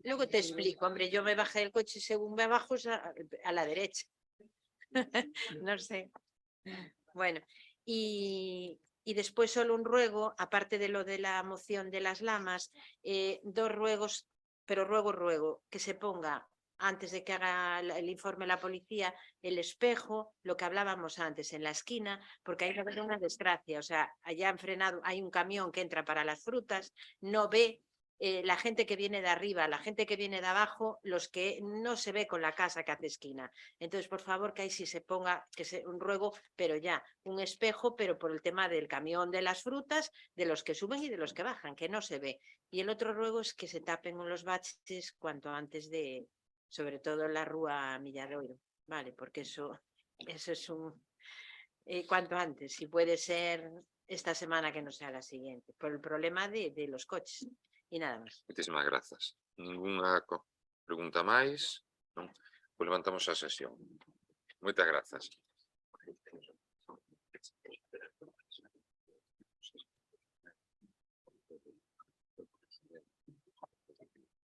Luego te explico, hombre, yo me bajé del coche según me bajo a la derecha. No sé. Bueno, y después solo un ruego, aparte de lo de la moción de las lamas, dos ruegos, pero ruego, que se ponga, antes de que haga el informe la policía, el espejo, lo que hablábamos antes, en la esquina, porque hay una desgracia, o sea, allá han frenado, hay un camión que entra para las frutas, no ve la gente que viene de arriba, la gente que viene de abajo, los que no se ve con la casa que hace esquina. Entonces, por favor, que ahí sí se ponga, que sea un ruego, pero ya, un espejo, pero por el tema del camión de las frutas, de los que suben y de los que bajan, que no se ve. Y el otro ruego es que se tapen los baches cuanto antes de, sobre todo en la rúa Milladoiro, ¿vale? Porque eso es un... cuanto antes, si puede ser esta semana que no sea la siguiente, por el problema de los coches. E nada máis. Moitísimas grazas. Ninguna pregunta máis? Non? Pois levantamos a sesión. Moitas grazas.